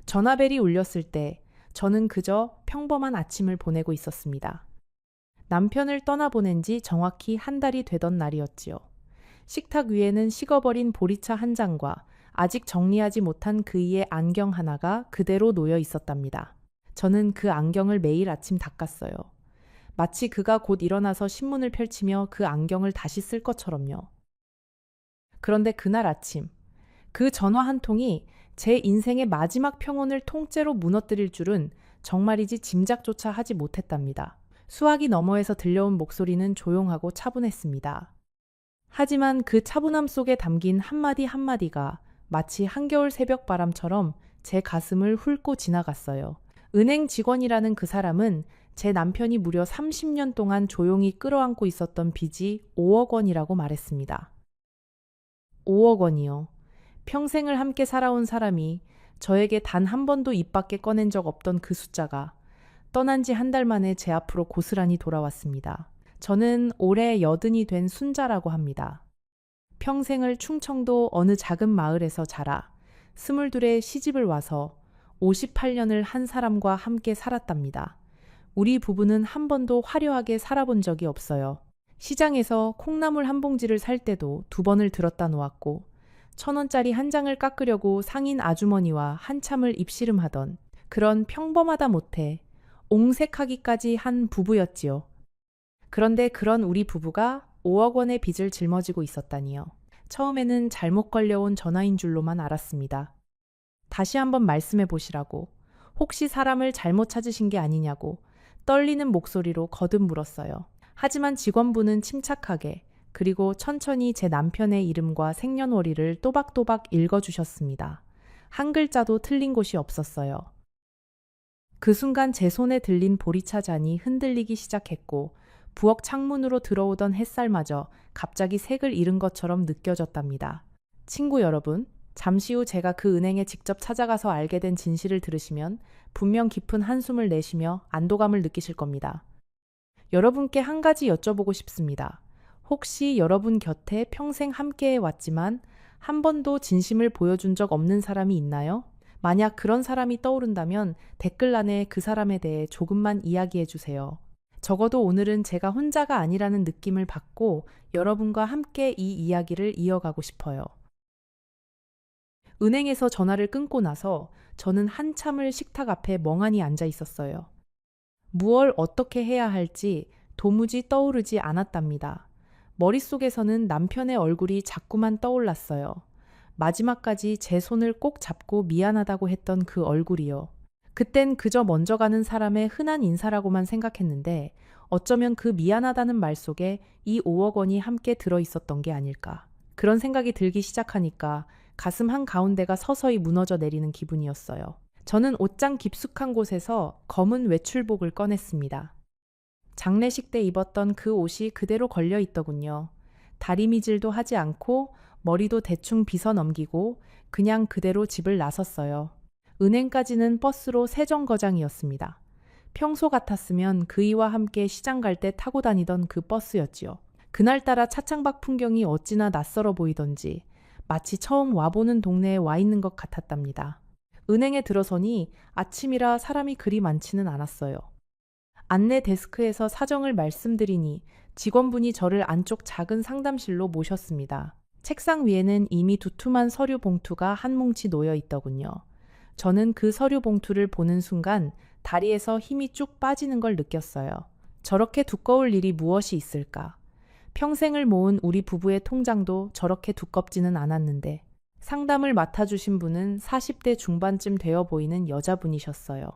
전화벨이 울렸을 때 저는 그저 평범한 아침을 보내고 있었습니다. 남편을 떠나보낸 지 정확히 한 달이 되던 날이었지요. 식탁 위에는 식어버린 보리차 한 잔과 아직 정리하지 못한 그이의 안경 하나가 그대로 놓여 있었답니다. 저는 그 안경을 매일 아침 닦았어요. 마치 그가 곧 일어나서 신문을 펼치며 그 안경을 다시 쓸 것처럼요. 그런데 그날 아침, 그 전화 한 통이 제 인생의 마지막 평온을 통째로 무너뜨릴 줄은 정말이지 짐작조차 하지 못했답니다. 수화기 너머에서 들려온 목소리는 조용하고 차분했습니다. 하지만 그 차분함 속에 담긴 한마디 한마디가 마치 한겨울 새벽 바람처럼 제 가슴을 훑고 지나갔어요. 은행 직원이라는 그 사람은 제 남편이 무려 30년 동안 조용히 끌어안고 있었던 빚이 5억 원이라고 말했습니다. 5억 원이요. 평생을 함께 살아온 사람이 저에게 단 한 번도 입 밖에 꺼낸 적 없던 그 숫자가 떠난 지 한 달 만에 제 앞으로 고스란히 돌아왔습니다. 저는 올해 80이 된 순자라고 합니다. 평생을 충청도 어느 작은 마을에서 자라 22에 시집을 와서 58년을 한 사람과 함께 살았답니다. 우리 부부는 한 번도 화려하게 살아본 적이 없어요. 시장에서 콩나물 한 봉지를 살 때도 2번을 들었다 놓았고 1,000원짜리 한 장을 깎으려고 상인 아주머니와 한참을 입씨름하던 그런 평범하다 못해 옹색하기까지 한 부부였지요. 그런데 그런 우리 부부가 5억 원의 빚을 짊어지고 있었다니요. 처음에는 잘못 걸려온 전화인 줄로만 알았습니다. 다시 한번 말씀해 보시라고, 혹시 사람을 잘못 찾으신 게 아니냐고 떨리는 목소리로 거듭 물었어요. 하지만 직원분은 침착하게 그리고 천천히 제 남편의 이름과 생년월일을 또박또박 읽어주셨습니다. 한 글자도 틀린 곳이 없었어요. 그 순간 제 손에 들린 보리차 잔이 흔들리기 시작했고 부엌 창문으로 들어오던 햇살마저 갑자기 색을 잃은 것처럼 느껴졌답니다. 친구 여러분, 잠시 후 제가 그 은행에 직접 찾아가서 알게 된 진실을 들으시면 분명 깊은 한숨을 내쉬며 안도감을 느끼실 겁니다. 여러분께 한 가지 여쭤보고 싶습니다. 혹시 여러분 곁에 평생 함께해 왔지만 한 번도 진심을 보여준 적 없는 사람이 있나요? 만약 그런 사람이 떠오른다면 댓글란에 그 사람에 대해 조금만 이야기해 주세요. 적어도 오늘은 제가 혼자가 아니라는 느낌을 받고 여러분과 함께 이 이야기를 이어가고 싶어요. 은행에서 전화를 끊고 나서 저는 한참을 식탁 앞에 멍하니 앉아 있었어요. 무얼 어떻게 해야 할지 도무지 떠오르지 않았답니다. 머릿속에서는 남편의 얼굴이 자꾸만 떠올랐어요. 마지막까지 제 손을 꼭 잡고 미안하다고 했던 그 얼굴이요. 그땐 그저 먼저 가는 사람의 흔한 인사라고만 생각했는데 어쩌면 그 미안하다는 말 속에 이 5억 원이 함께 들어있었던 게 아닐까. 그런 생각이 들기 시작하니까 가슴 한가운데가 서서히 무너져 내리는 기분이었어요. 저는 옷장 깊숙한 곳에서 검은 외출복을 꺼냈습니다. 장례식 때 입었던 그 옷이 그대로 걸려 있더군요. 다리미질도 하지 않고 머리도 대충 빗어 넘기고 그냥 그대로 집을 나섰어요. 은행까지는 버스로 세정거장이었습니다. 평소 같았으면 그이와 함께 시장 갈 때 타고 다니던 그 버스였지요. 그날따라 차창밖 풍경이 어찌나 낯설어 보이던지 마치 처음 와보는 동네에 와 있는 것 같았답니다. 은행에 들어서니 아침이라 사람이 그리 많지는 않았어요. 안내 데스크에서 사정을 말씀드리니 직원분이 저를 안쪽 작은 상담실로 모셨습니다. 책상 위에는 이미 두툼한 서류 봉투가 한 뭉치 놓여 있더군요. 저는 그 서류 봉투를 보는 순간 다리에서 힘이 쭉 빠지는 걸 느꼈어요. 저렇게 두꺼울 일이 무엇이 있을까? 평생을 모은 우리 부부의 통장도 저렇게 두껍지는 않았는데 상담을 맡아주신 분은 40대 중반쯤 되어 보이는 여자분이셨어요.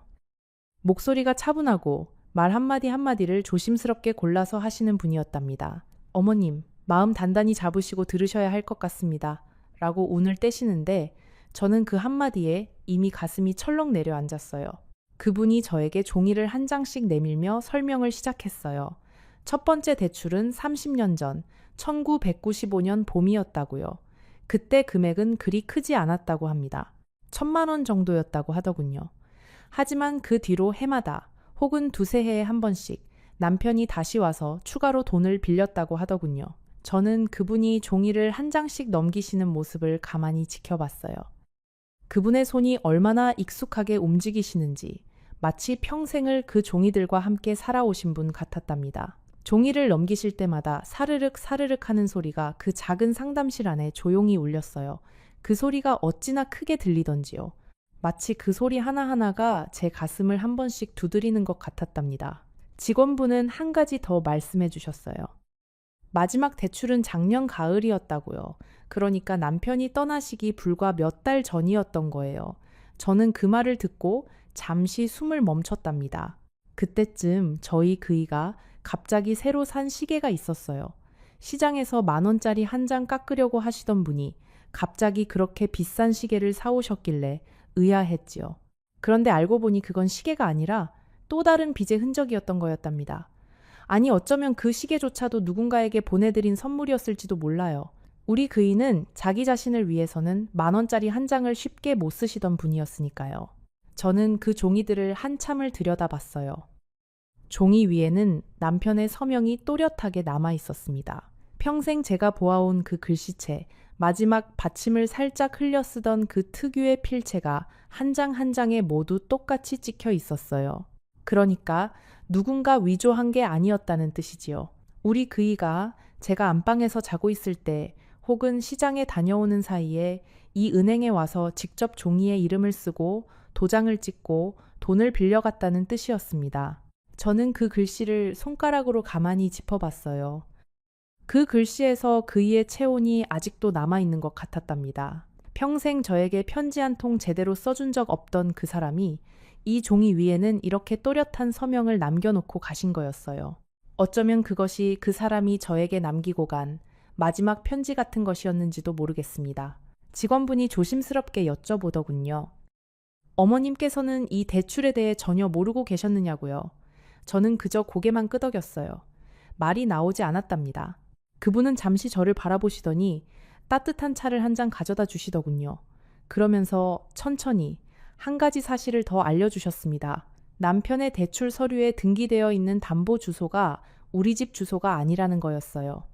목소리가 차분하고 말 한마디 한마디를 조심스럽게 골라서 하시는 분이었답니다. 어머님, 마음 단단히 잡으시고 들으셔야 할 것 같습니다. 라고 운을 떼시는데 저는 그 한마디에 이미 가슴이 철렁 내려앉았어요. 그분이 저에게 종이를 한 장씩 내밀며 설명을 시작했어요. 첫 번째 대출은 30년 전 1995년 봄이었다고요. 그때 금액은 그리 크지 않았다고 합니다. 1,000만 원 정도였다고 하더군요. 하지만 그 뒤로 해마다 혹은 두세 해에 한 번씩 남편이 다시 와서 추가로 돈을 빌렸다고 하더군요. 저는 그분이 종이를 한 장씩 넘기시는 모습을 가만히 지켜봤어요. 그분의 손이 얼마나 익숙하게 움직이시는지 마치 평생을 그 종이들과 함께 살아오신 분 같았답니다. 종이를 넘기실 때마다 사르륵 사르륵 하는 소리가 그 작은 상담실 안에 조용히 울렸어요. 그 소리가 어찌나 크게 들리던지요. 마치 그 소리 하나하나가 제 가슴을 한 번씩 두드리는 것 같았답니다. 직원분은 한 가지 더 말씀해 주셨어요. 마지막 대출은 작년 가을이었다고요. 그러니까 남편이 떠나시기 불과 몇 달 전이었던 거예요. 저는 그 말을 듣고 잠시 숨을 멈췄답니다. 그때쯤 저희 그이가 갑자기 새로 산 시계가 있었어요. 시장에서 10,000원짜리 한 장 깎으려고 하시던 분이 갑자기 그렇게 비싼 시계를 사오셨길래 의아했지요. 그런데 알고 보니 그건 시계가 아니라 또 다른 빚의 흔적이었던 거였답니다. 아니 어쩌면 그 시계조차도 누군가에게 보내드린 선물이었을지도 몰라요. 우리 그이는 자기 자신을 위해서는 10,000원짜리 한 장을 쉽게 못 쓰시던 분이었으니까요. 저는 그 종이들을 한참을 들여다봤어요. 종이 위에는 남편의 서명이 또렷하게 남아 있었습니다. 평생 제가 보아온 그 글씨체, 마지막 받침을 살짝 흘려 쓰던 그 특유의 필체가 한 장 한 장에 모두 똑같이 찍혀 있었어요. 그러니까 누군가 위조한 게 아니었다는 뜻이지요. 우리 그이가 제가 안방에서 자고 있을 때 혹은 시장에 다녀오는 사이에 이 은행에 와서 직접 종이에 이름을 쓰고 도장을 찍고 돈을 빌려갔다는 뜻이었습니다. 저는 그 글씨를 손가락으로 가만히 짚어봤어요. 그 글씨에서 그이의 체온이 아직도 남아있는 것 같았답니다. 평생 저에게 편지 한 통 제대로 써준 적 없던 그 사람이 이 종이 위에는 이렇게 또렷한 서명을 남겨놓고 가신 거였어요. 어쩌면 그것이 그 사람이 저에게 남기고 간 마지막 편지 같은 것이었는지도 모르겠습니다. 직원분이 조심스럽게 여쭤보더군요. 어머님께서는 이 대출에 대해 전혀 모르고 계셨느냐고요. 저는 그저 고개만 끄덕였어요. 말이 나오지 않았답니다. 그분은 잠시 저를 바라보시더니 따뜻한 차를 한 잔 가져다 주시더군요. 그러면서 천천히 한 가지 사실을 더 알려주셨습니다. 남편의 대출 서류에 등기되어 있는 담보 주소가 우리 집 주소가 아니라는 거였어요.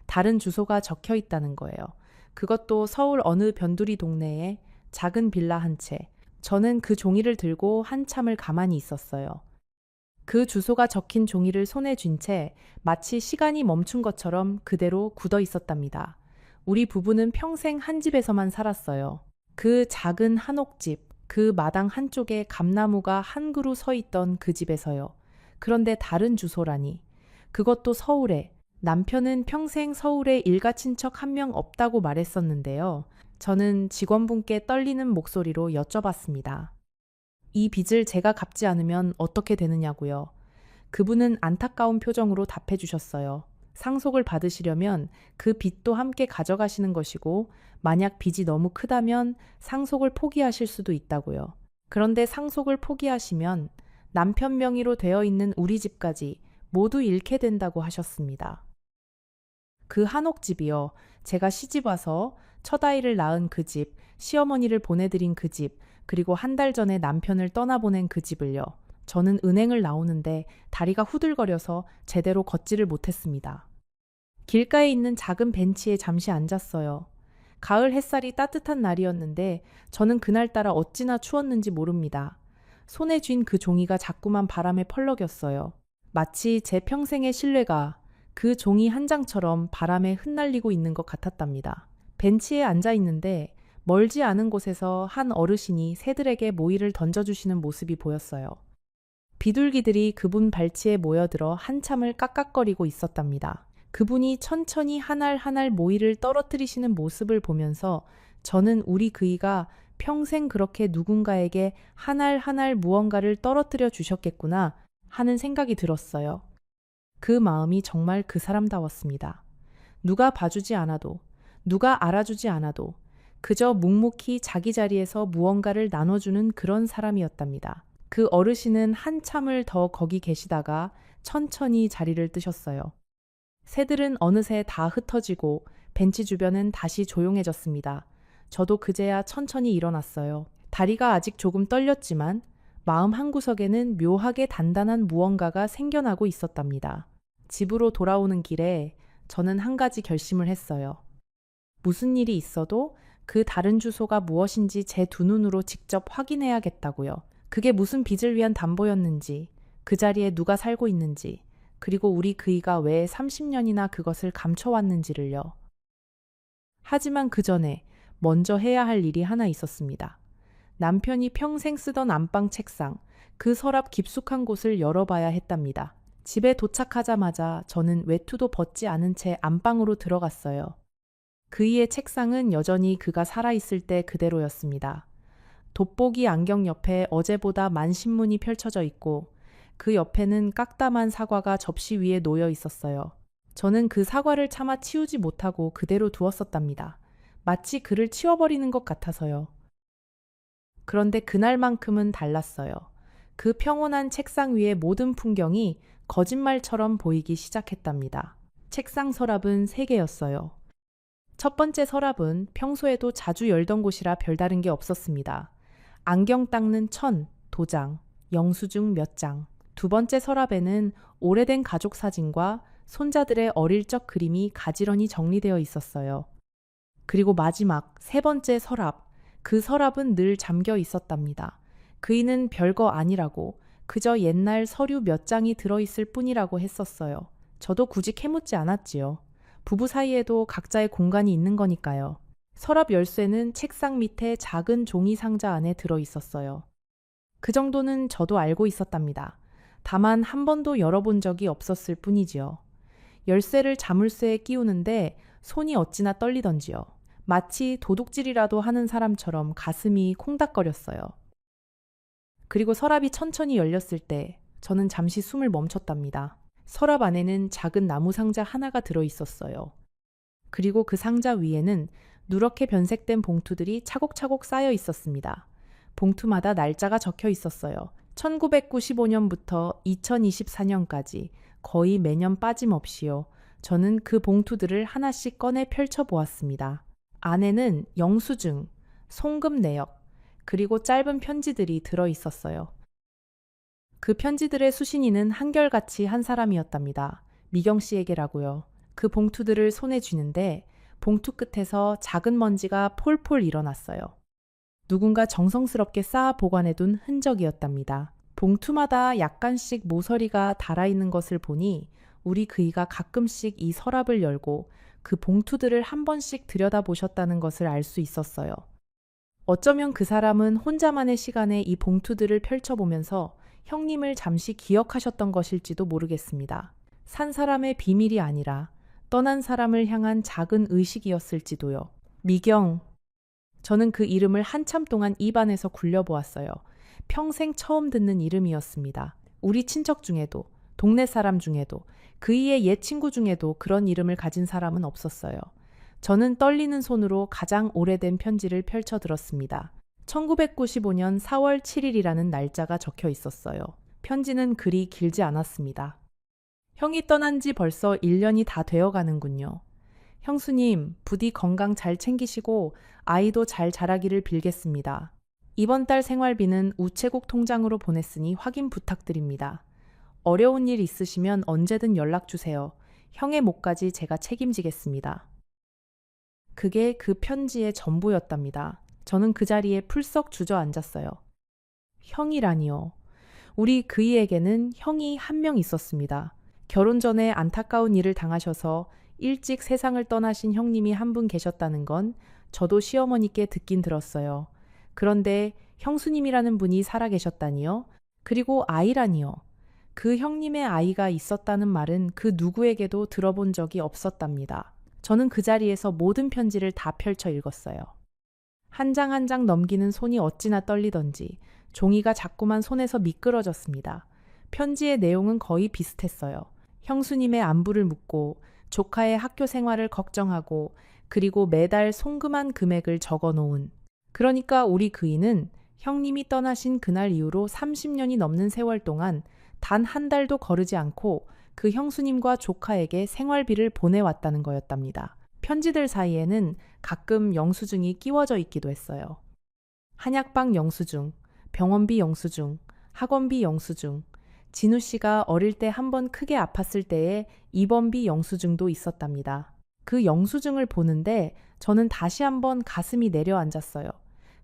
다른 주소가 적혀 있다는 거예요. 그것도 서울 어느 변두리 동네에 작은 빌라 한 채. 저는 그 종이를 들고 한참을 가만히 있었어요. 그 주소가 적힌 종이를 손에 쥔 채 마치 시간이 멈춘 것처럼 그대로 굳어 있었답니다. 우리 부부는 평생 한 집에서만 살았어요. 그 작은 한옥집, 그 마당 한쪽에 감나무가 한 그루 서 있던 그 집에서요. 그런데 다른 주소라니. 그것도 서울에. 남편은 평생 서울에 일가 친척 한 명 없다고 말했었는데요. 저는 직원분께 떨리는 목소리로 여쭤봤습니다. 이 빚을 제가 갚지 않으면 어떻게 되느냐고요. 그분은 안타까운 표정으로 답해 주셨어요. 상속을 받으시려면 그 빚도 함께 가져가시는 것이고 만약 빚이 너무 크다면 상속을 포기하실 수도 있다고요. 그런데 상속을 포기하시면 남편 명의로 되어 있는 우리 집까지 모두 잃게 된다고 하셨습니다. 그 한옥집이요. 제가 시집 와서 첫 아이를 낳은 그 집, 시어머니를 보내드린 그 집, 그리고 한 달 전에 남편을 떠나보낸 그 집을요. 저는 은행을 나오는데 다리가 후들거려서 제대로 걷지를 못했습니다. 길가에 있는 작은 벤치에 잠시 앉았어요. 가을 햇살이 따뜻한 날이었는데 저는 그날따라 어찌나 추웠는지 모릅니다. 손에 쥔 그 종이가 자꾸만 바람에 펄럭였어요. 마치 제 평생의 신뢰가 그 종이 한 장처럼 바람에 흩날리고 있는 것 같았답니다. 벤치에 앉아 있는데 멀지 않은 곳에서 한 어르신이 새들에게 모이를 던져주시는 모습이 보였어요. 비둘기들이 그분 발치에 모여들어 한참을 깍깍거리고 있었답니다. 그분이 천천히 한 알 한 알 모이를 떨어뜨리시는 모습을 보면서 저는 우리 그이가 평생 그렇게 누군가에게 한 알 한 알 무언가를 떨어뜨려 주셨겠구나 하는 생각이 들었어요. 그 마음이 정말 그 사람다웠습니다. 누가 봐주지 않아도, 누가 알아주지 않아도 그저 묵묵히 자기 자리에서 무언가를 나눠주는 그런 사람이었답니다. 그 어르신은 한참을 더 거기 계시다가 천천히 자리를 뜨셨어요. 새들은 어느새 다 흩어지고 벤치 주변은 다시 조용해졌습니다. 저도 그제야 천천히 일어났어요. 다리가 아직 조금 떨렸지만 마음 한구석에는 묘하게 단단한 무언가가 생겨나고 있었답니다. 집으로 돌아오는 길에 저는 한 가지 결심을 했어요. 무슨 일이 있어도 그 다른 주소가 무엇인지 제 두 눈으로 직접 확인해야겠다고요. 그게 무슨 빚을 위한 담보였는지, 그 자리에 누가 살고 있는지, 그리고 우리 그이가 왜 30년이나 그것을 감춰왔는지를요. 하지만 그 전에 먼저 해야 할 일이 하나 있었습니다. 남편이 평생 쓰던 안방 책상, 그 서랍 깊숙한 곳을 열어봐야 했답니다. 집에 도착하자마자 저는 외투도 벗지 않은 채 안방으로 들어갔어요. 그이의 책상은 여전히 그가 살아있을 때 그대로였습니다. 돋보기 안경 옆에 어제보다 만신문이 펼쳐져 있고 그 옆에는 깍담한 사과가 접시 위에 놓여 있었어요. 저는 그 사과를 차마 치우지 못하고 그대로 두었었답니다. 마치 그를 치워버리는 것 같아서요. 그런데 그날만큼은 달랐어요. 그 평온한 책상 위의 모든 풍경이 거짓말처럼 보이기 시작했답니다. 책상 서랍은 3개였어요. 첫 번째 서랍은 평소에도 자주 열던 곳이라 별다른 게 없었습니다. 안경 닦는 천, 도장, 영수증 몇 장. 두 번째 서랍에는 오래된 가족 사진과 손자들의 어릴 적 그림이 가지런히 정리되어 있었어요. 그리고 마지막 3번째 서랍. 그 서랍은 늘 잠겨 있었답니다. 그이는 별거 아니라고, 그저 옛날 서류 몇 장이 들어있을 뿐이라고 했었어요. 저도 굳이 캐묻지 않았지요. 부부 사이에도 각자의 공간이 있는 거니까요. 서랍 열쇠는 책상 밑에 작은 종이 상자 안에 들어 있었어요. 그 정도는 저도 알고 있었답니다. 다만 한 번도 열어본 적이 없었을 뿐이지요. 열쇠를 자물쇠에 끼우는데 손이 어찌나 떨리던지요. 마치 도둑질이라도 하는 사람처럼 가슴이 콩닥거렸어요. 그리고 서랍이 천천히 열렸을 때 저는 잠시 숨을 멈췄답니다. 서랍 안에는 작은 나무 상자 하나가 들어 있었어요. 그리고 그 상자 위에는 누렇게 변색된 봉투들이 차곡차곡 쌓여 있었습니다. 봉투마다 날짜가 적혀 있었어요. 1995년부터 2024년까지 거의 매년 빠짐없이요. 저는 그 봉투들을 하나씩 꺼내 펼쳐보았습니다. 안에는 영수증, 송금 내역, 그리고 짧은 편지들이 들어 있었어요. 그 편지들의 수신인은 한결같이 한 사람이었답니다. 미경 씨에게라고요. 그 봉투들을 손에 쥐는데 봉투 끝에서 작은 먼지가 폴폴 일어났어요. 누군가 정성스럽게 쌓아 보관해둔 흔적이었답니다. 봉투마다 약간씩 모서리가 달아있는 것을 보니 우리 그이가 가끔씩 이 서랍을 열고 그 봉투들을 한 번씩 들여다보셨다는 것을 알 수 있었어요. 어쩌면 그 사람은 혼자만의 시간에 이 봉투들을 펼쳐보면서 형님을 잠시 기억하셨던 것일지도 모르겠습니다. 산 사람의 비밀이 아니라 떠난 사람을 향한 작은 의식이었을지도요. 미경. 저는 그 이름을 한참 동안 입안에서 굴려보았어요. 평생 처음 듣는 이름이었습니다. 우리 친척 중에도, 동네 사람 중에도, 그이의 옛 친구 중에도 그런 이름을 가진 사람은 없었어요. 저는 떨리는 손으로 가장 오래된 편지를 펼쳐들었습니다. 1995년 4월 7일이라는 날짜가 적혀 있었어요. 편지는 그리 길지 않았습니다. 형이 떠난 지 벌써 1년이 다 되어 가는군요. 형수님, 부디 건강 잘 챙기시고 아이도 잘 자라기를 빌겠습니다. 이번 달 생활비는 우체국 통장으로 보냈으니 확인 부탁드립니다. 어려운 일 있으시면 언제든 연락 주세요. 형의 몫까지 제가 책임지겠습니다. 그게 그 편지의 전부였답니다. 저는 그 자리에 풀썩 주저앉았어요. 형이라니요. 우리 그이에게는 형이 한 명 있었습니다. 결혼 전에 안타까운 일을 당하셔서 일찍 세상을 떠나신 형님이 한 분 계셨다는 건 저도 시어머니께 듣긴 들었어요. 그런데 형수님이라는 분이 살아계셨다니요? 그리고 아이라니요. 그 형님의 아이가 있었다는 말은 그 누구에게도 들어본 적이 없었답니다. 저는 그 자리에서 모든 편지를 다 펼쳐 읽었어요. 한 장 한 장 넘기는 손이 어찌나 떨리던지 종이가 자꾸만 손에서 미끄러졌습니다. 편지의 내용은 거의 비슷했어요. 형수님의 안부를 묻고 조카의 학교 생활을 걱정하고 그리고 매달 송금한 금액을 적어놓은. 그러니까 우리 그이는 형님이 떠나신 그날 이후로 30년이 넘는 세월 동안 단 한 달도 거르지 않고 그 형수님과 조카에게 생활비를 보내왔다는 거였답니다. 편지들 사이에는 가끔 영수증이 끼워져 있기도 했어요. 한약방 영수증, 병원비 영수증, 학원비 영수증, 진우 씨가 어릴 때 한 번 크게 아팠을 때의 입원비 영수증도 있었답니다. 그 영수증을 보는데 저는 다시 한번 가슴이 내려앉았어요.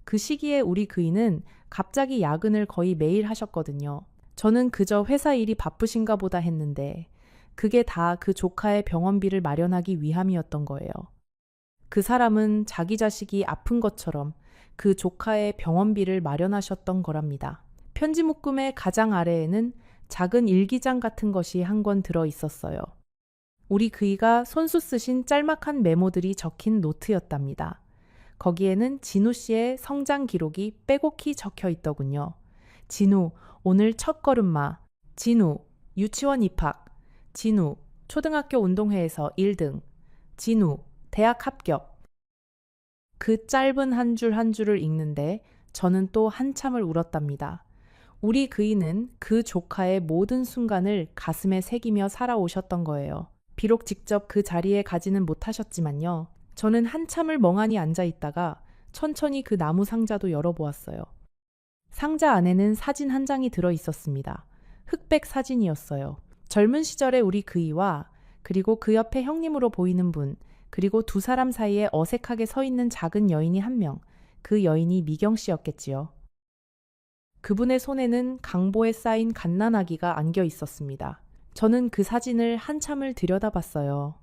그 시기에 우리 그이는 갑자기 야근을 거의 매일 하셨거든요. 저는 그저 회사 일이 바쁘신가 보다 했는데 그게 다 그 조카의 병원비를 마련하기 위함이었던 거예요. 그 사람은 자기 자식이 아픈 것처럼 그 조카의 병원비를 마련하셨던 거랍니다. 편지 묶음의 가장 아래에는 작은 일기장 같은 것이 한 권 들어 있었어요. 우리 그이가 손수 쓰신 짤막한 메모들이 적힌 노트였답니다. 거기에는 진우 씨의 성장 기록이 빼곡히 적혀 있더군요. 진우, 오늘 첫 걸음마. 진우, 유치원 입학. 진우, 초등학교 운동회에서 1등. 진우, 대학 합격. 그 짧은 한 줄 한 줄을 읽는데 저는 또 한참을 울었답니다. 우리 그이는 그 조카의 모든 순간을 가슴에 새기며 살아오셨던 거예요. 비록 직접 그 자리에 가지는 못하셨지만요. 저는 한참을 멍하니 앉아 있다가 천천히 그 나무 상자도 열어보았어요. 상자 안에는 사진 한 장이 들어 있었습니다. 흑백 사진이었어요. 젊은 시절의 우리 그이와 그리고 그 옆에 형님으로 보이는 분, 그리고 두 사람 사이에 어색하게 서 있는 작은 여인이 한 명, 그 여인이 미경 씨였겠지요. 그분의 손에는 강보에 쌓인 갓난아기가 안겨 있었습니다. 저는 그 사진을 한참을 들여다봤어요.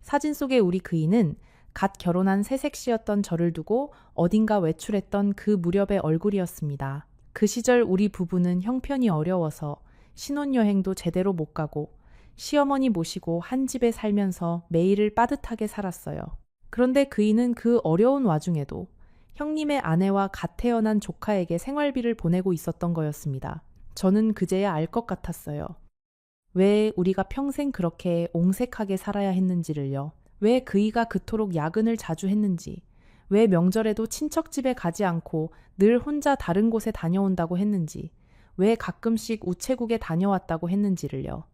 사진 속의 우리 그이는 갓 결혼한 새색시였던 저를 두고 어딘가 외출했던 그 무렵의 얼굴이었습니다. 그 시절 우리 부부는 형편이 어려워서 신혼여행도 제대로 못 가고 시어머니 모시고 한 집에 살면서 매일을 빠듯하게 살았어요. 그런데 그이는 그 어려운 와중에도 형님의 아내와 갓 태어난 조카에게 생활비를 보내고 있었던 거였습니다. 저는 그제야 알 것 같았어요. 왜 우리가 평생 그렇게 옹색하게 살아야 했는지를요. 왜 그이가 그토록 야근을 자주 했는지, 왜 명절에도 친척 집에 가지 않고 늘 혼자 다른 곳에 다녀온다고 했는지, 왜 가끔씩 우체국에 다녀왔다고 했는지를요.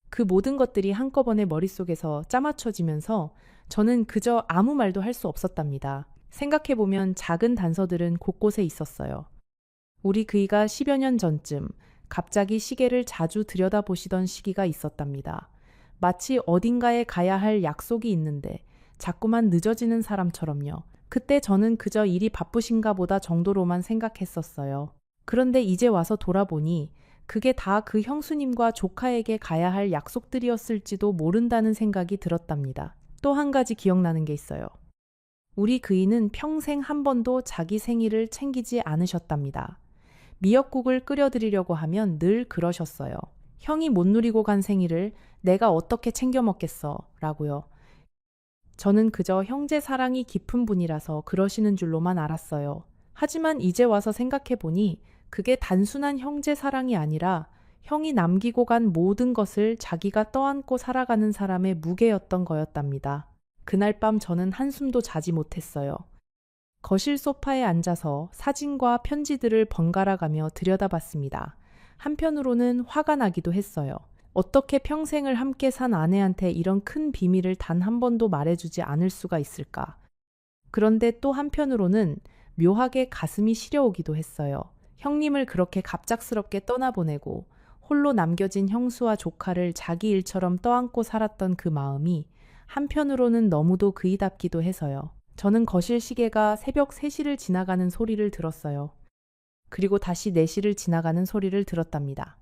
그 모든 것들이 한꺼번에 머릿속에서 짜맞춰지면서 저는 그저 아무 말도 할 수 없었답니다. 생각해보면 작은 단서들은 곳곳에 있었어요. 우리 그이가 10여 년 전쯤 갑자기 시계를 자주 들여다보시던 시기가 있었답니다. 마치 어딘가에 가야 할 약속이 있는데 자꾸만 늦어지는 사람처럼요. 그때 저는 그저 일이 바쁘신가 보다 정도로만 생각했었어요. 그런데 이제 와서 돌아보니 그게 다 그 형수님과 조카에게 가야 할 약속들이었을지도 모른다는 생각이 들었답니다. 또 한 가지 기억나는 게 있어요. 우리 그이는 평생 한 번도 자기 생일을 챙기지 않으셨답니다. 미역국을 끓여드리려고 하면 늘 그러셨어요. 형이 못 누리고 간 생일을 내가 어떻게 챙겨 먹겠어 라고요. 저는 그저 형제 사랑이 깊은 분이라서 그러시는 줄로만 알았어요. 하지만 이제 와서 생각해보니 그게 단순한 형제 사랑이 아니라 형이 남기고 간 모든 것을 자기가 떠안고 살아가는 사람의 무게였던 거였답니다. 그날 밤 저는 한숨도 자지 못했어요. 거실 소파에 앉아서 사진과 편지들을 번갈아가며 들여다봤습니다. 한편으로는 화가 나기도 했어요. 어떻게 평생을 함께 산 아내한테 이런 큰 비밀을 단 한 번도 말해주지 않을 수가 있을까? 그런데 또 한편으로는 묘하게 가슴이 시려오기도 했어요. 형님을 그렇게 갑작스럽게 떠나보내고 홀로 남겨진 형수와 조카를 자기 일처럼 떠안고 살았던 그 마음이 한편으로는 너무도 그이답기도 해서요. 저는 거실 시계가 새벽 3시를 지나가는 소리를 들었어요. 그리고 다시 4시를 지나가는 소리를 들었답니다.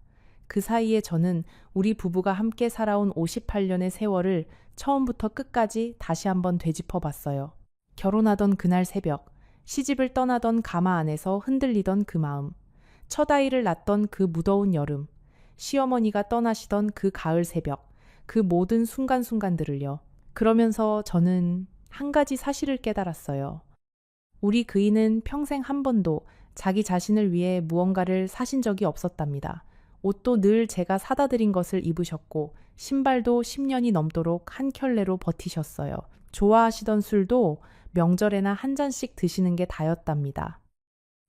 그 사이에 저는 우리 부부가 함께 살아온 58년의 세월을 처음부터 끝까지 다시 한번 되짚어 봤어요. 결혼하던 그날 새벽, 시집을 떠나던 가마 안에서 흔들리던 그 마음, 첫 아이를 낳던 그 무더운 여름, 시어머니가 떠나시던 그 가을 새벽, 그 모든 순간순간들을요. 그러면서 저는 한 가지 사실을 깨달았어요. 우리 그이는 평생 한 번도 자기 자신을 위해 무언가를 사신 적이 없었답니다. 옷도 늘 제가 사다 드린 것을 입으셨고 신발도 10년이 넘도록 한 켤레로 버티셨어요. 좋아하시던 술도 명절에나 한 잔씩 드시는 게 다였답니다.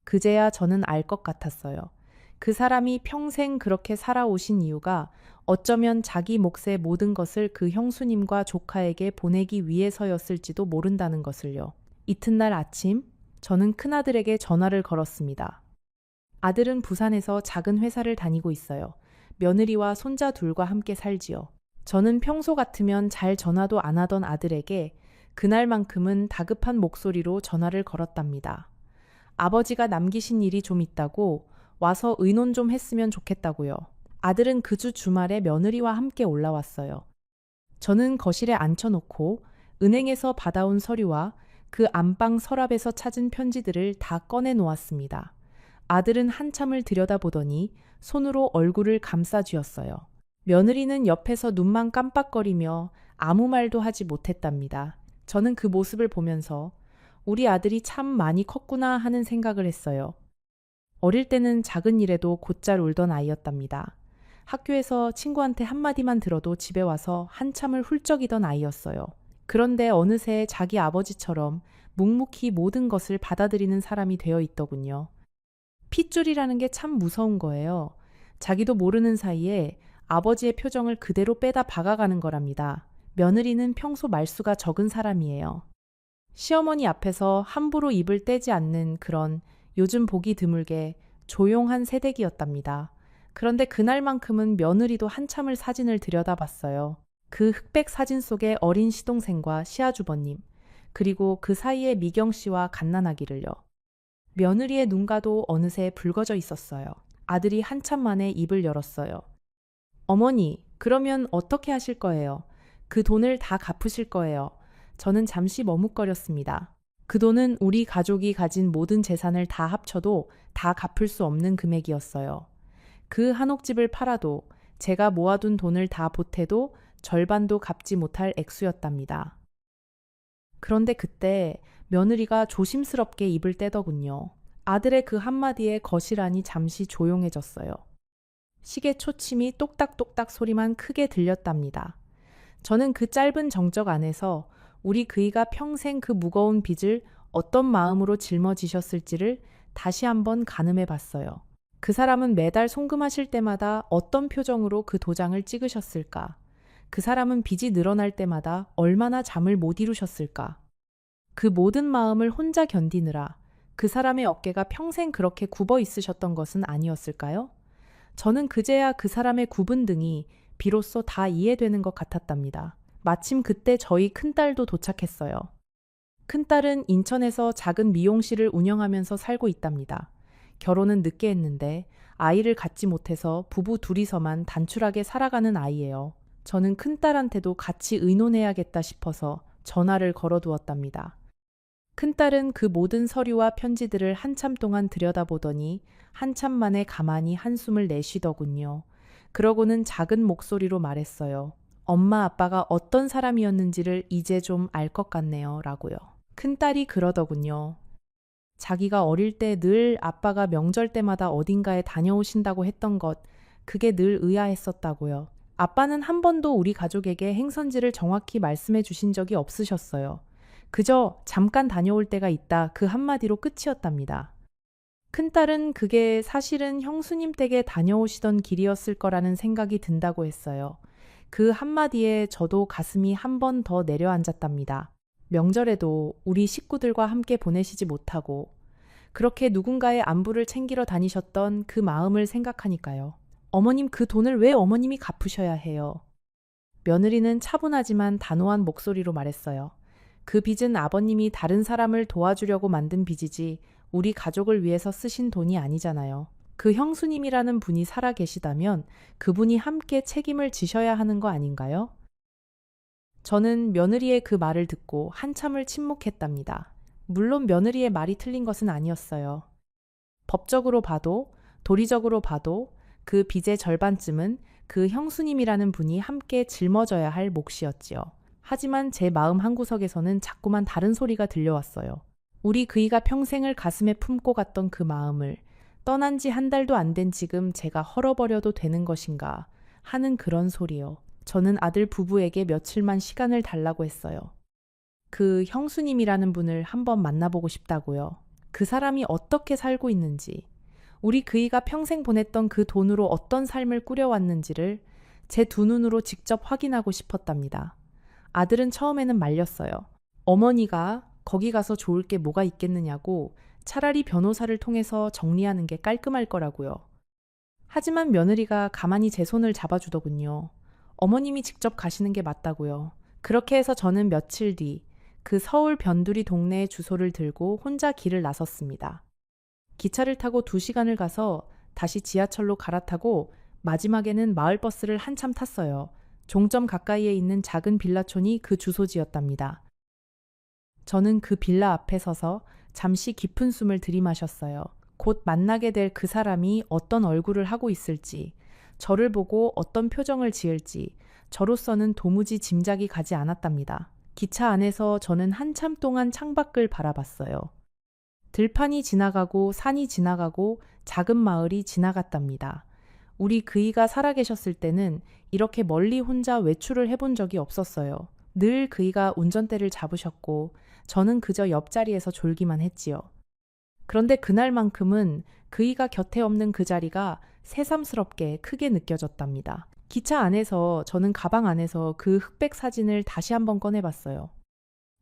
그제야 저는 알 것 같았어요. 그 사람이 평생 그렇게 살아오신 이유가 어쩌면 자기 몫의 모든 것을 그 형수님과 조카에게 보내기 위해서였을지도 모른다는 것을요. 이튿날 아침, 저는 큰아들에게 전화를 걸었습니다. 아들은 부산에서 작은 회사를 다니고 있어요. 며느리와 손자 둘과 함께 살지요. 저는 평소 같으면 잘 전화도 안 하던 아들에게 그날만큼은 다급한 목소리로 전화를 걸었답니다. 아버지가 남기신 일이 좀 있다고 와서 의논 좀 했으면 좋겠다고요. 아들은 그 주 주말에 며느리와 함께 올라왔어요. 저는 거실에 앉혀놓고 은행에서 받아온 서류와 그 안방 서랍에서 찾은 편지들을 다 꺼내 놓았습니다. 아들은 한참을 들여다보더니 손으로 얼굴을 감싸 쥐었어요. 며느리는 옆에서 눈만 깜빡거리며 아무 말도 하지 못했답니다. 저는 그 모습을 보면서 우리 아들이 참 많이 컸구나 하는 생각을 했어요. 어릴 때는 작은 일에도 곧잘 울던 아이였답니다. 학교에서 친구한테 한마디만 들어도 집에 와서 한참을 훌쩍이던 아이였어요. 그런데 어느새 자기 아버지처럼 묵묵히 모든 것을 받아들이는 사람이 되어 있더군요. 핏줄이라는 게 참 무서운 거예요. 자기도 모르는 사이에 아버지의 표정을 그대로 빼다 박아가는 거랍니다. 며느리는 평소 말수가 적은 사람이에요. 시어머니 앞에서 함부로 입을 떼지 않는 그런 요즘 보기 드물게 조용한 새댁이었답니다. 그런데 그날만큼은 며느리도 한참을 사진을 들여다봤어요. 그 흑백 사진 속에 어린 시동생과 시아주버님, 그리고 그 사이에 미경 씨와 갓난아기를요. 며느리의 눈가도 어느새 붉어져 있었어요. 아들이 한참 만에 입을 열었어요. 어머니, 그러면 어떻게 하실 거예요? 그 돈을 다 갚으실 거예요. 저는 잠시 머뭇거렸습니다. 그 돈은 우리 가족이 가진 모든 재산을 다 합쳐도 다 갚을 수 없는 금액이었어요. 그 한옥집을 팔아도 제가 모아둔 돈을 다 보태도 절반도 갚지 못할 액수였답니다. 그런데 그때 며느리가 조심스럽게 입을 떼더군요. 아들의 그 한마디에 거실 안이 잠시 조용해졌어요. 시계 초침이 똑딱똑딱 소리만 크게 들렸답니다. 저는 그 짧은 정적 안에서 우리 그이가 평생 그 무거운 빚을 어떤 마음으로 짊어지셨을지를 다시 한번 가늠해 봤어요. 그 사람은 매달 송금하실 때마다 어떤 표정으로 그 도장을 찍으셨을까? 그 사람은 빚이 늘어날 때마다 얼마나 잠을 못 이루셨을까? 그 모든 마음을 혼자 견디느라 그 사람의 어깨가 평생 그렇게 굽어 있으셨던 것은 아니었을까요? 저는 그제야 그 사람의 굽은 등이 비로소 다 이해되는 것 같았답니다. 마침 그때 저희 큰딸도 도착했어요. 큰딸은 인천에서 작은 미용실을 운영하면서 살고 있답니다. 결혼은 늦게 했는데 아이를 갖지 못해서 부부 둘이서만 단출하게 살아가는 아이예요. 저는 큰딸한테도 같이 의논해야겠다 싶어서 전화를 걸어두었답니다. 큰딸은 그 모든 서류와 편지들을 한참 동안 들여다보더니 한참 만에 가만히 한숨을 내쉬더군요. 그러고는 작은 목소리로 말했어요. 엄마 아빠가 어떤 사람이었는지를 이제 좀 알 것 같네요. 라고요. 큰딸이 그러더군요. 자기가 어릴 때 늘 아빠가 명절 때마다 어딘가에 다녀오신다고 했던 것, 그게 늘 의아했었다고요. 아빠는 한 번도 우리 가족에게 행선지를 정확히 말씀해 주신 적이 없으셨어요. 그저 잠깐 다녀올 때가 있다 그 한마디로 끝이었답니다. 큰딸은 그게 사실은 형수님 댁에 다녀오시던 길이었을 거라는 생각이 든다고 했어요. 그 한마디에 저도 가슴이 한 번 더 내려앉았답니다. 명절에도 우리 식구들과 함께 보내시지 못하고 그렇게 누군가의 안부를 챙기러 다니셨던 그 마음을 생각하니까요. 어머님 그 돈을 왜 어머님이 갚으셔야 해요? 며느리는 차분하지만 단호한 목소리로 말했어요. 그 빚은 아버님이 다른 사람을 도와주려고 만든 빚이지 우리 가족을 위해서 쓰신 돈이 아니잖아요. 그 형수님이라는 분이 살아 계시다면 그분이 함께 책임을 지셔야 하는 거 아닌가요? 저는 며느리의 그 말을 듣고 한참을 침묵했답니다. 물론 며느리의 말이 틀린 것은 아니었어요. 법적으로 봐도 도리적으로 봐도 그 빚의 절반쯤은 그 형수님이라는 분이 함께 짊어져야 할 몫이었지요. 하지만 제 마음 한구석에서는 자꾸만 다른 소리가 들려왔어요. 우리 그이가 평생을 가슴에 품고 갔던 그 마음을 떠난 지 한 달도 안 된 지금 제가 헐어버려도 되는 것인가 하는 그런 소리요. 저는 아들 부부에게 며칠만 시간을 달라고 했어요. 그 형수님이라는 분을 한번 만나보고 싶다고요. 그 사람이 어떻게 살고 있는지, 우리 그이가 평생 보냈던 그 돈으로 어떤 삶을 꾸려왔는지를 제 두 눈으로 직접 확인하고 싶었답니다. 아들은 처음에는 말렸어요. 어머니가 거기 가서 좋을 게 뭐가 있겠느냐고 차라리 변호사를 통해서 정리하는 게 깔끔할 거라고요. 하지만 며느리가 가만히 제 손을 잡아주더군요. 어머님이 직접 가시는 게 맞다고요. 그렇게 해서 저는 며칠 뒤 그 서울 변두리 동네의 주소를 들고 혼자 길을 나섰습니다. 기차를 타고 2시간을 가서 다시 지하철로 갈아타고 마지막에는 마을버스를 한참 탔어요. 종점 가까이에 있는 작은 빌라촌이 그 주소지였답니다. 저는 그 빌라 앞에 서서 잠시 깊은 숨을 들이마셨어요. 곧 만나게 될 그 사람이 어떤 얼굴을 하고 있을지, 저를 보고 어떤 표정을 지을지, 저로서는 도무지 짐작이 가지 않았답니다. 기차 안에서 저는 한참 동안 창밖을 바라봤어요. 들판이 지나가고 산이 지나가고 작은 마을이 지나갔답니다. 우리 그이가 살아계셨을 때는 이렇게 멀리 혼자 외출을 해본 적이 없었어요. 늘 그이가 운전대를 잡으셨고 저는 그저 옆자리에서 졸기만 했지요. 그런데 그날만큼은 그이가 곁에 없는 그 자리가 새삼스럽게 크게 느껴졌답니다. 기차 안에서 저는 가방 안에서 그 흑백 사진을 다시 한번 꺼내봤어요.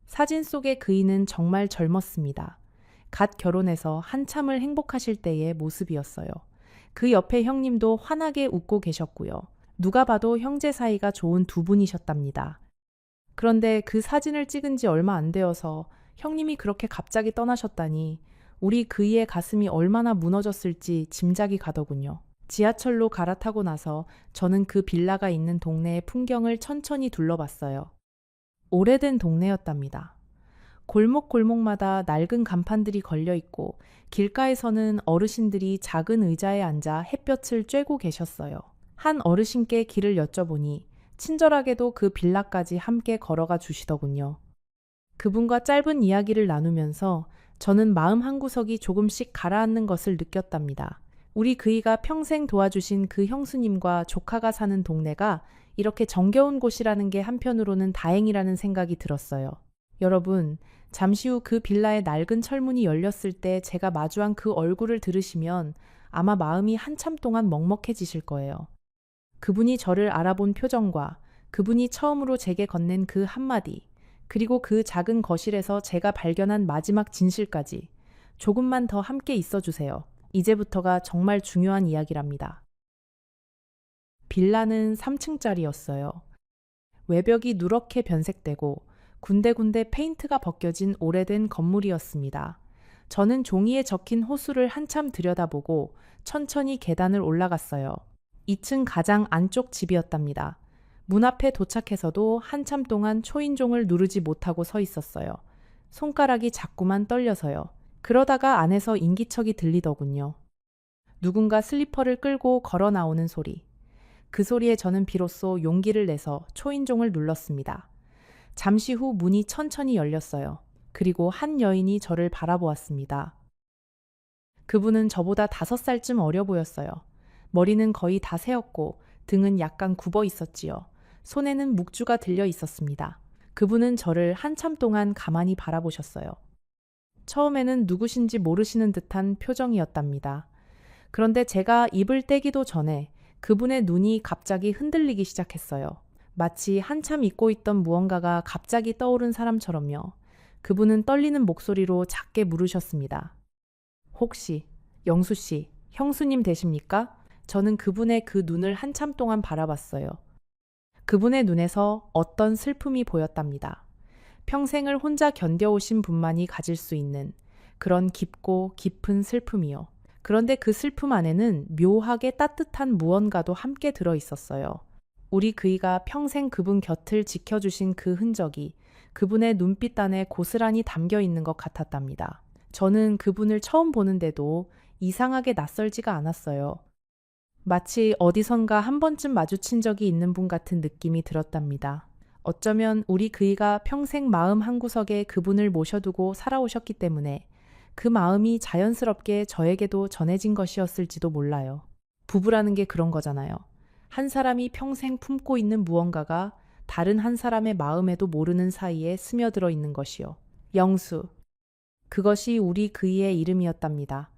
사진 속의 그이는 정말 젊었습니다. 갓 결혼해서 한참을 행복하실 때의 모습이었어요. 그 옆에 형님도 환하게 웃고 계셨고요. 누가 봐도 형제 사이가 좋은 두 분이셨답니다. 그런데 그 사진을 찍은 지 얼마 안 되어서 형님이 그렇게 갑자기 떠나셨다니 우리 그이의 가슴이 얼마나 무너졌을지 짐작이 가더군요. 지하철로 갈아타고 나서 저는 그 빌라가 있는 동네의 풍경을 천천히 둘러봤어요. 오래된 동네였답니다. 골목골목마다 낡은 간판들이 걸려 있고 길가에서는 어르신들이 작은 의자에 앉아 햇볕을 쬐고 계셨어요. 한 어르신께 길을 여쭤보니 친절하게도 그 빌라까지 함께 걸어가 주시더군요. 그분과 짧은 이야기를 나누면서 저는 마음 한구석이 조금씩 가라앉는 것을 느꼈답니다. 우리 그이가 평생 도와주신 그 형수님과 조카가 사는 동네가 이렇게 정겨운 곳이라는 게 한편으로는 다행이라는 생각이 들었어요. 여러분, 잠시 후 그 빌라의 낡은 철문이 열렸을 때 제가 마주한 그 얼굴을 들으시면 아마 마음이 한참 동안 먹먹해지실 거예요. 그분이 저를 알아본 표정과 그분이 처음으로 제게 건넨 그 한마디, 그리고 그 작은 거실에서 제가 발견한 마지막 진실까지 조금만 더 함께 있어 주세요. 이제부터가 정말 중요한 이야기랍니다. 빌라는 3층짜리였어요. 외벽이 누렇게 변색되고 군데군데 페인트가 벗겨진 오래된 건물이었습니다. 저는 종이에 적힌 호수를 한참 들여다보고 천천히 계단을 올라갔어요. 2층 가장 안쪽 집이었답니다. 문 앞에 도착해서도 한참 동안 초인종을 누르지 못하고 서 있었어요. 손가락이 자꾸만 떨려서요. 그러다가 안에서 인기척이 들리더군요. 누군가 슬리퍼를 끌고 걸어 나오는 소리. 그 소리에 저는 비로소 용기를 내서 초인종을 눌렀습니다. 잠시 후 문이 천천히 열렸어요. 그리고 한 여인이 저를 바라보았습니다. 그분은 저보다 5살쯤 어려 보였어요. 머리는 거의 다 새었고 등은 약간 굽어 있었지요. 손에는 묵주가 들려 있었습니다. 그분은 저를 한참 동안 가만히 바라보셨어요. 처음에는 누구신지 모르시는 듯한 표정이었답니다. 그런데 제가 입을 떼기도 전에 그분의 눈이 갑자기 흔들리기 시작했어요. 마치 한참 잊고 있던 무언가가 갑자기 떠오른 사람처럼요. 그분은 떨리는 목소리로 작게 물으셨습니다. 혹시 영수 씨, 형수님 되십니까? 저는 그분의 그 눈을 한참 동안 바라봤어요. 그분의 눈에서 어떤 슬픔이 보였답니다. 평생을 혼자 견뎌오신 분만이 가질 수 있는 그런 깊고 깊은 슬픔이요. 그런데 그 슬픔 안에는 묘하게 따뜻한 무언가도 함께 들어 있었어요. 우리 그이가 평생 그분 곁을 지켜주신 그 흔적이 그분의 눈빛 안에 고스란히 담겨 있는 것 같았답니다. 저는 그분을 처음 보는데도 이상하게 낯설지가 않았어요. 마치 어디선가 한 번쯤 마주친 적이 있는 분 같은 느낌이 들었답니다. 어쩌면 우리 그이가 평생 마음 한구석에 그분을 모셔두고 살아오셨기 때문에 그 마음이 자연스럽게 저에게도 전해진 것이었을지도 몰라요. 부부라는 게 그런 거잖아요. 한 사람이 평생 품고 있는 무언가가 다른 한 사람의 마음에도 모르는 사이에 스며들어 있는 것이요. 영수. 그것이 우리 그이의 이름이었답니다.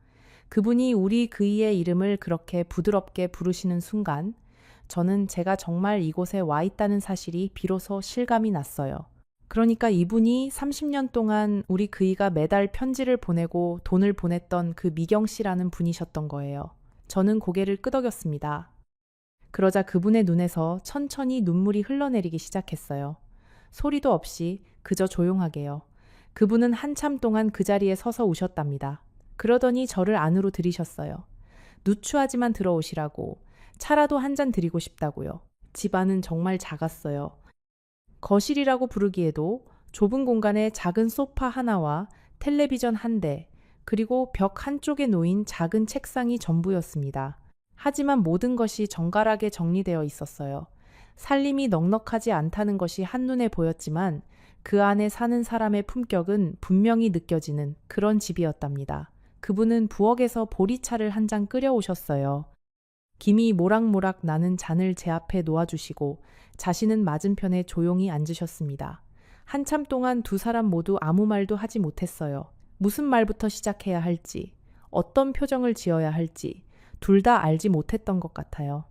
그분이 우리 그이의 이름을 그렇게 부드럽게 부르시는 순간 저는 제가 정말 이곳에 와 있다는 사실이 비로소 실감이 났어요. 그러니까 이분이 30년 동안 우리 그이가 매달 편지를 보내고 돈을 보냈던 그 미경 씨라는 분이셨던 거예요. 저는 고개를 끄덕였습니다. 그러자 그분의 눈에서 천천히 눈물이 흘러내리기 시작했어요. 소리도 없이 그저 조용하게요. 그분은 한참 동안 그 자리에 서서 우셨답니다. 그러더니 저를 안으로 들이셨어요. 누추하지만 들어오시라고. 차라도 한 잔 드리고 싶다고요. 집안은 정말 작았어요. 거실이라고 부르기에도 좁은 공간에 작은 소파 하나와 텔레비전 한 대, 그리고 벽 한쪽에 놓인 작은 책상이 전부였습니다. 하지만 모든 것이 정갈하게 정리되어 있었어요. 살림이 넉넉하지 않다는 것이 한눈에 보였지만 그 안에 사는 사람의 품격은 분명히 느껴지는 그런 집이었답니다. 그분은 부엌에서 보리차를 한 잔 끓여오셨어요. 김이 모락모락 나는 잔을 제 앞에 놓아주시고 자신은 맞은편에 조용히 앉으셨습니다. 한참 동안 두 사람 모두 아무 말도 하지 못했어요. 무슨 말부터 시작해야 할지, 어떤 표정을 지어야 할지 둘 다 알지 못했던 것 같아요.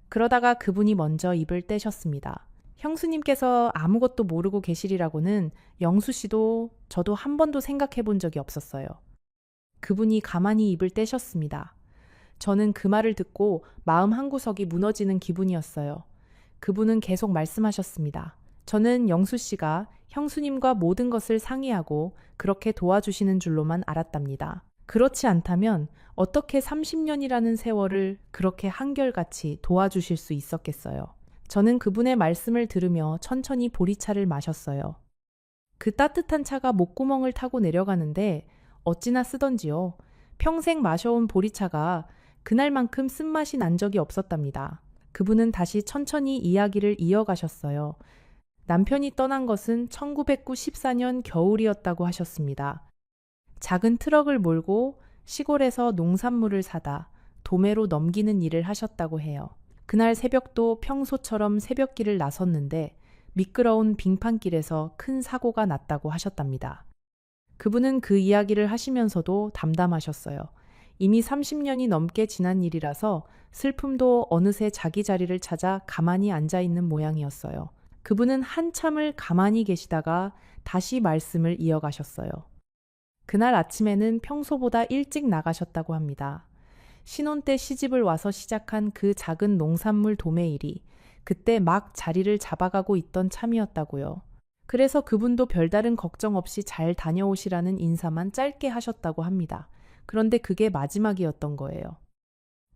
그러다가 그분이 먼저 입을 떼셨습니다. 형수님께서 아무것도 모르고 계시리라고는 영수 씨도 저도 한 번도 생각해 본 적이 없었어요. 그분이 가만히 입을 떼셨습니다. 저는 그 말을 듣고 마음 한구석이 무너지는 기분이었어요. 그분은 계속 말씀하셨습니다. 저는 영수 씨가 형수님과 모든 것을 상의하고 그렇게 도와주시는 줄로만 알았답니다. 그렇지 않다면 어떻게 30년이라는 세월을 그렇게 한결같이 도와주실 수 있었겠어요. 저는 그분의 말씀을 들으며 천천히 보리차를 마셨어요. 그 따뜻한 차가 목구멍을 타고 내려가는데 어찌나 쓰던지요. 평생 마셔온 보리차가 그날만큼 쓴맛이 난 적이 없었답니다. 그분은 다시 천천히 이야기를 이어가셨어요. 남편이 떠난 것은 1994년 겨울이었다고 하셨습니다. 작은 트럭을 몰고 시골에서 농산물을 사다 도매로 넘기는 일을 하셨다고 해요. 그날 새벽도 평소처럼 새벽길을 나섰는데 미끄러운 빙판길에서 큰 사고가 났다고 하셨답니다. 그분은 그 이야기를 하시면서도 담담하셨어요. 이미 30년이 넘게 지난 일이라서 슬픔도 어느새 자기 자리를 찾아 가만히 앉아 있는 모양이었어요. 그분은 한참을 가만히 계시다가 다시 말씀을 이어가셨어요. 그날 아침에는 평소보다 일찍 나가셨다고 합니다. 신혼 때 시집을 와서 시작한 그 작은 농산물 도매 일이 그때 막 자리를 잡아가고 있던 참이었다고요. 그래서 그분도 별다른 걱정 없이 잘 다녀오시라는 인사만 짧게 하셨다고 합니다. 그런데 그게 마지막이었던 거예요.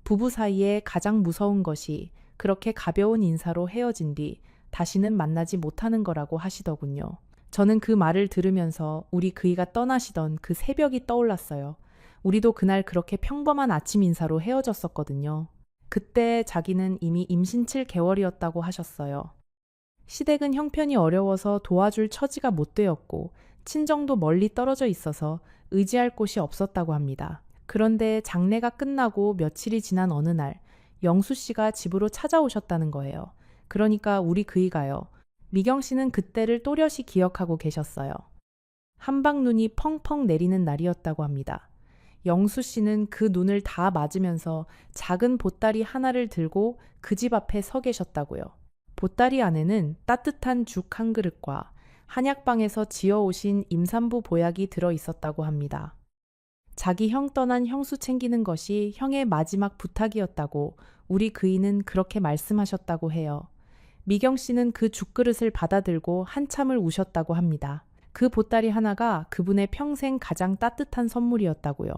부부 사이에 가장 무서운 것이 그렇게 가벼운 인사로 헤어진 뒤 다시는 만나지 못하는 거라고 하시더군요. 저는 그 말을 들으면서 우리 그이가 떠나시던 그 새벽이 떠올랐어요. 우리도 그날 그렇게 평범한 아침 인사로 헤어졌었거든요. 그때 자기는 이미 임신 7개월이었다고 하셨어요. 시댁은 형편이 어려워서 도와줄 처지가 못 되었고 친정도 멀리 떨어져 있어서 의지할 곳이 없었다고 합니다. 그런데 장례가 끝나고 며칠이 지난 어느 날 영수 씨가 집으로 찾아오셨다는 거예요. 그러니까 우리 그이가요. 미경 씨는 그때를 또렷이 기억하고 계셨어요. 한방눈이 펑펑 내리는 날이었다고 합니다. 영수 씨는 그 눈을 다 맞으면서 작은 보따리 하나를 들고 그 집 앞에 서 계셨다고요. 보따리 안에는 따뜻한 죽 한 그릇과 한약방에서 지어오신 임산부 보약이 들어 있었다고 합니다. 자기 형 떠난 형수 챙기는 것이 형의 마지막 부탁이었다고 우리 그이는 그렇게 말씀하셨다고 해요. 미경 씨는 그 죽그릇을 받아들고 한참을 우셨다고 합니다. 그 보따리 하나가 그분의 평생 가장 따뜻한 선물이었다고요.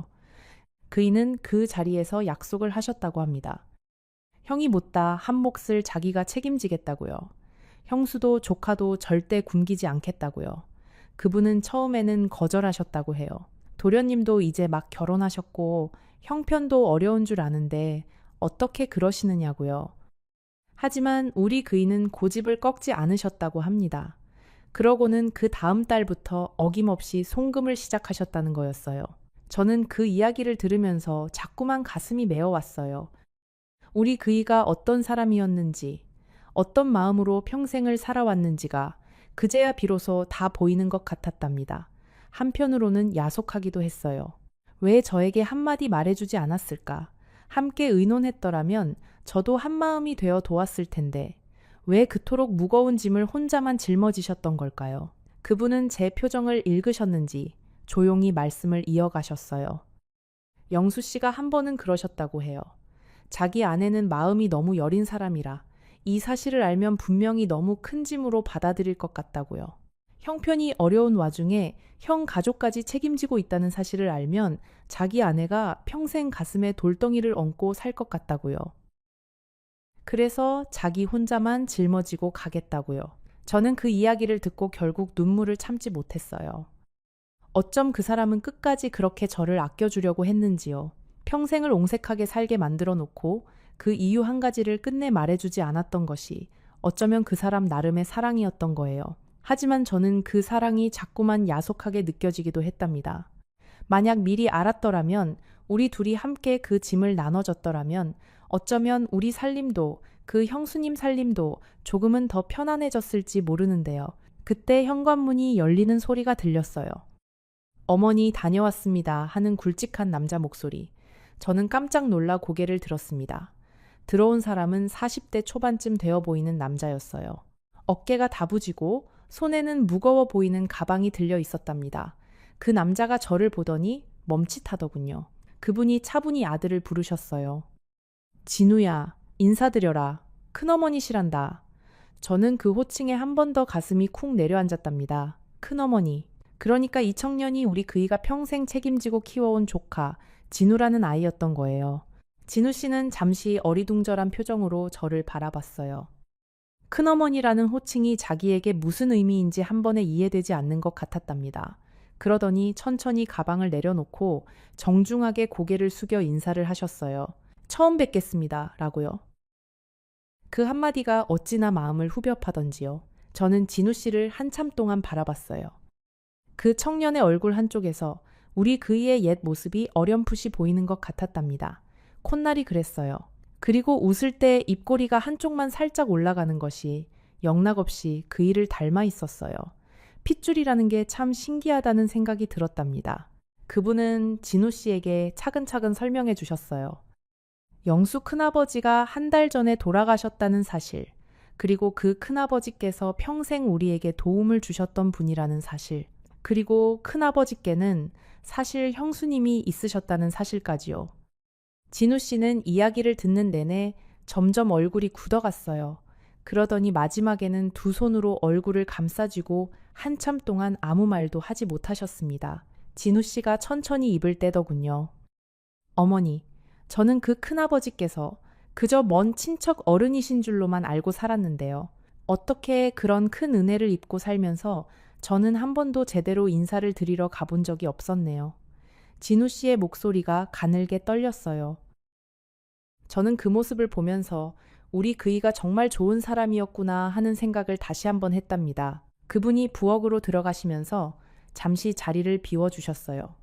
그이는 그 자리에서 약속을 하셨다고 합니다. 형이 못다 한 몫을 자기가 책임지겠다고요. 형수도 조카도 절대 굶기지 않겠다고요. 그분은 처음에는 거절하셨다고 해요. 도련님도 이제 막 결혼하셨고 형편도 어려운 줄 아는데 어떻게 그러시느냐고요. 하지만 우리 그이는 고집을 꺾지 않으셨다고 합니다. 그러고는 그 다음 달부터 어김없이 송금을 시작하셨다는 거였어요. 저는 그 이야기를 들으면서 자꾸만 가슴이 메어왔어요. 우리 그이가 어떤 사람이었는지, 어떤 마음으로 평생을 살아왔는지가 그제야 비로소 다 보이는 것 같았답니다. 한편으로는 야속하기도 했어요. 왜 저에게 한마디 말해주지 않았을까? 함께 의논했더라면 저도 한마음이 되어 도왔을 텐데 왜 그토록 무거운 짐을 혼자만 짊어지셨던 걸까요? 그분은 제 표정을 읽으셨는지 조용히 말씀을 이어가셨어요. 영수 씨가 한 번은 그러셨다고 해요. 자기 아내는 마음이 너무 여린 사람이라 이 사실을 알면 분명히 너무 큰 짐으로 받아들일 것 같다고요. 형편이 어려운 와중에 형 가족까지 책임지고 있다는 사실을 알면 자기 아내가 평생 가슴에 돌덩이를 얹고 살 것 같다고요. 그래서 자기 혼자만 짊어지고 가겠다고요. 저는 그 이야기를 듣고 결국 눈물을 참지 못했어요. 어쩜 그 사람은 끝까지 그렇게 저를 아껴주려고 했는지요. 평생을 옹색하게 살게 만들어 놓고 그 이유 한 가지를 끝내 말해주지 않았던 것이 어쩌면 그 사람 나름의 사랑이었던 거예요. 하지만 저는 그 사랑이 자꾸만 야속하게 느껴지기도 했답니다. 만약 미리 알았더라면, 우리 둘이 함께 그 짐을 나눠줬더라면 어쩌면 우리 살림도, 그 형수님 살림도 조금은 더 편안해졌을지 모르는데요. 그때 현관문이 열리는 소리가 들렸어요. 어머니 다녀왔습니다 하는 굵직한 남자 목소리. 저는 깜짝 놀라 고개를 들었습니다. 들어온 사람은 40대 초반쯤 되어 보이는 남자였어요. 어깨가 다부지고 손에는 무거워 보이는 가방이 들려 있었답니다. 그 남자가 저를 보더니 멈칫하더군요. 그분이 차분히 아들을 부르셨어요. 진우야, 인사드려라. 큰어머니시란다. 저는 그 호칭에 한 번 더 가슴이 쿵 내려앉았답니다. 큰어머니. 그러니까 이 청년이 우리 그이가 평생 책임지고 키워온 조카, 진우라는 아이였던 거예요. 진우 씨는 잠시 어리둥절한 표정으로 저를 바라봤어요. 큰어머니라는 호칭이 자기에게 무슨 의미인지 한 번에 이해되지 않는 것 같았답니다. 그러더니 천천히 가방을 내려놓고 정중하게 고개를 숙여 인사를 하셨어요. 처음 뵙겠습니다. 라고요. 그 한마디가 어찌나 마음을 후벼 파던지요. 저는 진우 씨를 한참 동안 바라봤어요. 그 청년의 얼굴 한쪽에서 우리 그이의 옛 모습이 어렴풋이 보이는 것 같았답니다. 콧날이 그랬어요. 그리고 웃을 때 입꼬리가 한쪽만 살짝 올라가는 것이 영락없이 그이를 닮아 있었어요. 핏줄이라는 게 참 신기하다는 생각이 들었답니다. 그분은 진우 씨에게 차근차근 설명해 주셨어요. 영수 큰아버지가 한 달 전에 돌아가셨다는 사실, 그리고 그 큰아버지께서 평생 우리에게 도움을 주셨던 분이라는 사실, 그리고 큰아버지께는 사실 형수님이 있으셨다는 사실까지요. 진우 씨는 이야기를 듣는 내내 점점 얼굴이 굳어갔어요. 그러더니 마지막에는 두 손으로 얼굴을 감싸쥐고 한참 동안 아무 말도 하지 못하셨습니다. 진우 씨가 천천히 입을 떼더군요. 어머니, 저는 그 큰아버지께서 그저 먼 친척 어른이신 줄로만 알고 살았는데요. 어떻게 그런 큰 은혜를 입고 살면서 저는 한 번도 제대로 인사를 드리러 가본 적이 없었네요. 진우 씨의 목소리가 가늘게 떨렸어요. 저는 그 모습을 보면서 우리 그이가 정말 좋은 사람이었구나 하는 생각을 다시 한번 했답니다. 그분이 부엌으로 들어가시면서 잠시 자리를 비워주셨어요.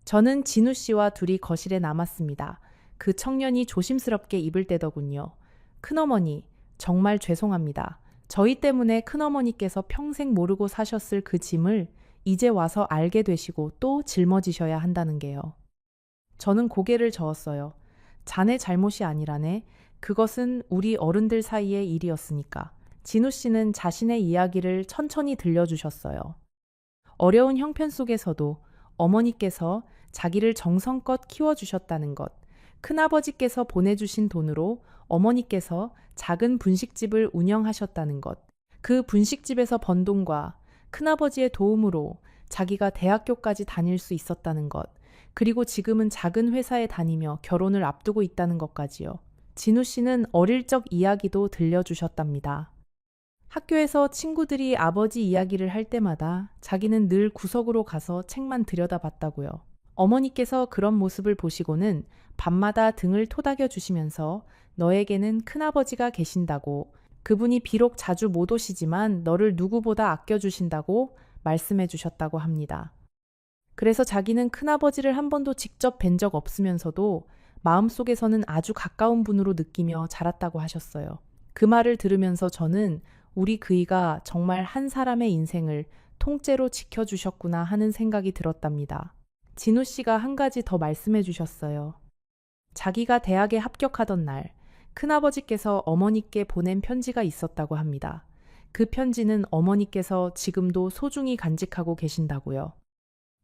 저는 진우 씨와 둘이 거실에 남았습니다. 그 청년이 조심스럽게 입을 떼더군요. 큰어머니, 정말 죄송합니다. 저희 때문에 큰어머니께서 평생 모르고 사셨을 그 짐을 이제 와서 알게 되시고 또 짊어지셔야 한다는 게요. 저는 고개를 저었어요. 자네 잘못이 아니라네. 그것은 우리 어른들 사이의 일이었으니까. 진우 씨는 자신의 이야기를 천천히 들려주셨어요. 어려운 형편 속에서도 어머니께서 자기를 정성껏 키워주셨다는 것, 큰아버지께서 보내주신 돈으로 어머니께서 작은 분식집을 운영하셨다는 것, 그 분식집에서 번 돈과 큰아버지의 도움으로 자기가 대학교까지 다닐 수 있었다는 것, 그리고 지금은 작은 회사에 다니며 결혼을 앞두고 있다는 것까지요. 진우 씨는 어릴 적 이야기도 들려주셨답니다. 학교에서 친구들이 아버지 이야기를 할 때마다 자기는 늘 구석으로 가서 책만 들여다봤다고요. 어머니께서 그런 모습을 보시고는 밤마다 등을 토닥여 주시면서 너에게는 큰아버지가 계신다고, 그분이 비록 자주 못 오시지만 너를 누구보다 아껴주신다고 말씀해 주셨다고 합니다. 그래서 자기는 큰아버지를 한 번도 직접 뵌 적 없으면서도 마음속에서는 아주 가까운 분으로 느끼며 자랐다고 하셨어요. 그 말을 들으면서 저는 우리 그이가 정말 한 사람의 인생을 통째로 지켜주셨구나 하는 생각이 들었답니다. 진우 씨가 한 가지 더 말씀해 주셨어요. 자기가 대학에 합격하던 날, 큰아버지께서 어머니께 보낸 편지가 있었다고 합니다. 그 편지는 어머니께서 지금도 소중히 간직하고 계신다고요.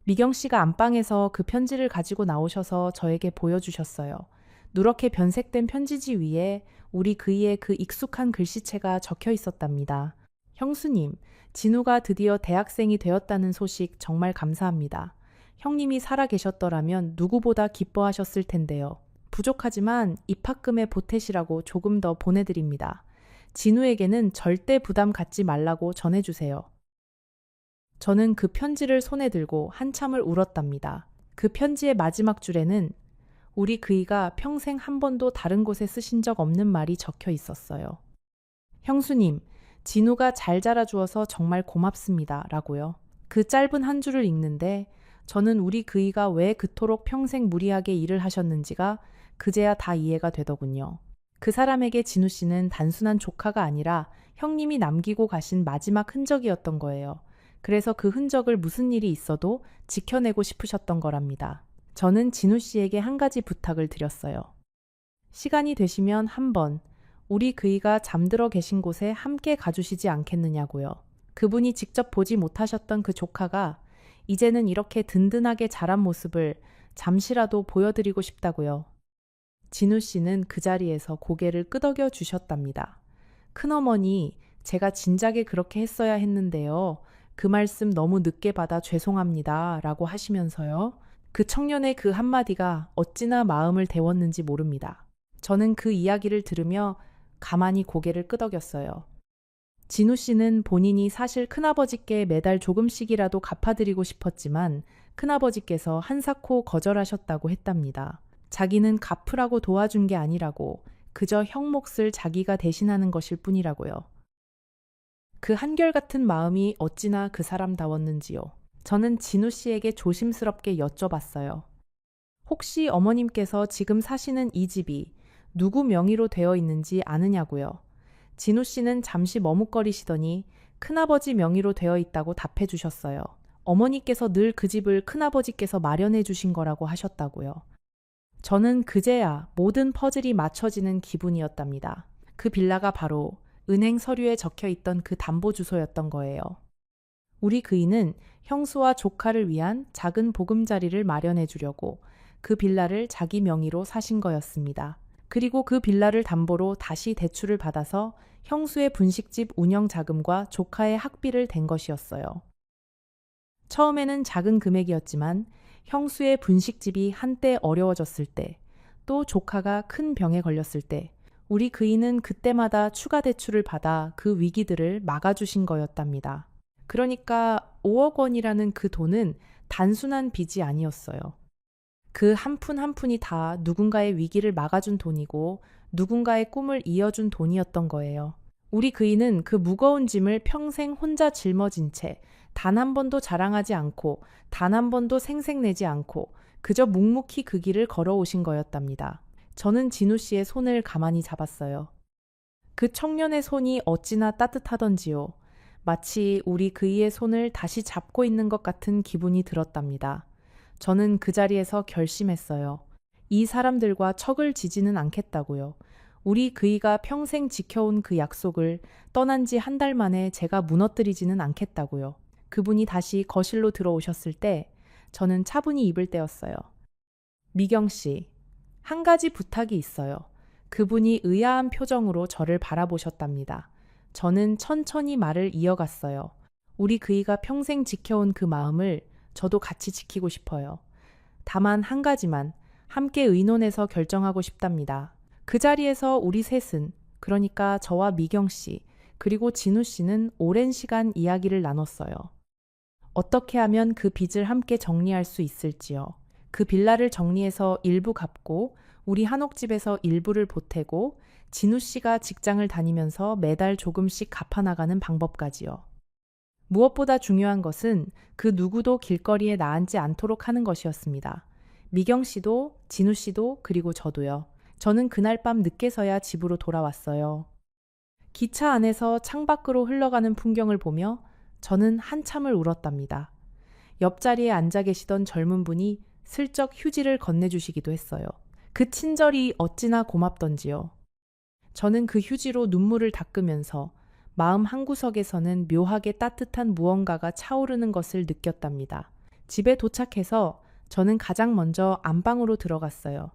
미경 씨가 안방에서 그 편지를 가지고 나오셔서 저에게 보여주셨어요. 누렇게 변색된 편지지 위에 우리 그이의 그 익숙한 글씨체가 적혀 있었답니다. 형수님, 진우가 드디어 대학생이 되었다는 소식 정말 감사합니다. 형님이 살아 계셨더라면 누구보다 기뻐하셨을 텐데요. 부족하지만 입학금의 보탰이라고 조금 더 보내드립니다. 진우에게는 절대 부담 갖지 말라고 전해주세요. 저는 그 편지를 손에 들고 한참을 울었답니다. 그 편지의 마지막 줄에는 우리 그이가 평생 한 번도 다른 곳에 쓰신 적 없는 말이 적혀 있었어요. 형수님, 진우가 잘 자라주어서 정말 고맙습니다. 라고요. 그 짧은 한 줄을 읽는데 저는 우리 그이가 왜 그토록 평생 무리하게 일을 하셨는지가 그제야 다 이해가 되더군요. 그 사람에게 진우 씨는 단순한 조카가 아니라 형님이 남기고 가신 마지막 흔적이었던 거예요. 그래서 그 흔적을 무슨 일이 있어도 지켜내고 싶으셨던 거랍니다. 저는 진우 씨에게 한 가지 부탁을 드렸어요. 시간이 되시면 한번 우리 그이가 잠들어 계신 곳에 함께 가주시지 않겠느냐고요. 그분이 직접 보지 못하셨던 그 조카가 이제는 이렇게 든든하게 자란 모습을 잠시라도 보여드리고 싶다고요. 진우 씨는 그 자리에서 고개를 끄덕여 주셨답니다. 큰어머니, 제가 진작에 그렇게 했어야 했는데요. 그 말씀 너무 늦게 받아 죄송합니다. 라고 하시면서요. 그 청년의 그 한마디가 어찌나 마음을 데웠는지 모릅니다. 저는 그 이야기를 들으며 가만히 고개를 끄덕였어요. 진우 씨는 본인이 사실 큰아버지께 매달 조금씩이라도 갚아드리고 싶었지만 큰아버지께서 한사코 거절하셨다고 했답니다. 자기는 갚으라고 도와준 게 아니라고 그저 형 몫을 자기가 대신하는 것일 뿐이라고요. 그 한결같은 마음이 어찌나 그 사람다웠는지요. 저는 진우 씨에게 조심스럽게 여쭤봤어요. 혹시 어머님께서 지금 사시는 이 집이 누구 명의로 되어 있는지 아느냐고요. 진우 씨는 잠시 머뭇거리시더니 큰아버지 명의로 되어 있다고 답해 주셨어요. 어머니께서 늘 그 집을 큰아버지께서 마련해 주신 거라고 하셨다고요. 저는 그제야 모든 퍼즐이 맞춰지는 기분이었답니다. 그 빌라가 바로 은행 서류에 적혀 있던 그 담보 주소였던 거예요. 우리 그이는 형수와 조카를 위한 작은 보금자리를 마련해 주려고 그 빌라를 자기 명의로 사신 거였습니다. 그리고 그 빌라를 담보로 다시 대출을 받아서 형수의 분식집 운영 자금과 조카의 학비를 댄 것이었어요. 처음에는 작은 금액이었지만 형수의 분식집이 한때 어려워졌을 때, 또 조카가 큰 병에 걸렸을 때, 우리 그이는 그때마다 추가 대출을 받아 그 위기들을 막아주신 거였답니다. 그러니까 5억 원이라는 그 돈은 단순한 빚이 아니었어요. 그 한 푼 한 푼이 다 누군가의 위기를 막아준 돈이고 누군가의 꿈을 이어준 돈이었던 거예요. 우리 그이는 그 무거운 짐을 평생 혼자 짊어진 채 단 한 번도 자랑하지 않고 단 한 번도 생색내지 않고 그저 묵묵히 그 길을 걸어오신 거였답니다. 저는 진우 씨의 손을 가만히 잡았어요. 그 청년의 손이 어찌나 따뜻하던지요. 마치 우리 그이의 손을 다시 잡고 있는 것 같은 기분이 들었답니다. 저는 그 자리에서 결심했어요. 이 사람들과 척을 지지는 않겠다고요. 우리 그이가 평생 지켜온 그 약속을 떠난 지 한 달 만에 제가 무너뜨리지는 않겠다고요. 그분이 다시 거실로 들어오셨을 때 저는 차분히 입을 떼었어요. 미경 씨, 한 가지 부탁이 있어요. 그분이 의아한 표정으로 저를 바라보셨답니다. 저는 천천히 말을 이어갔어요. 우리 그이가 평생 지켜온 그 마음을 저도 같이 지키고 싶어요. 다만 한 가지만 함께 의논해서 결정하고 싶답니다. 그 자리에서 우리 셋은, 그러니까 저와 미경 씨, 그리고 진우 씨는 오랜 시간 이야기를 나눴어요. 어떻게 하면 그 빚을 함께 정리할 수 있을지요. 그 빌라를 정리해서 일부 갚고 우리 한옥집에서 일부를 보태고 진우 씨가 직장을 다니면서 매달 조금씩 갚아나가는 방법까지요. 무엇보다 중요한 것은 그 누구도 길거리에 나앉지 않도록 하는 것이었습니다. 미경 씨도 진우 씨도 그리고 저도요. 저는 그날 밤 늦게서야 집으로 돌아왔어요. 기차 안에서 창밖으로 흘러가는 풍경을 보며 저는 한참을 울었답니다. 옆자리에 앉아 계시던 젊은 분이 슬쩍 휴지를 건네주시기도 했어요. 그 친절이 어찌나 고맙던지요. 저는 그 휴지로 눈물을 닦으면서 마음 한구석에서는 묘하게 따뜻한 무언가가 차오르는 것을 느꼈답니다. 집에 도착해서 저는 가장 먼저 안방으로 들어갔어요.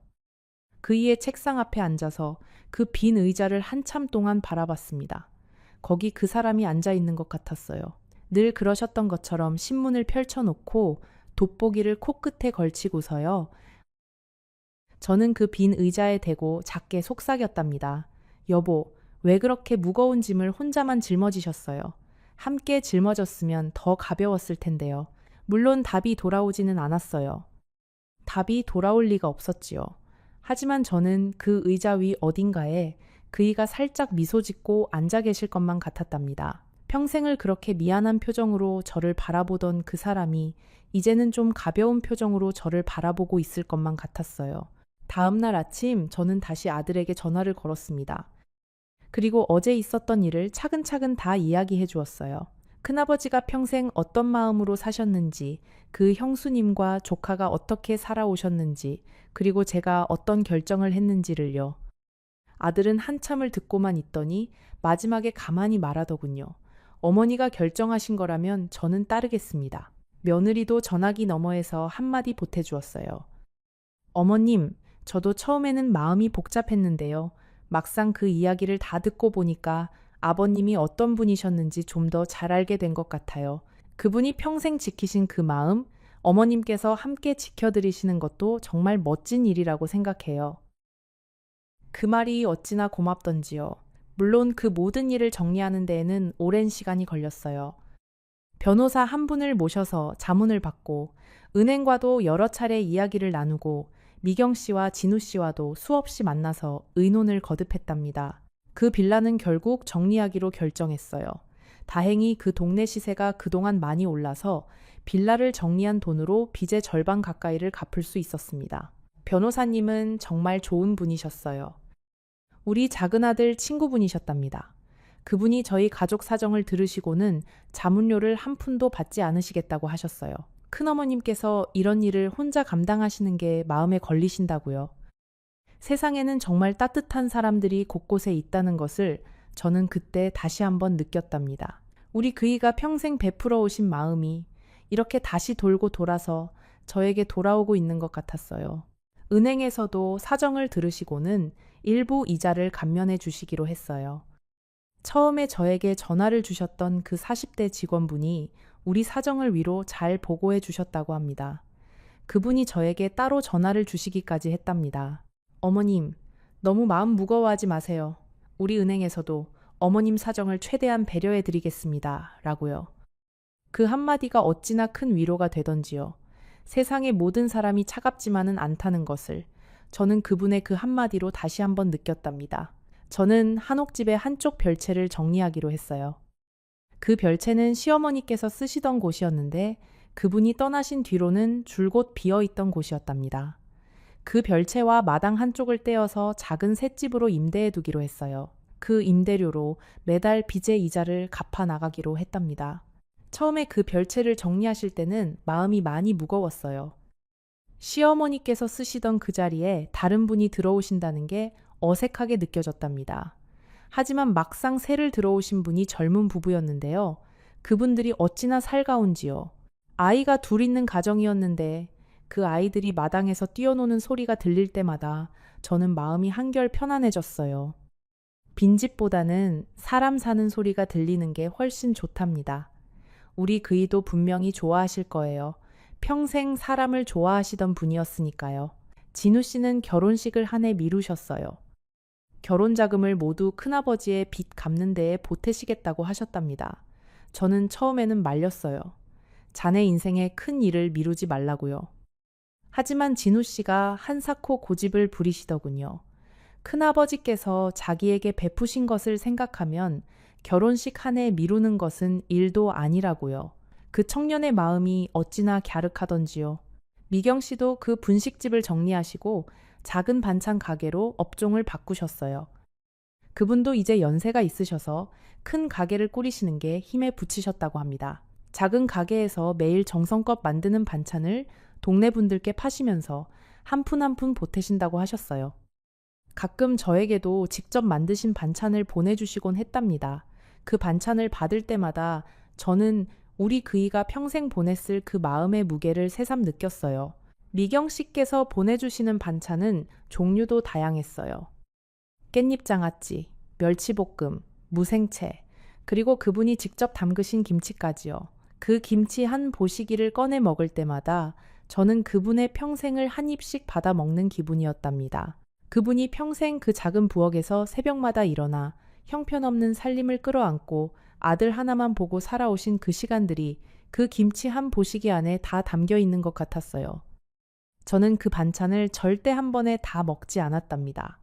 그이의 책상 앞에 앉아서 그 빈 의자를 한참 동안 바라봤습니다. 거기 그 사람이 앉아 있는 것 같았어요. 늘 그러셨던 것처럼 신문을 펼쳐놓고 돋보기를 코끝에 걸치고서요. 저는 그 빈 의자에 대고 작게 속삭였답니다. 여보, 왜 그렇게 무거운 짐을 혼자만 짊어지셨어요? 함께 짊어졌으면 더 가벼웠을 텐데요. 물론 답이 돌아오지는 않았어요. 답이 돌아올 리가 없었지요. 하지만 저는 그 의자 위 어딘가에 그이가 살짝 미소 짓고 앉아 계실 것만 같았답니다. 평생을 그렇게 미안한 표정으로 저를 바라보던 그 사람이 이제는 좀 가벼운 표정으로 저를 바라보고 있을 것만 같았어요. 다음 날 아침 저는 다시 아들에게 전화를 걸었습니다. 그리고 어제 있었던 일을 차근차근 다 이야기해 주었어요. 큰아버지가 평생 어떤 마음으로 사셨는지, 그 형수님과 조카가 어떻게 살아오셨는지, 그리고 제가 어떤 결정을 했는지를요. 아들은 한참을 듣고만 있더니 마지막에 가만히 말하더군요. 어머니가 결정하신 거라면 저는 따르겠습니다. 며느리도 전화기 너머에서 한마디 보태주었어요. 어머님, 저도 처음에는 마음이 복잡했는데요. 막상 그 이야기를 다 듣고 보니까 아버님이 어떤 분이셨는지 좀 더 잘 알게 된 것 같아요. 그분이 평생 지키신 그 마음, 어머님께서 함께 지켜드리시는 것도 정말 멋진 일이라고 생각해요. 그 말이 어찌나 고맙던지요. 물론 그 모든 일을 정리하는 데에는 오랜 시간이 걸렸어요. 변호사 한 분을 모셔서 자문을 받고 은행과도 여러 차례 이야기를 나누고 미경 씨와 진우 씨와도 수없이 만나서 의논을 거듭했답니다. 그 빌라는 결국 정리하기로 결정했어요. 다행히 그 동네 시세가 그동안 많이 올라서 빌라를 정리한 돈으로 빚의 절반 가까이를 갚을 수 있었습니다. 변호사님은 정말 좋은 분이셨어요. 우리 작은아들 친구분이셨답니다. 그분이 저희 가족 사정을 들으시고는 자문료를 한 푼도 받지 않으시겠다고 하셨어요. 큰어머님께서 이런 일을 혼자 감당하시는 게 마음에 걸리신다고요. 세상에는 정말 따뜻한 사람들이 곳곳에 있다는 것을 저는 그때 다시 한번 느꼈답니다. 우리 그이가 평생 베풀어 오신 마음이 이렇게 다시 돌고 돌아서 저에게 돌아오고 있는 것 같았어요. 은행에서도 사정을 들으시고는 일부 이자를 감면해 주시기로 했어요. 처음에 저에게 전화를 주셨던 그 40대 직원분이 우리 사정을 위로 잘 보고해 주셨다고 합니다. 그분이 저에게 따로 전화를 주시기까지 했답니다. 어머님, 너무 마음 무거워하지 마세요. 우리 은행에서도 어머님 사정을 최대한 배려해 드리겠습니다. 라고요. 그 한마디가 어찌나 큰 위로가 되던지요. 세상의 모든 사람이 차갑지만은 않다는 것을 저는 그분의 그 한마디로 다시 한번 느꼈답니다. 저는 한옥집의 한쪽 별채를 정리하기로 했어요. 그 별채는 시어머니께서 쓰시던 곳이었는데 그분이 떠나신 뒤로는 줄곧 비어있던 곳이었답니다. 그 별채와 마당 한쪽을 떼어서 작은 셋집으로 임대해 두기로 했어요. 그 임대료로 매달 빚의 이자를 갚아 나가기로 했답니다. 처음에 그 별채를 정리하실 때는 마음이 많이 무거웠어요. 시어머니께서 쓰시던 그 자리에 다른 분이 들어오신다는 게 어색하게 느껴졌답니다. 하지만 막상 새를 들어오신 분이 젊은 부부였는데요. 그분들이 어찌나 살가운지요. 아이가 둘 있는 가정이었는데 그 아이들이 마당에서 뛰어노는 소리가 들릴 때마다 저는 마음이 한결 편안해졌어요. 빈집보다는 사람 사는 소리가 들리는 게 훨씬 좋답니다. 우리 그이도 분명히 좋아하실 거예요. 평생 사람을 좋아하시던 분이었으니까요. 진우 씨는 결혼식을 한 해 미루셨어요. 결혼 자금을 모두 큰아버지의 빚 갚는 데에 보태시겠다고 하셨답니다. 저는 처음에는 말렸어요. 자네 인생에 큰 일을 미루지 말라고요. 하지만 진우 씨가 한사코 고집을 부리시더군요. 큰아버지께서 자기에게 베푸신 것을 생각하면 결혼식 한 해 미루는 것은 일도 아니라고요. 그 청년의 마음이 어찌나 갸륵하던지요. 미경 씨도 그 분식집을 정리하시고 작은 반찬 가게로 업종을 바꾸셨어요. 그분도 이제 연세가 있으셔서 큰 가게를 꾸리시는 게 힘에 부치셨다고 합니다. 작은 가게에서 매일 정성껏 만드는 반찬을 동네 분들께 파시면서 한 푼 한 푼 보태신다고 하셨어요. 가끔 저에게도 직접 만드신 반찬을 보내주시곤 했답니다. 그 반찬을 받을 때마다 저는 우리 그이가 평생 보냈을 그 마음의 무게를 새삼 느꼈어요. 미경 씨께서 보내주시는 반찬은 종류도 다양했어요. 깻잎장아찌, 멸치볶음, 무생채, 그리고 그분이 직접 담그신 김치까지요. 그 김치 한 보시기를 꺼내 먹을 때마다 저는 그분의 평생을 한 입씩 받아 먹는 기분이었답니다. 그분이 평생 그 작은 부엌에서 새벽마다 일어나 형편없는 살림을 끌어안고 아들 하나만 보고 살아오신 그 시간들이 그 김치 한 보시기 안에 다 담겨 있는 것 같았어요. 저는 그 반찬을 절대 한 번에 다 먹지 않았답니다.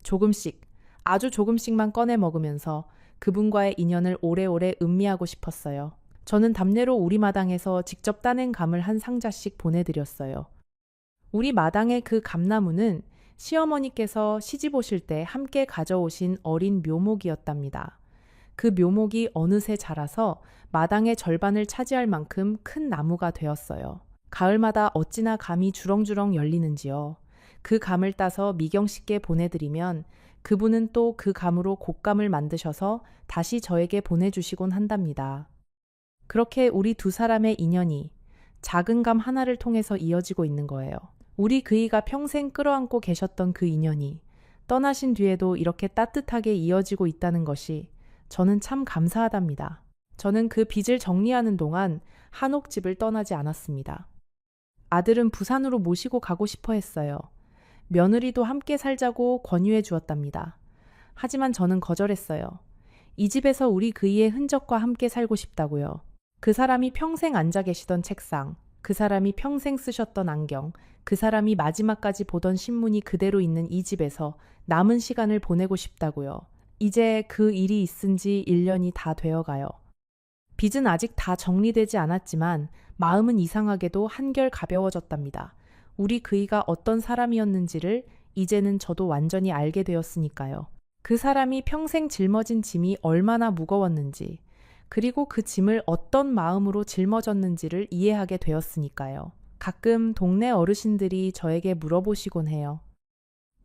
조금씩, 아주 조금씩만 꺼내 먹으면서 그분과의 인연을 오래오래 음미하고 싶었어요. 저는 답례로 우리 마당에서 직접 따낸 감을 한 상자씩 보내드렸어요. 우리 마당의 그 감나무는 시어머니께서 시집 오실 때 함께 가져오신 어린 묘목이었답니다. 그 묘목이 어느새 자라서 마당의 절반을 차지할 만큼 큰 나무가 되었어요. 가을마다 어찌나 감이 주렁주렁 열리는지요. 그 감을 따서 미경 씨께 보내드리면 그분은 또 그 감으로 곶감을 만드셔서 다시 저에게 보내주시곤 한답니다. 그렇게 우리 두 사람의 인연이 작은 감 하나를 통해서 이어지고 있는 거예요. 우리 그이가 평생 끌어안고 계셨던 그 인연이 떠나신 뒤에도 이렇게 따뜻하게 이어지고 있다는 것이 저는 참 감사하답니다. 저는 그 빚을 정리하는 동안 한옥집을 떠나지 않았습니다. 아들은 부산으로 모시고 가고 싶어 했어요. 며느리도 함께 살자고 권유해 주었답니다. 하지만 저는 거절했어요. 이 집에서 우리 그이의 흔적과 함께 살고 싶다고요. 그 사람이 평생 앉아 계시던 책상, 그 사람이 평생 쓰셨던 안경, 그 사람이 마지막까지 보던 신문이 그대로 있는 이 집에서 남은 시간을 보내고 싶다고요. 이제 그 일이 있은 지 1년이 다 되어가요. 빚은 아직 다 정리되지 않았지만 마음은 이상하게도 한결 가벼워졌답니다. 우리 그이가 어떤 사람이었는지를 이제는 저도 완전히 알게 되었으니까요. 그 사람이 평생 짊어진 짐이 얼마나 무거웠는지, 그리고 그 짐을 어떤 마음으로 짊어졌는지를 이해하게 되었으니까요. 가끔 동네 어르신들이 저에게 물어보시곤 해요.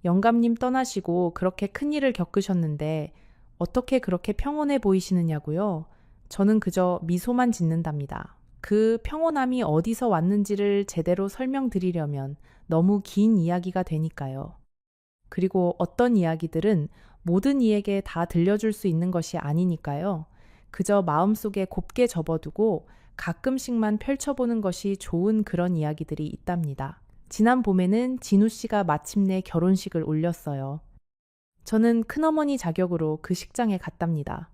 영감님 떠나시고 그렇게 큰일을 겪으셨는데 어떻게 그렇게 평온해 보이시느냐고요? 저는 그저 미소만 짓는답니다. 그 평온함이 어디서 왔는지를 제대로 설명드리려면 너무 긴 이야기가 되니까요. 그리고 어떤 이야기들은 모든 이에게 다 들려줄 수 있는 것이 아니니까요. 그저 마음속에 곱게 접어두고 가끔씩만 펼쳐보는 것이 좋은 그런 이야기들이 있답니다. 지난 봄에는 진우 씨가 마침내 결혼식을 올렸어요. 저는 큰어머니 자격으로 그 식장에 갔답니다.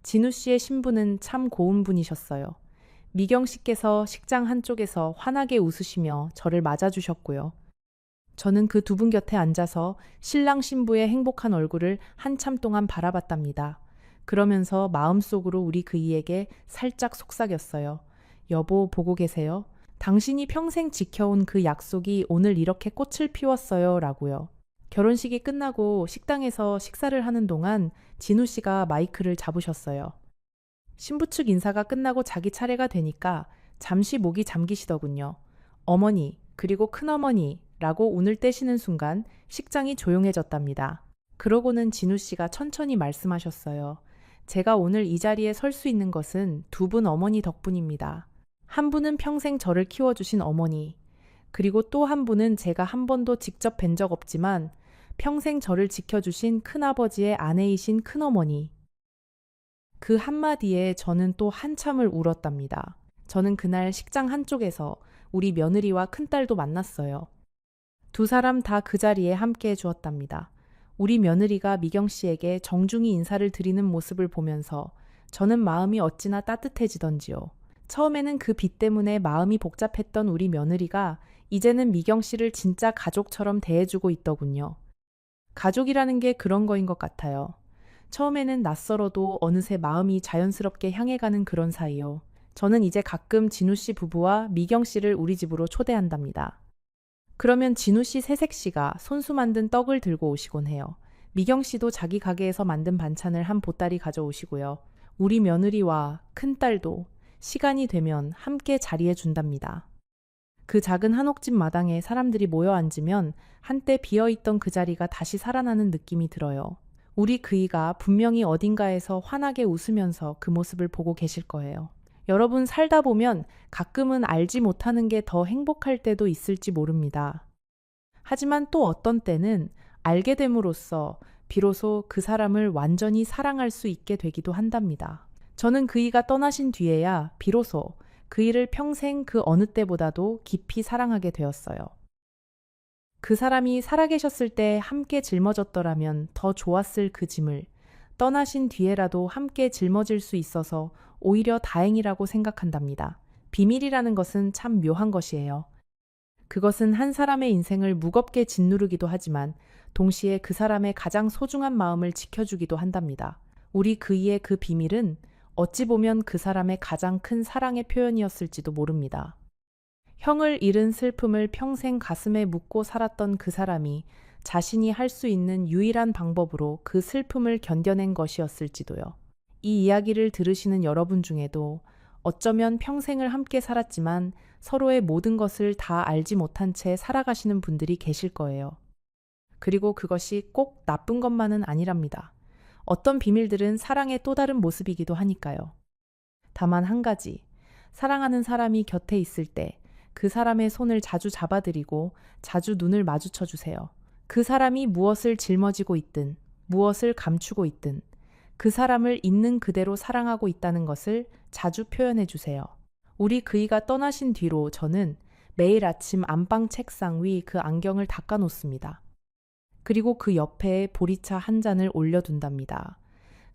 진우 씨의 신부는 참 고운 분이셨어요. 미경 씨께서 식장 한쪽에서 환하게 웃으시며 저를 맞아주셨고요. 저는 그 두 분 곁에 앉아서 신랑 신부의 행복한 얼굴을 한참 동안 바라봤답니다. 그러면서 마음속으로 우리 그이에게 살짝 속삭였어요. 여보, 보고 계세요? 당신이 평생 지켜온 그 약속이 오늘 이렇게 꽃을 피웠어요. 라고요. 결혼식이 끝나고 식당에서 식사를 하는 동안 진우 씨가 마이크를 잡으셨어요. 신부 측 인사가 끝나고 자기 차례가 되니까 잠시 목이 잠기시더군요. 어머니, 그리고 큰어머니 라고 운을 떼시는 순간 식장이 조용해졌답니다. 그러고는 진우 씨가 천천히 말씀하셨어요. 제가 오늘 이 자리에 설 수 있는 것은 두 분 어머니 덕분입니다. 한 분은 평생 저를 키워주신 어머니, 그리고 또 한 분은 제가 한 번도 직접 뵌 적 없지만 평생 저를 지켜주신 큰아버지의 아내이신 큰어머니. 그 한마디에 저는 또 한참을 울었답니다. 저는 그날 식장 한쪽에서 우리 며느리와 큰딸도 만났어요. 두 사람 다 그 자리에 함께 해주었답니다. 우리 며느리가 미경 씨에게 정중히 인사를 드리는 모습을 보면서 저는 마음이 어찌나 따뜻해지던지요. 처음에는 그 빚 때문에 마음이 복잡했던 우리 며느리가 이제는 미경 씨를 진짜 가족처럼 대해주고 있더군요. 가족이라는 게 그런 거인 것 같아요. 처음에는 낯설어도 어느새 마음이 자연스럽게 향해가는 그런 사이요. 저는 이제 가끔 진우 씨 부부와 미경 씨를 우리 집으로 초대한답니다. 그러면 진우 씨 새색 씨가 손수 만든 떡을 들고 오시곤 해요. 미경 씨도 자기 가게에서 만든 반찬을 한 보따리 가져오시고요. 우리 며느리와 큰딸도 시간이 되면 함께 자리해 준답니다. 그 작은 한옥집 마당에 사람들이 모여 앉으면 한때 비어있던 그 자리가 다시 살아나는 느낌이 들어요. 우리 그이가 분명히 어딘가에서 환하게 웃으면서 그 모습을 보고 계실 거예요. 여러분 살다 보면 가끔은 알지 못하는 게 더 행복할 때도 있을지 모릅니다. 하지만 또 어떤 때는 알게 됨으로써 비로소 그 사람을 완전히 사랑할 수 있게 되기도 한답니다. 저는 그이가 떠나신 뒤에야 비로소 그이를 평생 그 어느 때보다도 깊이 사랑하게 되었어요. 그 사람이 살아계셨을 때 함께 짊어졌더라면 더 좋았을 그 짐을 떠나신 뒤에라도 함께 짊어질 수 있어서 오히려 다행이라고 생각한답니다. 비밀이라는 것은 참 묘한 것이에요. 그것은 한 사람의 인생을 무겁게 짓누르기도 하지만 동시에 그 사람의 가장 소중한 마음을 지켜주기도 한답니다. 우리 그이의 그 비밀은 어찌 보면 그 사람의 가장 큰 사랑의 표현이었을지도 모릅니다. 형을 잃은 슬픔을 평생 가슴에 묻고 살았던 그 사람이 자신이 할 수 있는 유일한 방법으로 그 슬픔을 견뎌낸 것이었을지도요. 이 이야기를 들으시는 여러분 중에도 어쩌면 평생을 함께 살았지만 서로의 모든 것을 다 알지 못한 채 살아가시는 분들이 계실 거예요. 그리고 그것이 꼭 나쁜 것만은 아니랍니다. 어떤 비밀들은 사랑의 또 다른 모습이기도 하니까요. 다만 한 가지, 사랑하는 사람이 곁에 있을 때 그 사람의 손을 자주 잡아드리고 자주 눈을 마주쳐 주세요. 그 사람이 무엇을 짊어지고 있든, 무엇을 감추고 있든, 그 사람을 있는 그대로 사랑하고 있다는 것을 자주 표현해 주세요. 우리 그이가 떠나신 뒤로 저는 매일 아침 안방 책상 위 그 안경을 닦아 놓습니다. 그리고 그 옆에 보리차 한 잔을 올려둔답니다.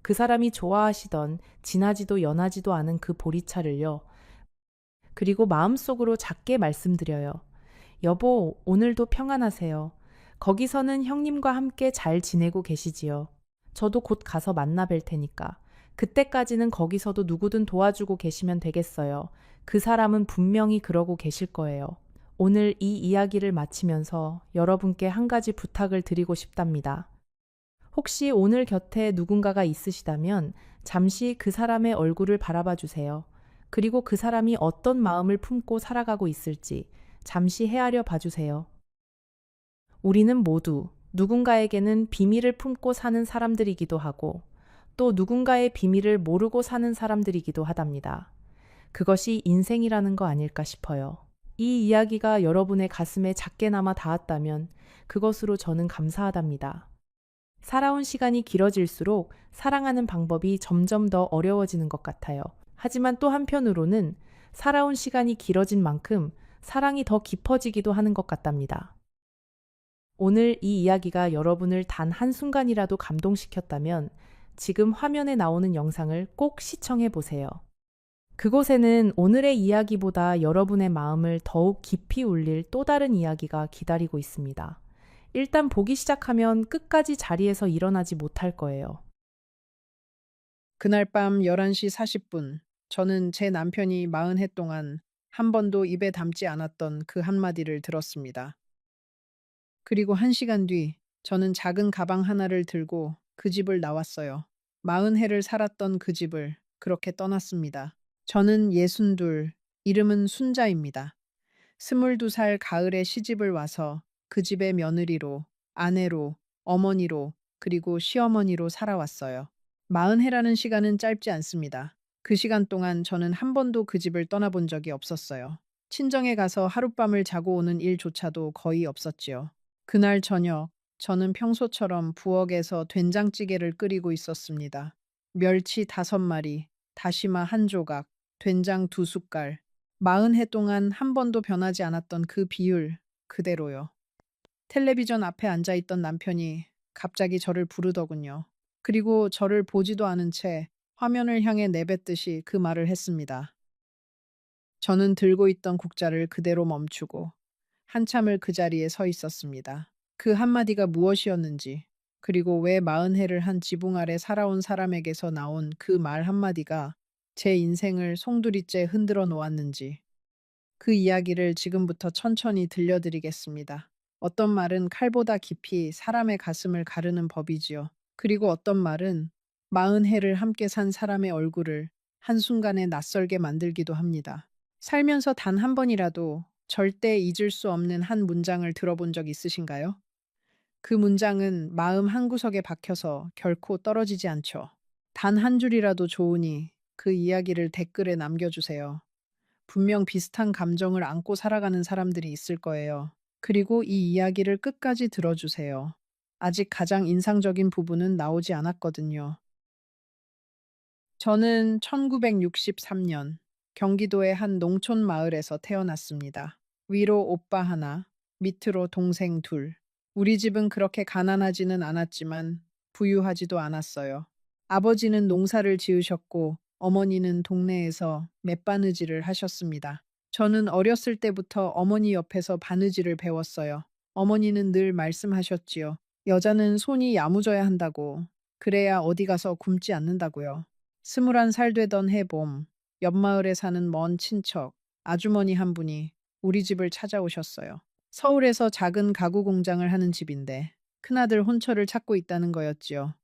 그 사람이 좋아하시던 진하지도 연하지도 않은 그 보리차를요. 그리고 마음속으로 작게 말씀드려요. 여보, 오늘도 평안하세요. 거기서는 형님과 함께 잘 지내고 계시지요. 저도 곧 가서 만나 뵐 테니까. 그때까지는 거기서도 누구든 도와주고 계시면 되겠어요. 그 사람은 분명히 그러고 계실 거예요. 오늘 이 이야기를 마치면서 여러분께 한 가지 부탁을 드리고 싶답니다. 혹시 오늘 곁에 누군가가 있으시다면 잠시 그 사람의 얼굴을 바라봐 주세요. 그리고 그 사람이 어떤 마음을 품고 살아가고 있을지 잠시 헤아려 봐주세요. 우리는 모두 누군가에게는 비밀을 품고 사는 사람들이기도 하고 또 누군가의 비밀을 모르고 사는 사람들이기도 하답니다. 그것이 인생이라는 거 아닐까 싶어요. 이 이야기가 여러분의 가슴에 작게나마 닿았다면 그것으로 저는 감사하답니다. 살아온 시간이 길어질수록 사랑하는 방법이 점점 더 어려워지는 것 같아요. 하지만 또 한편으로는 살아온 시간이 길어진 만큼 사랑이 더 깊어지기도 하는 것 같답니다. 오늘 이 이야기가 여러분을 단 한순간이라도 감동시켰다면 지금 화면에 나오는 영상을 꼭 시청해 보세요. 그곳에는 오늘의 이야기보다 여러분의 마음을 더욱 깊이 울릴 또 다른 이야기가 기다리고 있습니다. 일단 보기 시작하면 끝까지 자리에서 일어나지 못할 거예요. 그날 밤 11시 40분, 저는 제 남편이 40해 동안 한 번도 입에 담지 않았던 그 한마디를 들었습니다. 그리고 1시간 뒤, 저는 작은 가방 하나를 들고 그 집을 나왔어요. 40해를 살았던 그 집을 그렇게 떠났습니다. 저는 62, 이름은 순자입니다. 22살 가을에 시집을 와서 그 집의 며느리로, 아내로, 어머니로, 그리고 시어머니로 살아왔어요. 40해라는 시간은 짧지 않습니다. 그 시간 동안 저는 한 번도 그 집을 떠나본 적이 없었어요. 친정에 가서 하룻밤을 자고 오는 일조차도 거의 없었지요. 그날 저녁, 저는 평소처럼 부엌에서 된장찌개를 끓이고 있었습니다. 멸치 5마리, 다시마 한 조각, 된장 2숟갈, 40해 동안 한 번도 변하지 않았던 그 비율 그대로요. 텔레비전 앞에 앉아 있던 남편이 갑자기 저를 부르더군요. 그리고 저를 보지도 않은 채 화면을 향해 내뱉듯이 그 말을 했습니다. 저는 들고 있던 국자를 그대로 멈추고 한참을 그 자리에 서 있었습니다. 그 한마디가 무엇이었는지, 그리고 왜 40해를 한 지붕 아래 살아온 사람에게서 나온 그 말 한마디가 제 인생을 송두리째 흔들어 놓았는지, 그 이야기를 지금부터 천천히 들려드리겠습니다. 어떤 말은 칼보다 깊이 사람의 가슴을 가르는 법이지요. 그리고 어떤 말은 40해를 함께 산 사람의 얼굴을 한순간에 낯설게 만들기도 합니다. 살면서 단 한 번이라도 절대 잊을 수 없는 한 문장을 들어본 적 있으신가요? 그 문장은 마음 한구석에 박혀서 결코 떨어지지 않죠. 단 한 줄이라도 좋으니 그 이야기를 댓글에 남겨주세요. 분명 비슷한 감정을 안고 살아가는 사람들이 있을 거예요. 그리고 이 이야기를 끝까지 들어주세요. 아직 가장 인상적인 부분은 나오지 않았거든요. 저는 1963년 경기도의 한 농촌 마을에서 태어났습니다. 위로 오빠 하나, 밑으로 동생 둘. 우리 집은 그렇게 가난하지는 않았지만 부유하지도 않았어요. 아버지는 농사를 지으셨고 어머니는 동네에서 맨바느질을 하셨습니다. 저는 어렸을 때부터 어머니 옆에서 바느질을 배웠어요. 어머니는 늘 말씀하셨지요. 여자는 손이 야무져야 한다고. 그래야 어디 가서 굶지 않는다고요. 21살 되던 해봄, 옆마을에 사는 먼 친척, 아주머니 한 분이 우리 집을 찾아오셨어요. 서울에서 작은 가구 공장을 하는 집인데 큰아들 혼처를 찾고 있다는 거였지요.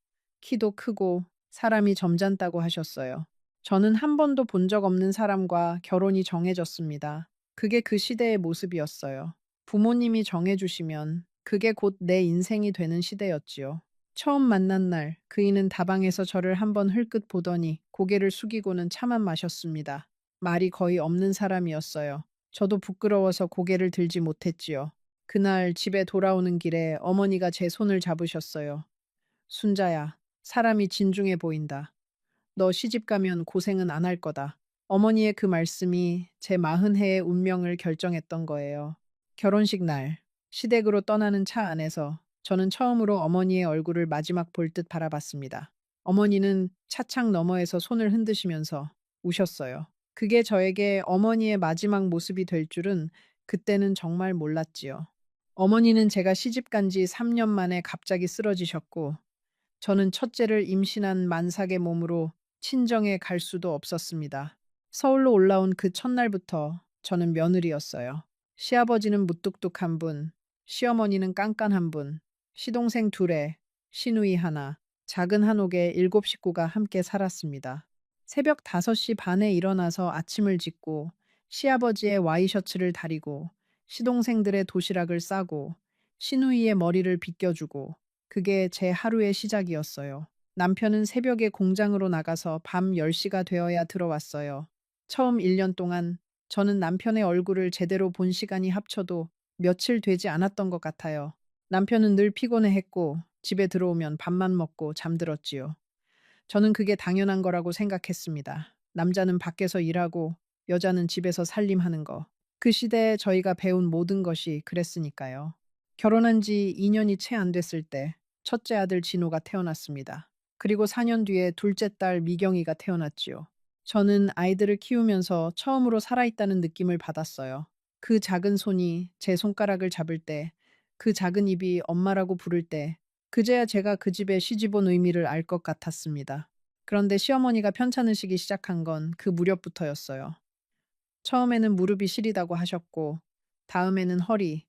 키도 크고 사람이 점잖다고 하셨어요. 저는 한 번도 본 적 없는 사람과 결혼이 정해졌습니다. 그게 그 시대의 모습이었어요. 부모님이 정해주시면 그게 곧 내 인생이 되는 시대였지요. 처음 만난 날, 그이는 다방에서 저를 한번 흘끗 보더니 고개를 숙이고는 차만 마셨습니다. 말이 거의 없는 사람이었어요. 저도 부끄러워서 고개를 들지 못했지요. 그날 집에 돌아오는 길에 어머니가 제 손을 잡으셨어요. 순자야, 사람이 진중해 보인다. 너 시집 가면 고생은 안 할 거다. 어머니의 그 말씀이 제 40해의 운명을 결정했던 거예요. 결혼식 날, 시댁으로 떠나는 차 안에서 저는 처음으로 어머니의 얼굴을 마지막 볼 듯 바라봤습니다. 어머니는 차창 너머에서 손을 흔드시면서 우셨어요. 그게 저에게 어머니의 마지막 모습이 될 줄은 그때는 정말 몰랐지요. 어머니는 제가 시집 간 지 3년 만에 갑자기 쓰러지셨고, 저는 첫째를 임신한 만삭의 몸으로 친정에 갈 수도 없었습니다. 서울로 올라온 그 첫날부터 저는 며느리였어요. 시아버지는 무뚝뚝한 분, 시어머니는 깐깐한 분, 시동생 둘에 시누이 하나, 작은 한옥에 7식구가 함께 살았습니다. 새벽 5시 반에 일어나서 아침을 짓고 시아버지의 와이셔츠를 다리고 시동생들의 도시락을 싸고 시누이의 머리를 빗겨주고 그게 제 하루의 시작이었어요. 남편은 새벽에 공장으로 나가서 밤 10시가 되어야 들어왔어요. 처음 1년 동안 저는 남편의 얼굴을 제대로 본 시간이 합쳐도 며칠 되지 않았던 것 같아요. 남편은 늘 피곤해했고 집에 들어오면 밥만 먹고 잠들었지요. 저는 그게 당연한 거라고 생각했습니다. 남자는 밖에서 일하고 여자는 집에서 살림하는 거. 그 시대에 저희가 배운 모든 것이 그랬으니까요. 결혼한 지 2년이 채 안 됐을 때 첫째 아들 진호가 태어났습니다. 그리고 4년 뒤에 둘째 딸 미경이가 태어났지요. 저는 아이들을 키우면서 처음으로 살아있다는 느낌을 받았어요. 그 작은 손이 제 손가락을 잡을 때, 그 작은 입이 엄마라고 부를 때, 그제야 제가 그 집에 시집 온 의미를 알 것 같았습니다. 그런데 시어머니가 편찮으시기 시작한 건 그 무렵부터였어요. 처음에는 무릎이 시리다고 하셨고, 다음에는 허리,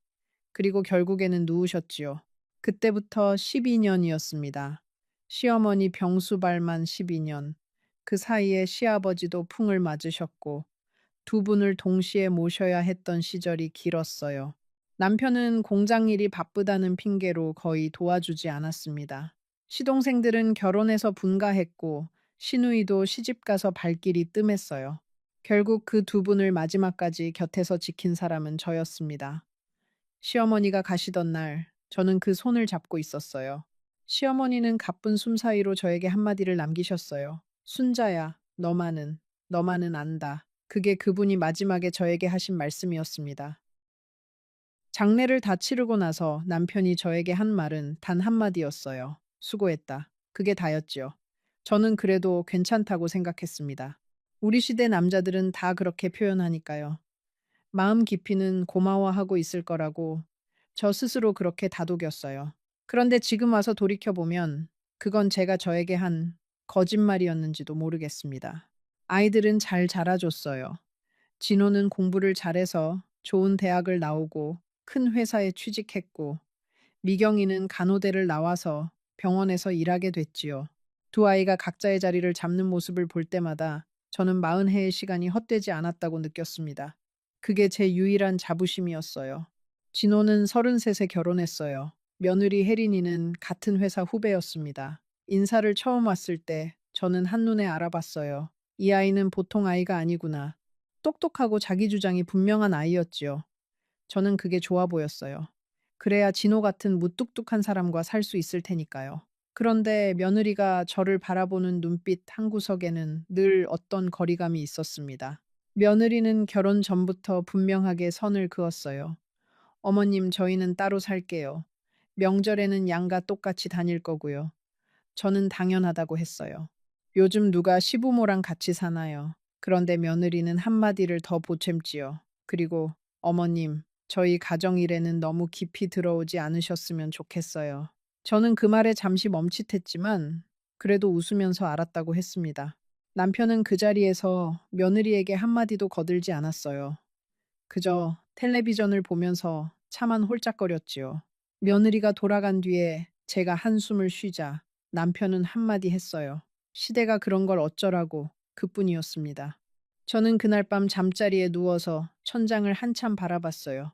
그리고 결국에는 누우셨지요. 그때부터 12년이었습니다. 시어머니 병수발만 12년. 그 사이에 시아버지도 풍을 맞으셨고, 두 분을 동시에 모셔야 했던 시절이 길었어요. 남편은 공장 일이 바쁘다는 핑계로 거의 도와주지 않았습니다. 시동생들은 결혼해서 분가했고, 시누이도 시집가서 발길이 뜸했어요. 결국 그 두 분을 마지막까지 곁에서 지킨 사람은 저였습니다. 시어머니가 가시던 날, 저는 그 손을 잡고 있었어요. 시어머니는 가쁜 숨 사이로 저에게 한마디를 남기셨어요. 순자야, 너만은 안다. 그게 그분이 마지막에 저에게 하신 말씀이었습니다. 장례를 다 치르고 나서 남편이 저에게 한 말은 단 한마디였어요. 수고했다. 그게 다였지요. 저는 그래도 괜찮다고 생각했습니다. 우리 시대 남자들은 다 그렇게 표현하니까요. 마음 깊이는 고마워하고 있을 거라고 저 스스로 그렇게 다독였어요. 그런데 지금 와서 돌이켜보면 그건 제가 저에게 한 거짓말이었는지도 모르겠습니다. 아이들은 잘 자라줬어요. 진호는 공부를 잘해서 좋은 대학을 나오고 큰 회사에 취직했고, 미경이는 간호대를 나와서 병원에서 일하게 됐지요. 두 아이가 각자의 자리를 잡는 모습을 볼 때마다 저는 40해의 시간이 헛되지 않았다고 느꼈습니다. 그게 제 유일한 자부심이었어요. 진호는 33세 결혼했어요. 며느리 혜린이는 같은 회사 후배였습니다. 인사를 처음 왔을 때 저는 한눈에 알아봤어요. 이 아이는 보통 아이가 아니구나. 똑똑하고 자기 주장이 분명한 아이였지요. 저는 그게 좋아 보였어요. 그래야 진호 같은 무뚝뚝한 사람과 살 수 있을 테니까요. 그런데 며느리가 저를 바라보는 눈빛 한 구석에는 늘 어떤 거리감이 있었습니다. 며느리는 결혼 전부터 분명하게 선을 그었어요. 어머님, 저희는 따로 살게요. 명절에는 양가 똑같이 다닐 거고요. 저는 당연하다고 했어요. 요즘 누가 시부모랑 같이 사나요? 그런데 며느리는 한마디를 더 보챔지요. 그리고 어머님, 저희 가정일에는 너무 깊이 들어오지 않으셨으면 좋겠어요. 저는 그 말에 잠시 멈칫했지만 그래도 웃으면서 알았다고 했습니다. 남편은 그 자리에서 며느리에게 한마디도 거들지 않았어요. 그저 텔레비전을 보면서 차만 홀짝거렸지요. 며느리가 돌아간 뒤에 제가 한숨을 쉬자 남편은 한마디 했어요. 시대가 그런 걸 어쩌라고 그뿐이었습니다. 저는 그날 밤 잠자리에 누워서 천장을 한참 바라봤어요.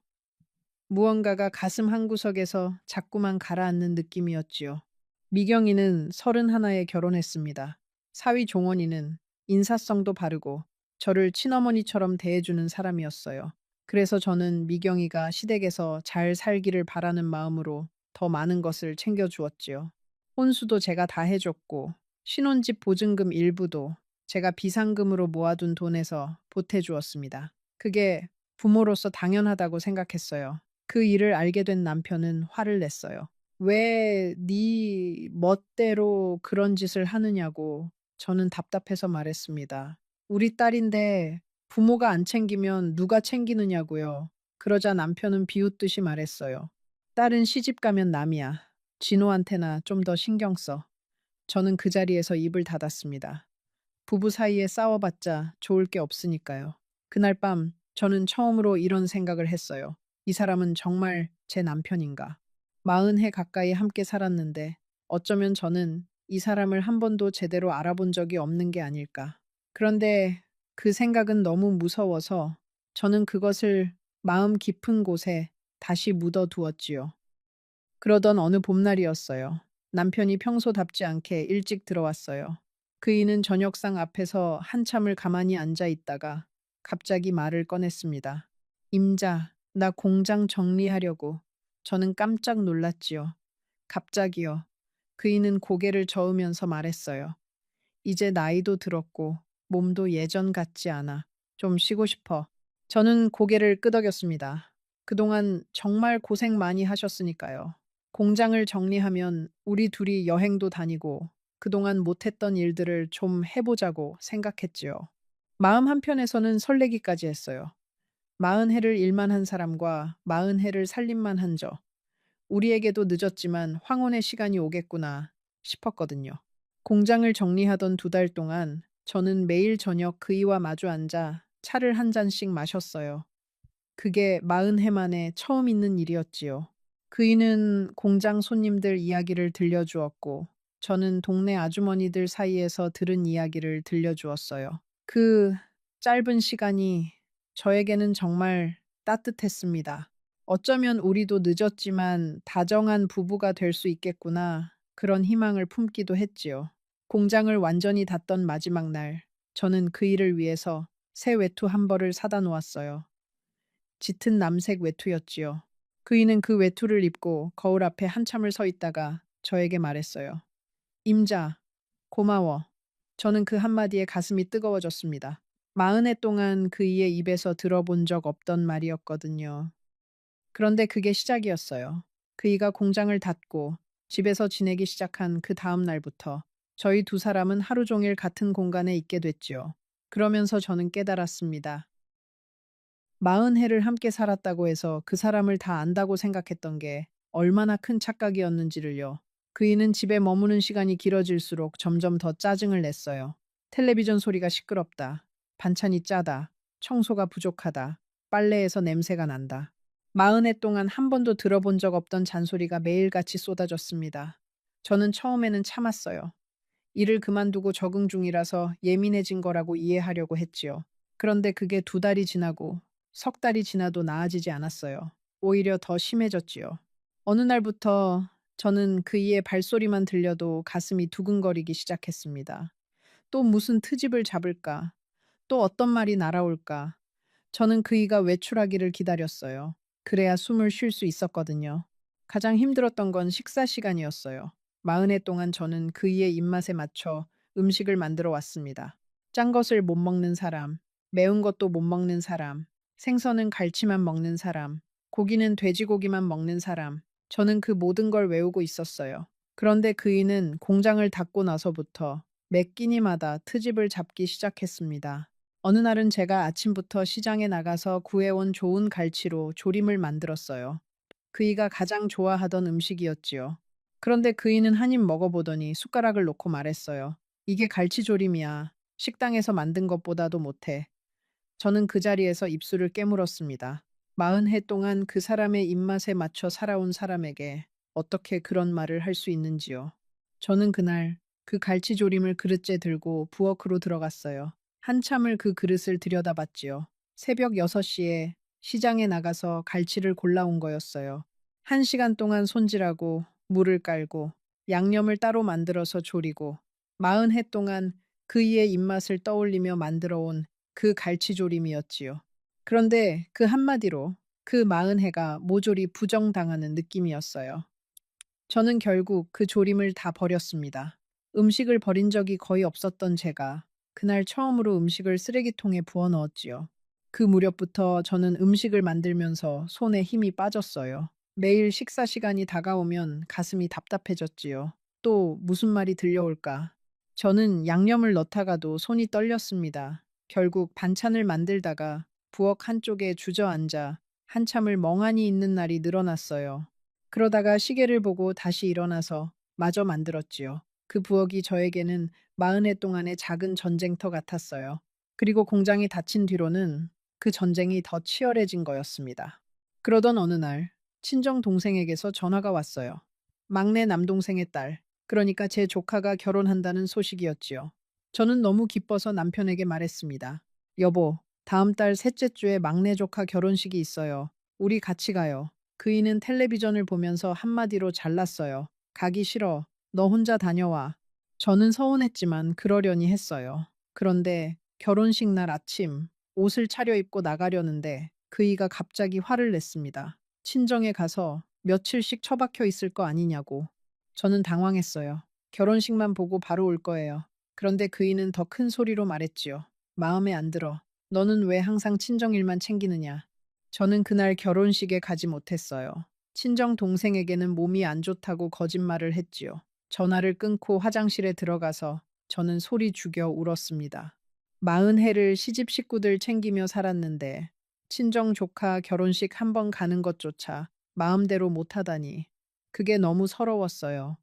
무언가가 가슴 한구석에서 자꾸만 가라앉는 느낌이었지요. 미경이는 31에 결혼했습니다. 사위 종원이는 인사성도 바르고 저를 친어머니처럼 대해주는 사람이었어요. 그래서 저는 미경이가 시댁에서 잘 살기를 바라는 마음으로 더 많은 것을 챙겨주었지요. 혼수도 제가 다 해줬고 신혼집 보증금 일부도 제가 비상금으로 모아둔 돈에서 보태주었습니다. 그게 부모로서 당연하다고 생각했어요. 그 일을 알게 된 남편은 화를 냈어요. "왜 네 멋대로 그런 짓을 하느냐고." 저는 답답해서 말했습니다. "우리 딸인데 부모가 안 챙기면 누가 챙기느냐고요." 그러자 남편은 비웃듯이 말했어요. "딸은 시집 가면 남이야. 진호한테나 좀 더 신경 써." 저는 그 자리에서 입을 닫았습니다. 부부 사이에 싸워봤자 좋을 게 없으니까요. 그날 밤 저는 처음으로 이런 생각을 했어요. 이 사람은 정말 제 남편인가? 40해 가까이 함께 살았는데 어쩌면 저는 이 사람을 한 번도 제대로 알아본 적이 없는 게 아닐까. 그런데 그 생각은 너무 무서워서 저는 그것을 마음 깊은 곳에 다시 묻어두었지요. 그러던 어느 봄날이었어요. 남편이 평소답지 않게 일찍 들어왔어요. 그이는 저녁상 앞에서 한참을 가만히 앉아 있다가 갑자기 말을 꺼냈습니다. 임자, 나 공장 정리하려고. 저는 깜짝 놀랐지요. 갑자기요. 그이는 고개를 저으면서 말했어요. 이제 나이도 들었고 몸도 예전 같지 않아. 좀 쉬고 싶어. 저는 고개를 끄덕였습니다. 그동안 정말 고생 많이 하셨으니까요. 공장을 정리하면 우리 둘이 여행도 다니고 그동안 못했던 일들을 좀 해보자고 생각했지요. 마음 한편에서는 설레기까지 했어요. 40해를 일만 한 사람과 40해를 살림만 한 저. 우리에게도 늦었지만 황혼의 시간이 오겠구나 싶었거든요. 공장을 정리하던 2달 동안 저는 매일 저녁 그이와 마주 앉아 차를 한 잔씩 마셨어요. 그게 40해 만에 처음 있는 일이었지요. 그이는 공장 손님들 이야기를 들려주었고, 저는 동네 아주머니들 사이에서 들은 이야기를 들려주었어요. 그 짧은 시간이 저에게는 정말 따뜻했습니다. 어쩌면 우리도 늦었지만 다정한 부부가 될 수 있겠구나. 그런 희망을 품기도 했지요. 공장을 완전히 닫던 마지막 날, 저는 그 일을 위해서 새 외투 한 벌을 사다 놓았어요. 짙은 남색 외투였지요. 그이는 그 외투를 입고 거울 앞에 한참을 서 있다가 저에게 말했어요. 임자, 고마워. 저는 그 한마디에 가슴이 뜨거워졌습니다. 40해 동안 그이의 입에서 들어본 적 없던 말이었거든요. 그런데 그게 시작이었어요. 그이가 공장을 닫고 집에서 지내기 시작한 그 다음 날부터 저희 두 사람은 하루 종일 같은 공간에 있게 됐지요. 그러면서 저는 깨달았습니다. 40해를 함께 살았다고 해서 그 사람을 다 안다고 생각했던 게 얼마나 큰 착각이었는지를요. 그이는 집에 머무는 시간이 길어질수록 점점 더 짜증을 냈어요. 텔레비전 소리가 시끄럽다. 반찬이 짜다. 청소가 부족하다. 빨래에서 냄새가 난다. 40해 동안 한 번도 들어본 적 없던 잔소리가 매일같이 쏟아졌습니다. 저는 처음에는 참았어요. 일을 그만두고 적응 중이라서 예민해진 거라고 이해하려고 했지요. 그런데 그게 2달이 지나고 석 달이 지나도 나아지지 않았어요. 오히려 더 심해졌지요. 어느 날부터 저는 그이의 발소리만 들려도 가슴이 두근거리기 시작했습니다. 또 무슨 트집을 잡을까? 또 어떤 말이 날아올까? 저는 그이가 외출하기를 기다렸어요. 그래야 숨을 쉴 수 있었거든요. 가장 힘들었던 건 식사 시간이었어요. 40해 동안 저는 그이의 입맛에 맞춰 음식을 만들어 왔습니다. 짠 것을 못 먹는 사람, 매운 것도 못 먹는 사람, 생선은 갈치만 먹는 사람, 고기는 돼지고기만 먹는 사람. 저는 그 모든 걸 외우고 있었어요. 그런데 그이는 공장을 닫고 나서부터 매 끼니마다 트집을 잡기 시작했습니다. 어느 날은 제가 아침부터 시장에 나가서 구해온 좋은 갈치로 조림을 만들었어요. 그이가 가장 좋아하던 음식이었지요. 그런데 그이는 한 입 먹어보더니 숟가락을 놓고 말했어요. 이게 갈치조림이야. 식당에서 만든 것보다도 못해. 저는 그 자리에서 입술을 깨물었습니다. 40해 동안 그 사람의 입맛에 맞춰 살아온 사람에게 어떻게 그런 말을 할 수 있는지요. 저는 그날 그 갈치조림을 그릇째 들고 부엌으로 들어갔어요. 한참을 그 그릇을 들여다봤지요. 새벽 6시에 시장에 나가서 갈치를 골라온 거였어요. 1시간 동안 손질하고 물을 깔고 양념을 따로 만들어서 조리고 40해 동안 그이의 입맛을 떠올리며 만들어 온 그 갈치조림이었지요. 그런데 그 한마디로 그 40해가 모조리 부정당하는 느낌이었어요. 저는 결국 그 조림을 다 버렸습니다. 음식을 버린 적이 거의 없었던 제가 그날 처음으로 음식을 쓰레기통에 부어 넣었지요. 그 무렵부터 저는 음식을 만들면서 손에 힘이 빠졌어요. 매일 식사 시간이 다가오면 가슴이 답답해졌지요. 또 무슨 말이 들려올까? 저는 양념을 넣다가도 손이 떨렸습니다. 결국 반찬을 만들다가 부엌 한쪽에 주저앉아 한참을 멍하니 있는 날이 늘어났어요. 그러다가 시계를 보고 다시 일어나서 마저 만들었지요. 그 부엌이 저에게는 40해 동안의 작은 전쟁터 같았어요. 그리고 공장이 닫힌 뒤로는 그 전쟁이 더 치열해진 거였습니다. 그러던 어느 날 친정 동생에게서 전화가 왔어요. 막내 남동생의 딸, 그러니까 제 조카가 결혼한다는 소식이었지요. 저는 너무 기뻐서 남편에게 말했습니다. 여보, 다음 달 셋째 주에 막내 조카 결혼식이 있어요. 우리 같이 가요. 그이는 텔레비전을 보면서 한마디로 잘랐어요. 가기 싫어. 너 혼자 다녀와. 저는 서운했지만 그러려니 했어요. 그런데 결혼식 날 아침 옷을 차려입고 나가려는데 그이가 갑자기 화를 냈습니다. 친정에 가서 며칠씩 처박혀 있을 거 아니냐고. 저는 당황했어요. 결혼식만 보고 바로 올 거예요. 그런데 그이는 더 큰 소리로 말했지요. 마음에 안 들어. 너는 왜 항상 친정 일만 챙기느냐. 저는 그날 결혼식에 가지 못했어요. 친정 동생에게는 몸이 안 좋다고 거짓말을 했지요. 전화를 끊고 화장실에 들어가서 저는 소리 죽여 울었습니다. 40해를 시집 식구들 챙기며 살았는데 친정 조카 결혼식 한 번 가는 것조차 마음대로 못하다니 그게 너무 서러웠어요.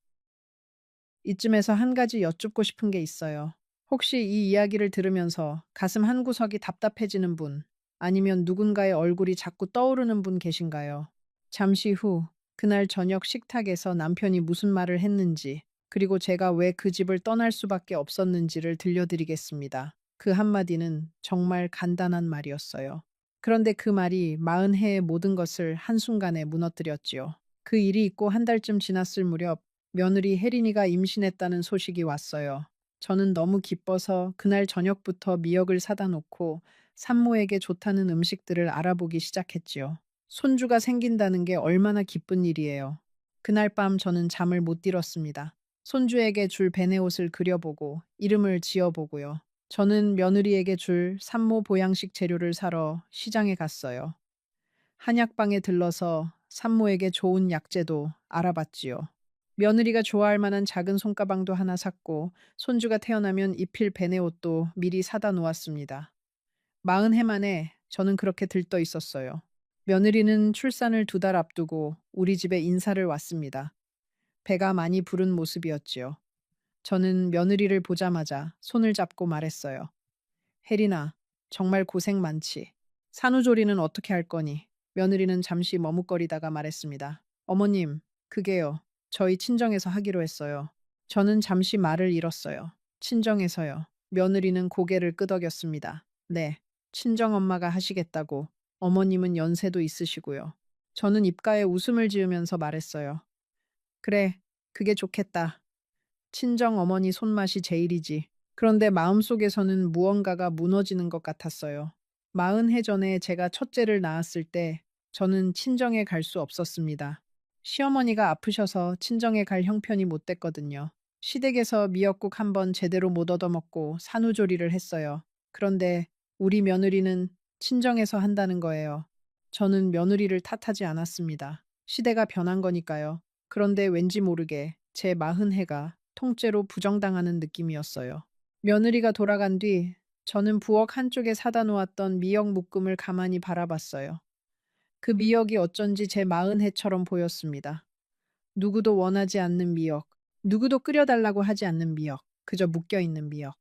이쯤에서 한 가지 여쭙고 싶은 게 있어요. 혹시 이 이야기를 들으면서 가슴 한구석이 답답해지는 분, 아니면 누군가의 얼굴이 자꾸 떠오르는 분 계신가요? 잠시 후, 그날 저녁 식탁에서 남편이 무슨 말을 했는지, 그리고 제가 왜 그 집을 떠날 수밖에 없었는지를 들려드리겠습니다. 그 한마디는 정말 간단한 말이었어요. 그런데 그 말이 40해의 모든 것을 한순간에 무너뜨렸지요. 그 일이 있고 한 달쯤 지났을 무렵, 며느리 혜린이가 임신했다는 소식이 왔어요. 저는 너무 기뻐서 그날 저녁부터 미역을 사다 놓고 산모에게 좋다는 음식들을 알아보기 시작했지요. 손주가 생긴다는 게 얼마나 기쁜 일이에요. 그날 밤 저는 잠을 못 이뤘습니다. 손주에게 줄 베네옷을 그려보고 이름을 지어보고요. 저는 며느리에게 줄 산모 보양식 재료를 사러 시장에 갔어요. 한약방에 들러서 산모에게 좋은 약재도 알아봤지요. 며느리가 좋아할 만한 작은 손가방도 하나 샀고 손주가 태어나면 입힐 베네옷도 미리 사다 놓았습니다. 40해 만에 저는 그렇게 들떠 있었어요. 며느리는 출산을 2달 앞두고 우리 집에 인사를 왔습니다. 배가 많이 부른 모습이었지요. 저는 며느리를 보자마자 손을 잡고 말했어요. 혜린아, 정말 고생 많지. 산후조리는 어떻게 할 거니? 며느리는 잠시 머뭇거리다가 말했습니다. 어머님, 그게요. 저희 친정에서 하기로 했어요. 저는 잠시 말을 잃었어요. 친정에서요. 며느리는 고개를 끄덕였습니다. 네, 친정엄마가 하시겠다고. 어머님은 연세도 있으시고요. 저는 입가에 웃음을 지으면서 말했어요. 그래, 그게 좋겠다. 친정 어머니 손맛이 제일이지. 그런데 마음속에서는 무언가가 무너지는 것 같았어요. 40해 전에 제가 첫째를 낳았을 때 저는 친정에 갈 수 없었습니다. 시어머니가 아프셔서 친정에 갈 형편이 못 됐거든요. 시댁에서 미역국 한번 제대로 못 얻어먹고 산후조리를 했어요. 그런데 우리 며느리는 친정에서 한다는 거예요. 저는 며느리를 탓하지 않았습니다. 시대가 변한 거니까요. 그런데 왠지 모르게 제 40해가 통째로 부정당하는 느낌이었어요. 며느리가 돌아간 뒤 저는 부엌 한쪽에 사다 놓았던 미역 묶음을 가만히 바라봤어요. 그 미역이 어쩐지 제 40해처럼 보였습니다. 누구도 원하지 않는 미역, 누구도 끓여달라고 하지 않는 미역, 그저 묶여있는 미역.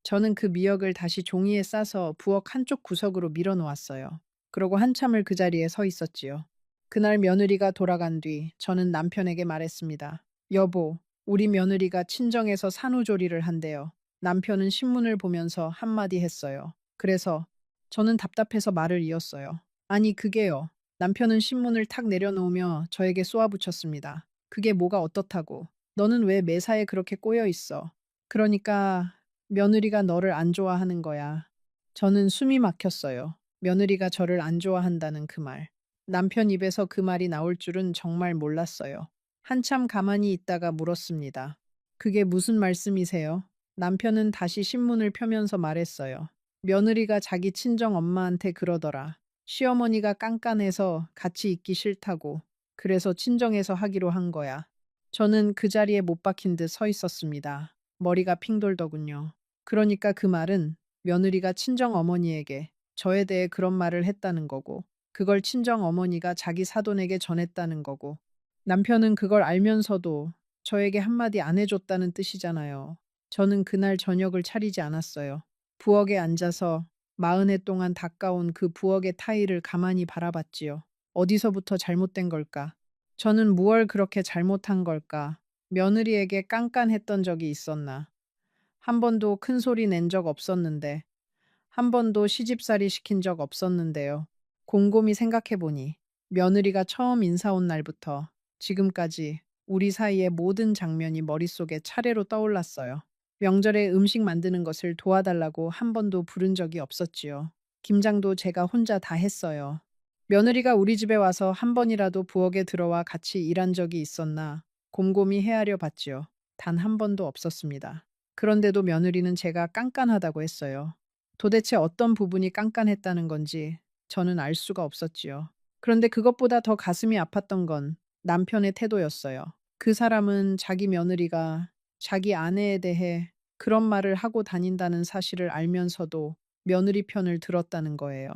저는 그 미역을 다시 종이에 싸서 부엌 한쪽 구석으로 밀어 놓았어요. 그러고 한참을 그 자리에 서 있었지요. 그날 며느리가 돌아간 뒤 저는 남편에게 말했습니다. 여보, 우리 며느리가 친정에서 산후조리를 한대요. 남편은 신문을 보면서 한마디 했어요. 그래서 저는 답답해서 말을 이었어요. 아니, 그게요. 남편은 신문을 탁 내려놓으며 저에게 쏘아붙였습니다. 그게 뭐가 어떻다고. 너는 왜 매사에 그렇게 꼬여 있어. 그러니까 며느리가 너를 안 좋아하는 거야. 저는 숨이 막혔어요. 며느리가 저를 안 좋아한다는 그 말. 남편 입에서 그 말이 나올 줄은 정말 몰랐어요. 한참 가만히 있다가 물었습니다. 그게 무슨 말씀이세요? 남편은 다시 신문을 펴면서 말했어요. 며느리가 자기 친정 엄마한테 그러더라. 시어머니가 깐깐해서 같이 있기 싫다고. 그래서 친정에서 하기로 한 거야. 저는 그 자리에 못 박힌 듯 서 있었습니다. 머리가 핑 돌더군요. 그러니까 그 말은 며느리가 친정 어머니에게 저에 대해 그런 말을 했다는 거고, 그걸 친정 어머니가 자기 사돈에게 전했다는 거고, 남편은 그걸 알면서도 저에게 한마디 안 해줬다는 뜻이잖아요. 저는 그날 저녁을 차리지 않았어요. 부엌에 앉아서 40해 동안 닦아온 그 부엌의 타일을 가만히 바라봤지요. 어디서부터 잘못된 걸까? 저는 무얼 그렇게 잘못한 걸까? 며느리에게 깐깐했던 적이 있었나? 한 번도 큰 소리 낸 적 없었는데, 한 번도 시집살이 시킨 적 없었는데요. 곰곰이 생각해보니 며느리가 처음 인사 온 날부터 지금까지 우리 사이의 모든 장면이 머릿속에 차례로 떠올랐어요. 명절에 음식 만드는 것을 도와달라고 한 번도 부른 적이 없었지요. 김장도 제가 혼자 다 했어요. 며느리가 우리 집에 와서 한 번이라도 부엌에 들어와 같이 일한 적이 있었나 곰곰이 헤아려 봤지요. 단 한 번도 없었습니다. 그런데도 며느리는 제가 깐깐하다고 했어요. 도대체 어떤 부분이 깐깐했다는 건지 저는 알 수가 없었지요. 그런데 그것보다 더 가슴이 아팠던 건 남편의 태도였어요. 그 사람은 자기 며느리가 자기 아내에 대해 그런 말을 하고 다닌다는 사실을 알면서도 며느리 편을 들었다는 거예요.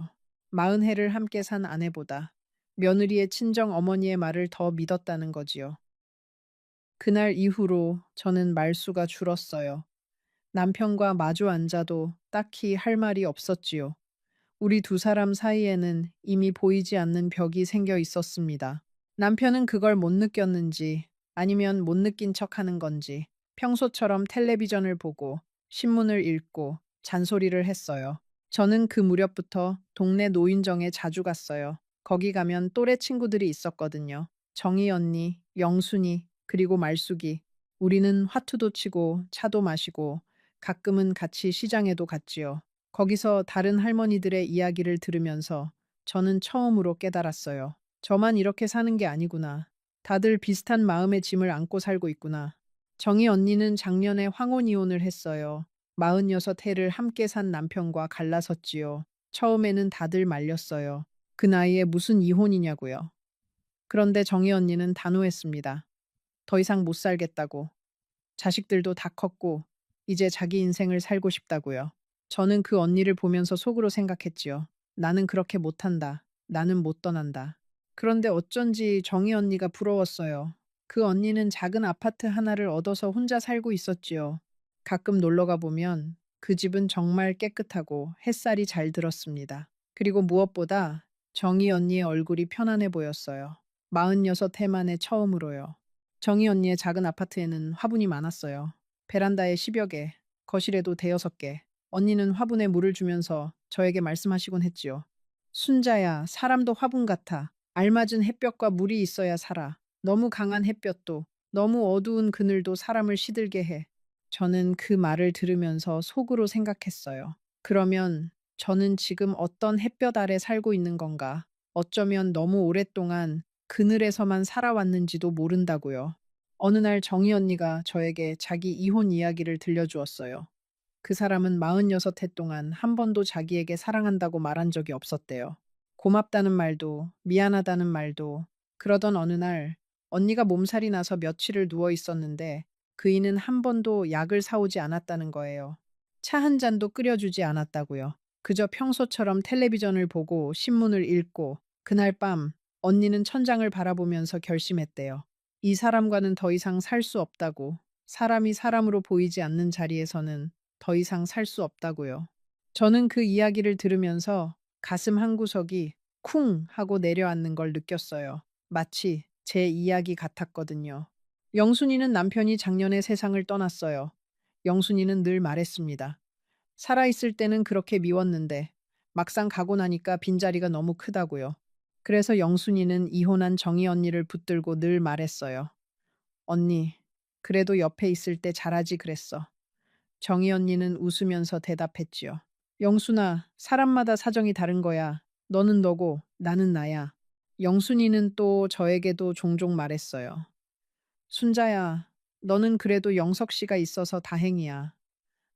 40해를 함께 산 아내보다 며느리의 친정 어머니의 말을 더 믿었다는 거지요. 그날 이후로 저는 말수가 줄었어요. 남편과 마주 앉아도 딱히 할 말이 없었지요. 우리 두 사람 사이에는 이미 보이지 않는 벽이 생겨 있었습니다. 남편은 그걸 못 느꼈는지 아니면 못 느낀 척 하는 건지 평소처럼 텔레비전을 보고 신문을 읽고 잔소리를 했어요. 저는 그 무렵부터 동네 노인정에 자주 갔어요. 거기 가면 또래 친구들이 있었거든요. 정희 언니, 영순이, 그리고 말숙이. 우리는 화투도 치고 차도 마시고 가끔은 같이 시장에도 갔지요. 거기서 다른 할머니들의 이야기를 들으면서 저는 처음으로 깨달았어요. 저만 이렇게 사는 게 아니구나. 다들 비슷한 마음의 짐을 안고 살고 있구나. 정희 언니는 작년에 황혼 이혼을 했어요. 46해를 함께 산 남편과 갈라섰지요. 처음에는 다들 말렸어요. 그 나이에 무슨 이혼이냐고요. 그런데 정희 언니는 단호했습니다. 더 이상 못 살겠다고. 자식들도 다 컸고 이제 자기 인생을 살고 싶다고요. 저는 그 언니를 보면서 속으로 생각했지요. 나는 그렇게 못한다. 나는 못 떠난다. 그런데 어쩐지 정희 언니가 부러웠어요. 그 언니는 작은 아파트 하나를 얻어서 혼자 살고 있었지요. 가끔 놀러 가보면 그 집은 정말 깨끗하고 햇살이 잘 들었습니다. 그리고 무엇보다 정희 언니의 얼굴이 편안해 보였어요. 46해 만에 처음으로요. 정희 언니의 작은 아파트에는 화분이 많았어요. 베란다에 10여 개, 거실에도 대여섯 개. 언니는 화분에 물을 주면서 저에게 말씀하시곤 했지요. 순자야, 사람도 화분 같아. 알맞은 햇볕과 물이 있어야 살아. 너무 강한 햇볕도, 너무 어두운 그늘도 사람을 시들게 해. 저는 그 말을 들으면서 속으로 생각했어요. 그러면 저는 지금 어떤 햇볕 아래 살고 있는 건가? 어쩌면 너무 오랫동안 그늘에서만 살아왔는지도 모른다고요. 어느 날 정희 언니가 저에게 자기 이혼 이야기를 들려주었어요. 그 사람은 46해 동안 한 번도 자기에게 사랑한다고 말한 적이 없었대요. 고맙다는 말도, 미안하다는 말도. 그러던 어느 날 언니가 몸살이 나서 며칠을 누워 있었는데 그이는 한 번도 약을 사오지 않았다는 거예요. 차 한 잔도 끓여주지 않았다고요. 그저 평소처럼 텔레비전을 보고 신문을 읽고 그날 밤 언니는 천장을 바라보면서 결심했대요. 이 사람과는 더 이상 살 수 없다고. 사람이 사람으로 보이지 않는 자리에서는 더 이상 살 수 없다고요. 저는 그 이야기를 들으면서 가슴 한구석이 쿵 하고 내려앉는 걸 느꼈어요. 마치 제 이야기 같았거든요. 영순이는 남편이 작년에 세상을 떠났어요. 영순이는 늘 말했습니다. 살아있을 때는 그렇게 미웠는데 막상 가고 나니까 빈자리가 너무 크다고요. 그래서 영순이는 이혼한 정희 언니를 붙들고 늘 말했어요. 언니, 그래도 옆에 있을 때 잘하지 그랬어. 정희 언니는 웃으면서 대답했지요. 영순아, 사람마다 사정이 다른 거야. 너는 너고 나는 나야. 영순이는 또 저에게도 종종 말했어요. 순자야, 너는 그래도 영석 씨가 있어서 다행이야.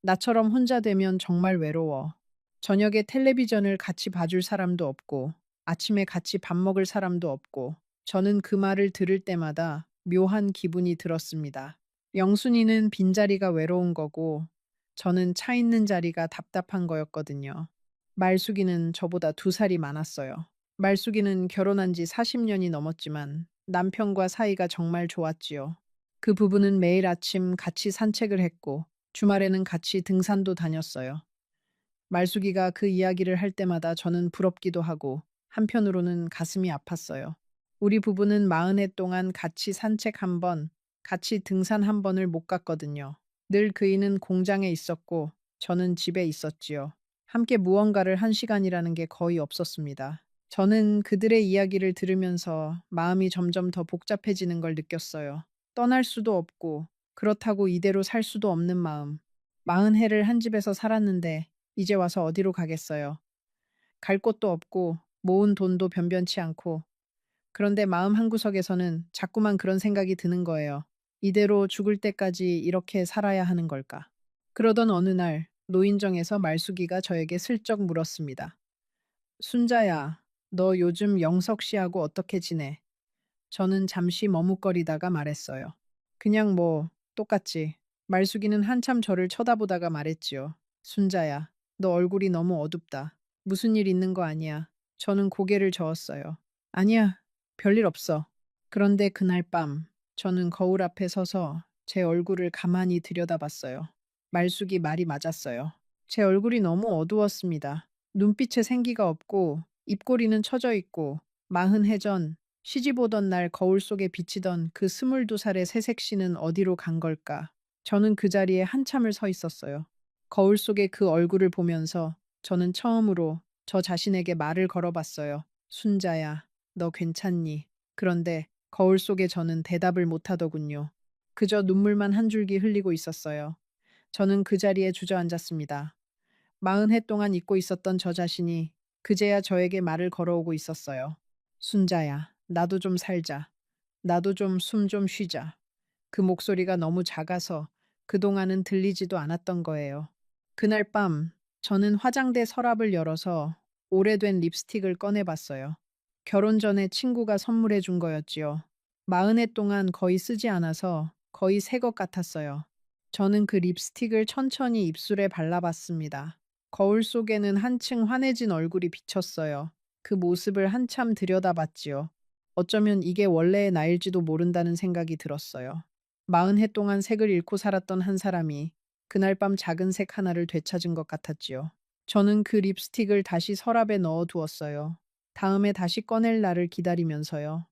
나처럼 혼자 되면 정말 외로워. 저녁에 텔레비전을 같이 봐줄 사람도 없고, 아침에 같이 밥 먹을 사람도 없고, 저는 그 말을 들을 때마다 묘한 기분이 들었습니다. 영순이는 빈자리가 외로운 거고, 저는 차 있는 자리가 답답한 거였거든요. 말숙이는 저보다 2살이 많았어요. 말숙이는 결혼한 지 40년이 넘었지만 남편과 사이가 정말 좋았지요. 그 부부는 매일 아침 같이 산책을 했고, 주말에는 같이 등산도 다녔어요. 말숙이가 그 이야기를 할 때마다 저는 부럽기도 하고 한편으로는 가슴이 아팠어요. 우리 부부는 40해 동안 같이 산책 한 번, 같이 등산 한 번을 못 갔거든요. 늘 그이는 공장에 있었고 저는 집에 있었지요. 함께 무언가를 한 시간이라는 게 거의 없었습니다. 저는 그들의 이야기를 들으면서 마음이 점점 더 복잡해지는 걸 느꼈어요. 떠날 수도 없고 그렇다고 이대로 살 수도 없는 마음. 40해를 한 집에서 살았는데 이제 와서 어디로 가겠어요. 갈 곳도 없고 모은 돈도 변변치 않고 그런데 마음 한구석에서는 자꾸만 그런 생각이 드는 거예요. 이대로 죽을 때까지 이렇게 살아야 하는 걸까? 그러던 어느 날 노인정에서 말숙이가 저에게 슬쩍 물었습니다. 순자야, 너 요즘 영석 씨하고 어떻게 지내? 저는 잠시 머뭇거리다가 말했어요. 그냥 뭐 똑같지. 말숙이는 한참 저를 쳐다보다가 말했지요. 순자야, 너 얼굴이 너무 어둡다. 무슨 일 있는 거 아니야? 저는 고개를 저었어요. 아니야, 별일 없어. 그런데 그날 밤 저는 거울 앞에 서서 제 얼굴을 가만히 들여다봤어요. 말숙이 말이 맞았어요. 제 얼굴이 너무 어두웠습니다. 눈빛에 생기가 없고 입꼬리는 처져 있고 40해 전 시집 오던 날 거울 속에 비치던 그 22살의 새색시는 어디로 간 걸까? 저는 그 자리에 한참을 서 있었어요. 거울 속의 그 얼굴을 보면서 저는 처음으로 저 자신에게 말을 걸어봤어요. 순자야, 너 괜찮니? 그런데 거울 속에 저는 대답을 못하더군요. 그저 눈물만 한 줄기 흘리고 있었어요. 저는 그 자리에 주저앉았습니다. 40해 동안 잊고 있었던 저 자신이 그제야 저에게 말을 걸어오고 있었어요. 순자야, 나도 좀 살자. 나도 좀 숨 좀 쉬자. 그 목소리가 너무 작아서 그동안은 들리지도 않았던 거예요. 그날 밤 저는 화장대 서랍을 열어서 오래된 립스틱을 꺼내봤어요. 결혼 전에 친구가 선물해 준 거였지요. 40해 동안 거의 쓰지 않아서 거의 새 것 같았어요. 저는 그 립스틱을 천천히 입술에 발라봤습니다. 거울 속에는 한층 환해진 얼굴이 비쳤어요. 그 모습을 한참 들여다봤지요. 어쩌면 이게 원래의 나일지도 모른다는 생각이 들었어요. 40해 동안 색을 잃고 살았던 한 사람이 그날 밤 작은 색 하나를 되찾은 것 같았지요. 저는 그 립스틱을 다시 서랍에 넣어 두었어요. 다음에 다시 꺼낼 날을 기다리면서요.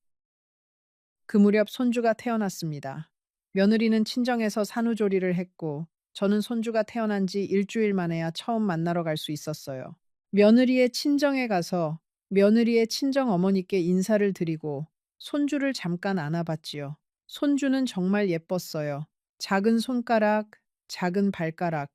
그 무렵 손주가 태어났습니다. 며느리는 친정에서 산후조리를 했고 저는 손주가 태어난 지 일주일 만에야 처음 만나러 갈 수 있었어요. 며느리의 친정에 가서 며느리의 친정 어머니께 인사를 드리고 손주를 잠깐 안아봤지요. 손주는 정말 예뻤어요. 작은 손가락, 작은 발가락.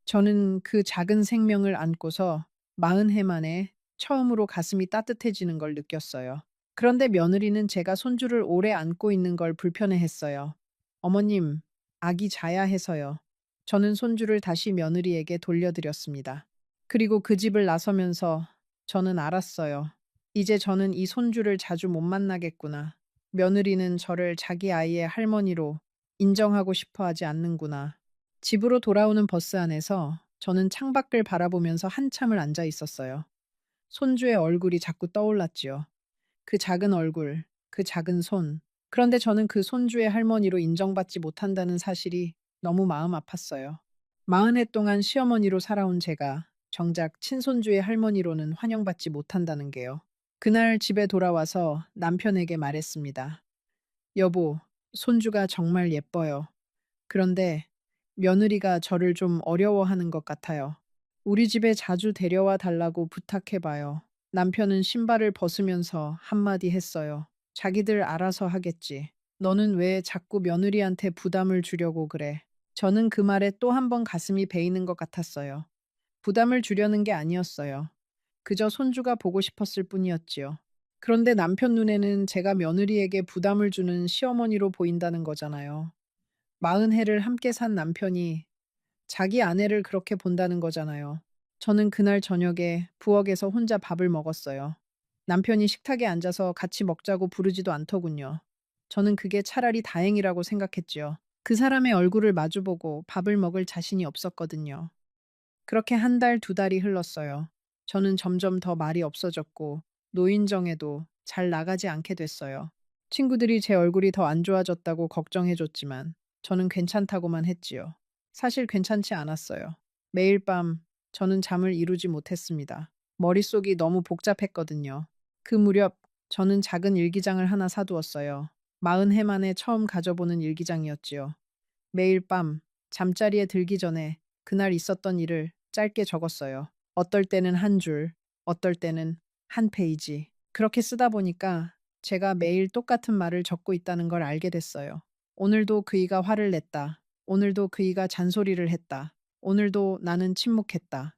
저는 그 작은 생명을 안고서 40해 만에 처음으로 가슴이 따뜻해지는 걸 느꼈어요. 그런데 며느리는 제가 손주를 오래 안고 있는 걸 불편해했어요. 어머님, 아기 자야 해서요. 저는 손주를 다시 며느리에게 돌려드렸습니다. 그리고 그 집을 나서면서 저는 알았어요. 이제 저는 이 손주를 자주 못 만나겠구나. 며느리는 저를 자기 아이의 할머니로 인정하고 싶어 하지 않는구나. 집으로 돌아오는 버스 안에서 저는 창밖을 바라보면서 한참을 앉아 있었어요. 손주의 얼굴이 자꾸 떠올랐지요. 그 작은 얼굴, 그 작은 손. 그런데 저는 그 손주의 할머니로 인정받지 못한다는 사실이 너무 마음 아팠어요. 40해 동안 시어머니로 살아온 제가 정작 친손주의 할머니로는 환영받지 못한다는 게요. 그날 집에 돌아와서 남편에게 말했습니다. 여보, 손주가 정말 예뻐요. 그런데 며느리가 저를 좀 어려워하는 것 같아요. 우리 집에 자주 데려와 달라고 부탁해봐요. 남편은 신발을 벗으면서 한마디 했어요. 자기들 알아서 하겠지. 너는 왜 자꾸 며느리한테 부담을 주려고 그래? 저는 그 말에 또 한 번 가슴이 베이는 것 같았어요. 부담을 주려는 게 아니었어요. 그저 손주가 보고 싶었을 뿐이었지요. 그런데 남편 눈에는 제가 며느리에게 부담을 주는 시어머니로 보인다는 거잖아요. 40해를 함께 산 남편이 자기 아내를 그렇게 본다는 거잖아요. 저는 그날 저녁에 부엌에서 혼자 밥을 먹었어요. 남편이 식탁에 앉아서 같이 먹자고 부르지도 않더군요. 저는 그게 차라리 다행이라고 생각했지요. 그 사람의 얼굴을 마주보고 밥을 먹을 자신이 없었거든요. 그렇게 한 달, 두 달이 흘렀어요. 저는 점점 더 말이 없어졌고 노인정에도 잘 나가지 않게 됐어요. 친구들이 제 얼굴이 더 안 좋아졌다고 걱정해줬지만 저는 괜찮다고만 했지요. 사실 괜찮지 않았어요. 매일 밤 저는 잠을 이루지 못했습니다. 머릿속이 너무 복잡했거든요. 그 무렵 저는 작은 일기장을 하나 사두었어요. 40해 만에 처음 가져보는 일기장이었지요. 매일 밤 잠자리에 들기 전에 그날 있었던 일을 짧게 적었어요. 어떨 때는 한 줄, 어떨 때는 한 페이지. 그렇게 쓰다 보니까 제가 매일 똑같은 말을 적고 있다는 걸 알게 됐어요. 오늘도 그이가 화를 냈다. 오늘도 그이가 잔소리를 했다. 오늘도 나는 침묵했다.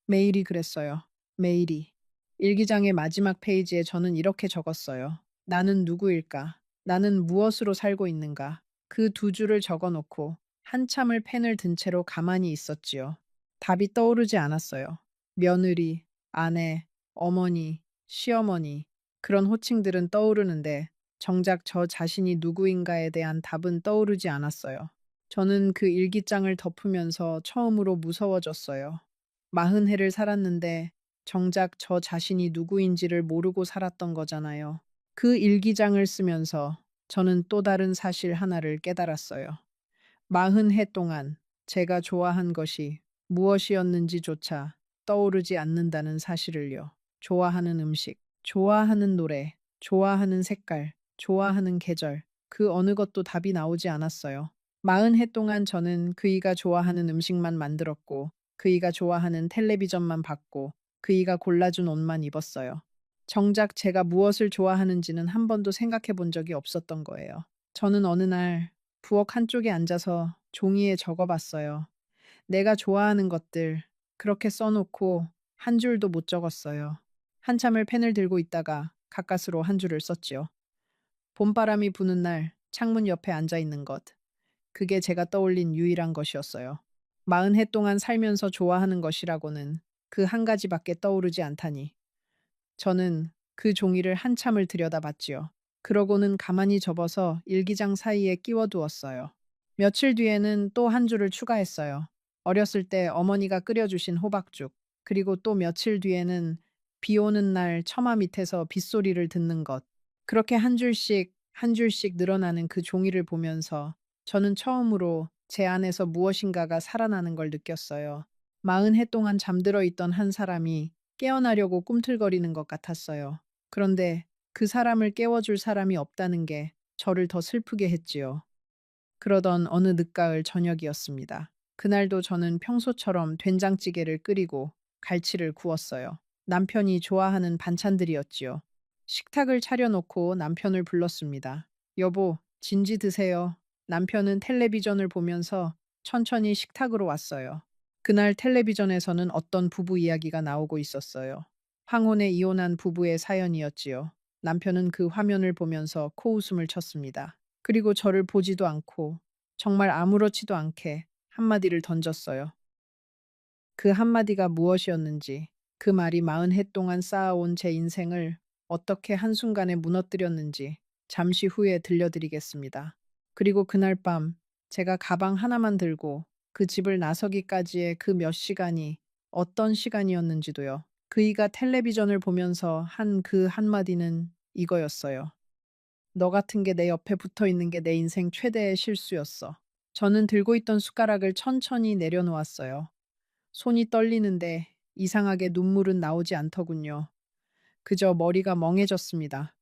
매일이 그랬어요. 매일이. 일기장의 마지막 페이지에 저는 이렇게 적었어요. 나는 누구일까? 나는 무엇으로 살고 있는가? 그 두 줄을 적어 놓고 한참을 펜을 든 채로 가만히 있었지요. 답이 떠오르지 않았어요. 며느리, 아내, 어머니, 시어머니, 그런 호칭들은 떠오르는데 정작 저 자신이 누구인가에 대한 답은 떠오르지 않았어요. 저는 그 일기장을 덮으면서 처음으로 무서워졌어요. 40해를 살았는데 정작 저 자신이 누구인지를 모르고 살았던 거잖아요. 그 일기장을 쓰면서 저는 또 다른 사실 하나를 깨달았어요. 40해 동안 제가 좋아한 것이 무엇이었는지조차 떠오르지 않는다는 사실을요. 좋아하는 음식, 좋아하는 노래, 좋아하는 색깔, 좋아하는 계절, 그 어느 것도 답이 나오지 않았어요. 40해 동안 저는 그이가 좋아하는 음식만 만들었고, 그이가 좋아하는 텔레비전만 봤고, 그이가 골라준 옷만 입었어요. 정작 제가 무엇을 좋아하는지는 한 번도 생각해 본 적이 없었던 거예요. 저는 어느 날 부엌 한쪽에 앉아서 종이에 적어봤어요. 내가 좋아하는 것들 그렇게 써놓고 한 줄도 못 적었어요. 한참을 펜을 들고 있다가 가까스로 한 줄을 썼지요. 봄바람이 부는 날 창문 옆에 앉아 있는 것. 그게 제가 떠올린 유일한 것이었어요. 40해 동안 살면서 좋아하는 것이라고는 그 한 가지밖에 떠오르지 않다니. 저는 그 종이를 한참을 들여다봤지요. 그러고는 가만히 접어서 일기장 사이에 끼워두었어요. 며칠 뒤에는 또 한 줄을 추가했어요. 어렸을 때 어머니가 끓여주신 호박죽. 그리고 또 며칠 뒤에는 비 오는 날 처마 밑에서 빗소리를 듣는 것. 그렇게 한 줄씩 한 줄씩 늘어나는 그 종이를 보면서 저는 처음으로 제 안에서 무엇인가가 살아나는 걸 느꼈어요. 40해 동안 잠들어 있던 한 사람이 깨어나려고 꿈틀거리는 것 같았어요. 그런데 그 사람을 깨워줄 사람이 없다는 게 저를 더 슬프게 했지요. 그러던 어느 늦가을 저녁이었습니다. 그날도 저는 평소처럼 된장찌개를 끓이고 갈치를 구웠어요. 남편이 좋아하는 반찬들이었지요. 식탁을 차려놓고 남편을 불렀습니다. 여보, 진지 드세요. 남편은 텔레비전을 보면서 천천히 식탁으로 왔어요. 그날 텔레비전에서는 어떤 부부 이야기가 나오고 있었어요. 황혼에 이혼한 부부의 사연이었지요. 남편은 그 화면을 보면서 코웃음을 쳤습니다. 그리고 저를 보지도 않고 정말 아무렇지도 않게 한마디를 던졌어요. 그 한마디가 무엇이었는지, 그 말이 40해 동안 쌓아온 제 인생을 어떻게 한순간에 무너뜨렸는지 잠시 후에 들려드리겠습니다. 그리고 그날 밤 제가 가방 하나만 들고 그 집을 나서기까지의 그 몇 시간이 어떤 시간이었는지도요. 그이가 텔레비전을 보면서 한 그 한마디는 이거였어요. 너 같은 게 내 옆에 붙어 있는 게 내 인생 최대의 실수였어. 저는 들고 있던 숟가락을 천천히 내려놓았어요. 손이 떨리는데 이상하게 눈물은 나오지 않더군요. 그저 머리가 멍해졌습니다.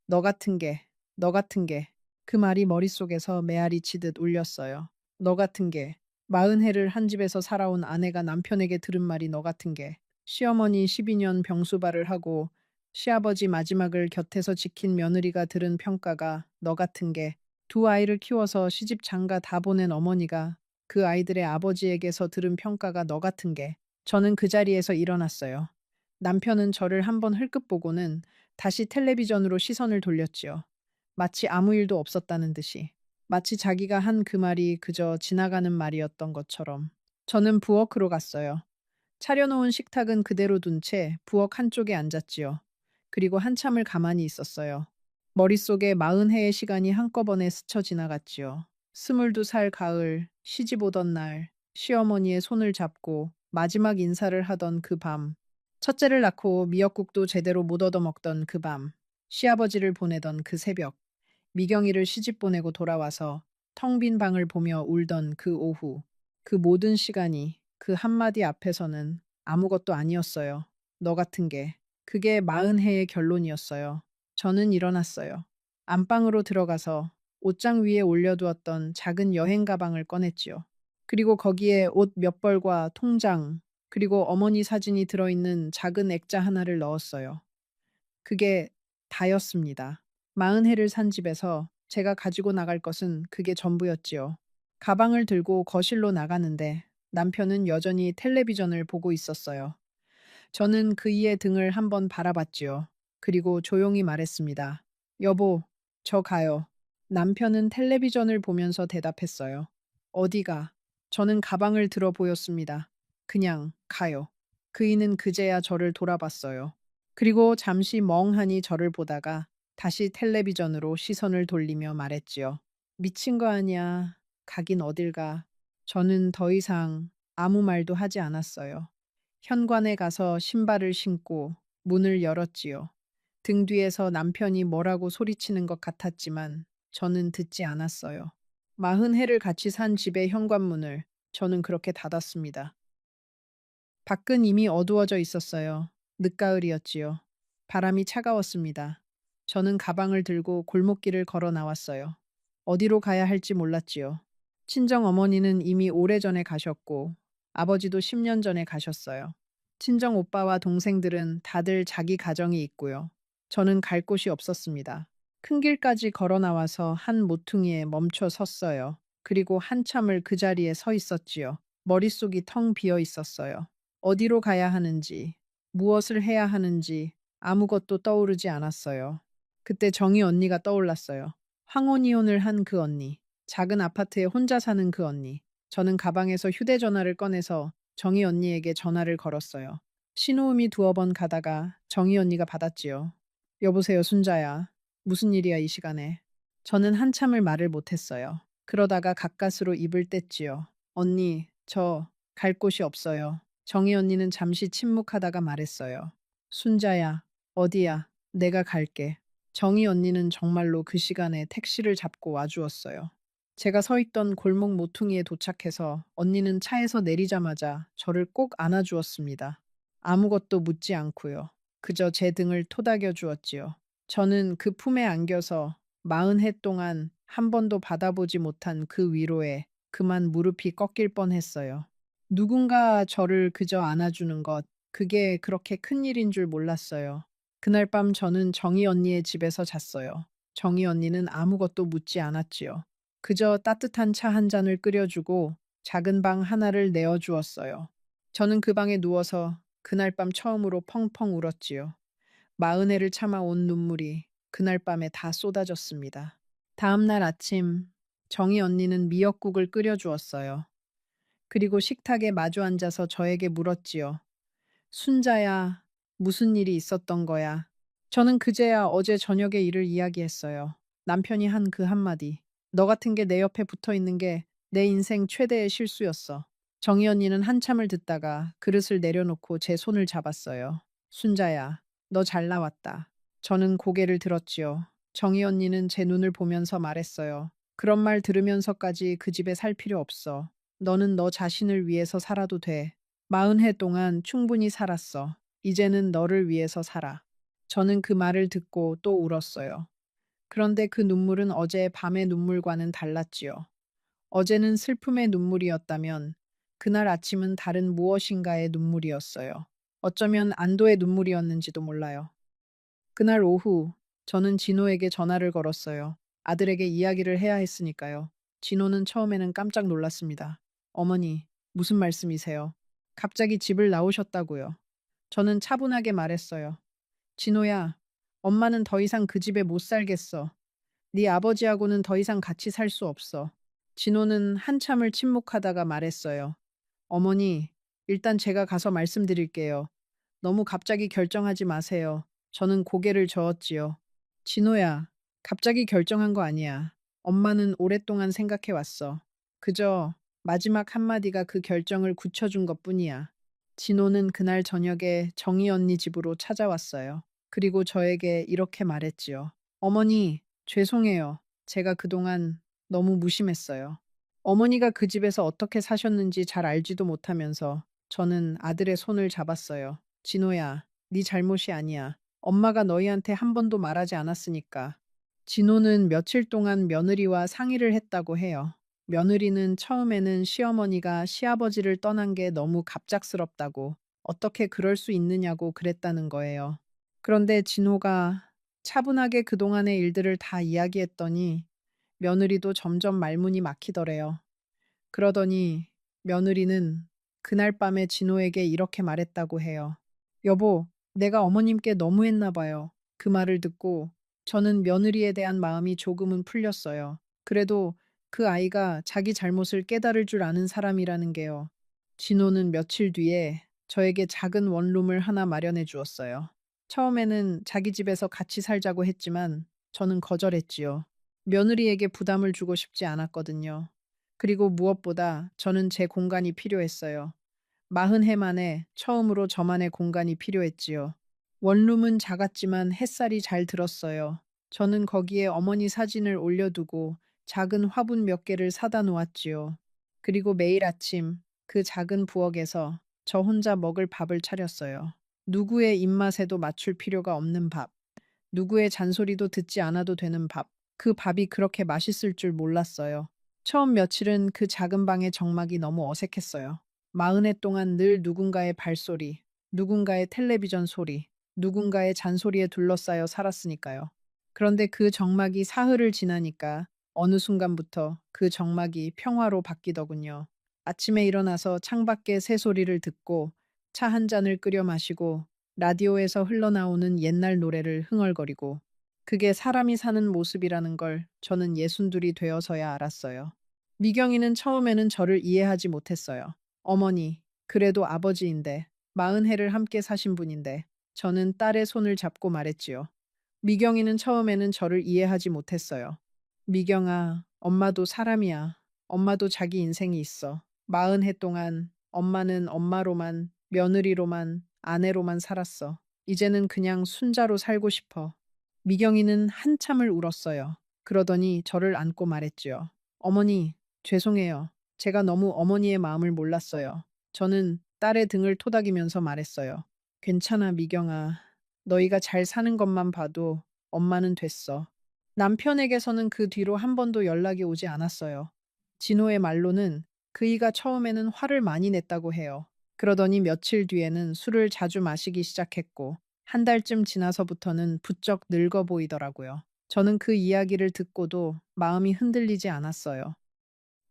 너 같은 게, 너 같은 게. 그 말이 머릿속에서 메아리 치듯 울렸어요. 너 같은 게. 40해를 한 집에서 살아온 아내가 남편에게 들은 말이 너 같은 게. 시어머니 12년 병수발을 하고 시아버지 마지막을 곁에서 지킨 며느리가 들은 평가가 너 같은 게. 두 아이를 키워서 시집 장가 다 보낸 어머니가 그 아이들의 아버지에게서 들은 평가가 너 같은 게. 저는 그 자리에서 일어났어요. 남편은 저를 한번 흘끗 보고는 다시 텔레비전으로 시선을 돌렸지요. 마치 아무 일도 없었다는 듯이. 마치 자기가 한 그 말이 그저 지나가는 말이었던 것처럼. 저는 부엌으로 갔어요. 차려놓은 식탁은 그대로 둔 채 부엌 한쪽에 앉았지요. 그리고 한참을 가만히 있었어요. 머릿속에 40해의 시간이 한꺼번에 스쳐 지나갔지요. 22살 가을, 시집 오던 날, 시어머니의 손을 잡고 마지막 인사를 하던 그 밤, 첫째를 낳고 미역국도 제대로 못 얻어먹던 그 밤, 시아버지를 보내던 그 새벽, 미경이를 시집 보내고 돌아와서 텅 빈 방을 보며 울던 그 오후, 그 모든 시간이 그 한마디 앞에서는 아무것도 아니었어요. 너 같은 게. 그게 40해의 결론이었어요. 저는 일어났어요. 안방으로 들어가서 옷장 위에 올려두었던 작은 여행 가방을 꺼냈지요. 그리고 거기에 옷 몇 벌과 통장, 그리고 어머니 사진이 들어있는 작은 액자 하나를 넣었어요. 그게 다였습니다. 40해를 산 집에서 제가 가지고 나갈 것은 그게 전부였지요. 가방을 들고 거실로 나가는데 남편은 여전히 텔레비전을 보고 있었어요. 저는 그이의 등을 한번 바라봤지요. 그리고 조용히 말했습니다. 여보, 저 가요. 남편은 텔레비전을 보면서 대답했어요. 어디가? 저는 가방을 들어 보였습니다. 그냥 가요. 그이는 그제야 저를 돌아봤어요. 그리고 잠시 멍하니 저를 보다가 다시 텔레비전으로 시선을 돌리며 말했지요. 미친 거 아니야. 가긴 어딜 가. 저는 더 이상 아무 말도 하지 않았어요. 현관에 가서 신발을 신고 문을 열었지요. 등 뒤에서 남편이 뭐라고 소리치는 것 같았지만 저는 듣지 않았어요. 40해를 같이 산 집의 현관문을 저는 그렇게 닫았습니다. 밖은 이미 어두워져 있었어요. 늦가을이었지요. 바람이 차가웠습니다. 저는 가방을 들고 골목길을 걸어 나왔어요. 어디로 가야 할지 몰랐지요. 친정 어머니는 이미 오래전에 가셨고 아버지도 10년 전에 가셨어요. 친정 오빠와 동생들은 다들 자기 가정이 있고요. 저는 갈 곳이 없었습니다. 큰 길까지 걸어 나와서 한 모퉁이에 멈춰 섰어요. 그리고 한참을 그 자리에 서 있었지요. 머릿속이 텅 비어 있었어요. 어디로 가야 하는지, 무엇을 해야 하는지 아무것도 떠오르지 않았어요. 그때 정희 언니가 떠올랐어요. 황혼 이혼을 한 그 언니, 작은 아파트에 혼자 사는 그 언니. 저는 가방에서 휴대전화를 꺼내서 정희 언니에게 전화를 걸었어요. 신호음이 두어 번 가다가 정희 언니가 받았지요. 여보세요, 순자야. 무슨 일이야, 이 시간에. 저는 한참을 말을 못했어요. 그러다가 가까스로 입을 뗐지요. 언니, 저 갈 곳이 없어요. 정희 언니는 잠시 침묵하다가 말했어요. 순자야, 어디야? 내가 갈게. 정희 언니는 정말로 그 시간에 택시를 잡고 와주었어요. 제가 서 있던 골목 모퉁이에 도착해서 언니는 차에서 내리자마자 저를 꼭 안아주었습니다. 아무것도 묻지 않고요. 그저 제 등을 토닥여 주었지요. 저는 그 품에 안겨서 40해 동안 한 번도 받아보지 못한 그 위로에 그만 무릎이 꺾일 뻔했어요. 누군가 저를 그저 안아주는 것, 그게 그렇게 큰 일인 줄 몰랐어요. 그날 밤 저는 정희 언니의 집에서 잤어요. 정희 언니는 아무것도 묻지 않았지요. 그저 따뜻한 차 한 잔을 끓여주고 작은 방 하나를 내어주었어요. 저는 그 방에 누워서 그날 밤 처음으로 펑펑 울었지요. 40회를 참아온 눈물이 그날 밤에 다 쏟아졌습니다. 다음 날 아침 정희 언니는 미역국을 끓여주었어요. 그리고 식탁에 마주 앉아서 저에게 물었지요. 순자야, 무슨 일이 있었던 거야? 저는 그제야 어제 저녁의 일을 이야기했어요. 남편이 한 그 한마디. 너 같은 게 내 옆에 붙어 있는 게 내 인생 최대의 실수였어. 정희 언니는 한참을 듣다가 그릇을 내려놓고 제 손을 잡았어요. 순자야, 너 잘 나왔다. 저는 고개를 들었지요. 정희 언니는 제 눈을 보면서 말했어요. 그런 말 들으면서까지 그 집에 살 필요 없어. 너는 너 자신을 위해서 살아도 돼. 40회 동안 충분히 살았어. 이제는 너를 위해서 살아. 저는 그 말을 듣고 또 울었어요. 그런데 그 눈물은 어제 밤의 눈물과는 달랐지요. 어제는 슬픔의 눈물이었다면 그날 아침은 다른 무엇인가의 눈물이었어요. 어쩌면 안도의 눈물이었는지도 몰라요. 그날 오후 저는 진호에게 전화를 걸었어요. 아들에게 이야기를 해야 했으니까요. 진호는 처음에는 깜짝 놀랐습니다. 어머니, 무슨 말씀이세요? 갑자기 집을 나오셨다고요. 저는 차분하게 말했어요. 진호야, 엄마는 더 이상 그 집에 못 살겠어. 네 아버지하고는 더 이상 같이 살 수 없어. 진호는 한참을 침묵하다가 말했어요. 어머니, 일단 제가 가서 말씀드릴게요. 너무 갑자기 결정하지 마세요. 저는 고개를 저었지요. 진호야, 갑자기 결정한 거 아니야. 엄마는 오랫동안 생각해 왔어. 그저 마지막 한마디가 그 결정을 굳혀준 것 뿐이야. 진호는 그날 저녁에 정희 언니 집으로 찾아왔어요. 그리고 저에게 이렇게 말했지요. 어머니, 죄송해요. 제가 그동안 너무 무심했어요. 어머니가 그 집에서 어떻게 사셨는지 잘 알지도 못하면서 저는 아들의 손을 잡았어요. 진호야, 네 잘못이 아니야. 엄마가 너희한테 한 번도 말하지 않았으니까. 진호는 며칠 동안 며느리와 상의를 했다고 해요. 며느리는 처음에는 시어머니가 시아버지를 떠난 게 너무 갑작스럽다고 어떻게 그럴 수 있느냐고 그랬다는 거예요. 그런데 진호가 차분하게 그동안의 일들을 다 이야기했더니 며느리도 점점 말문이 막히더래요. 그러더니 며느리는 그날 밤에 진호에게 이렇게 말했다고 해요. 여보, 내가 어머님께 너무했나 봐요. 그 말을 듣고 저는 며느리에 대한 마음이 조금은 풀렸어요. 그래도 그 아이가 자기 잘못을 깨달을 줄 아는 사람이라는 게요. 진호는 며칠 뒤에 저에게 작은 원룸을 하나 마련해 주었어요. 처음에는 자기 집에서 같이 살자고 했지만 저는 거절했지요. 며느리에게 부담을 주고 싶지 않았거든요. 그리고 무엇보다 저는 제 공간이 필요했어요. 40해 만에 처음으로 저만의 공간이 필요했지요. 원룸은 작았지만 햇살이 잘 들었어요. 저는 거기에 어머니 사진을 올려두고 작은 화분 몇 개를 사다 놓았지요. 그리고 매일 아침 그 작은 부엌에서 저 혼자 먹을 밥을 차렸어요. 누구의 입맛에도 맞출 필요가 없는 밥. 누구의 잔소리도 듣지 않아도 되는 밥. 그 밥이 그렇게 맛있을 줄 몰랐어요. 처음 며칠은 그 작은 방의 정막이 너무 어색했어요. 40회 동안 늘 누군가의 발소리, 누군가의 텔레비전 소리, 누군가의 잔소리에 둘러싸여 살았으니까요. 그런데 그 정막이 사흘을 지나니까 어느 순간부터 그 정막이 평화로 바뀌더군요. 아침에 일어나서 창밖의 새소리를 듣고 차 한 잔을 끓여 마시고 라디오에서 흘러나오는 옛날 노래를 흥얼거리고 그게 사람이 사는 모습이라는 걸 저는 62이 되어서야 알았어요. 미경이는 처음에는 저를 이해하지 못했어요. 어머니, 그래도 아버지인데, 40회를 함께 사신 분인데, 저는 딸의 손을 잡고 말했지요. 미경이는 처음에는 저를 이해하지 못했어요. 미경아, 엄마도 사람이야. 엄마도 자기 인생이 있어. 40회 동안 엄마는 엄마로만, 며느리로만, 아내로만 살았어. 이제는 그냥 순자로 살고 싶어. 미경이는 한참을 울었어요. 그러더니 저를 안고 말했지요. 어머니, 죄송해요. 제가 너무 어머니의 마음을 몰랐어요. 저는 딸의 등을 토닥이면서 말했어요. 괜찮아, 미경아. 너희가 잘 사는 것만 봐도 엄마는 됐어. 남편에게서는 그 뒤로 한 번도 연락이 오지 않았어요. 진호의 말로는 그이가 처음에는 화를 많이 냈다고 해요. 그러더니 며칠 뒤에는 술을 자주 마시기 시작했고, 한 달쯤 지나서부터는 부쩍 늙어 보이더라고요. 저는 그 이야기를 듣고도 마음이 흔들리지 않았어요.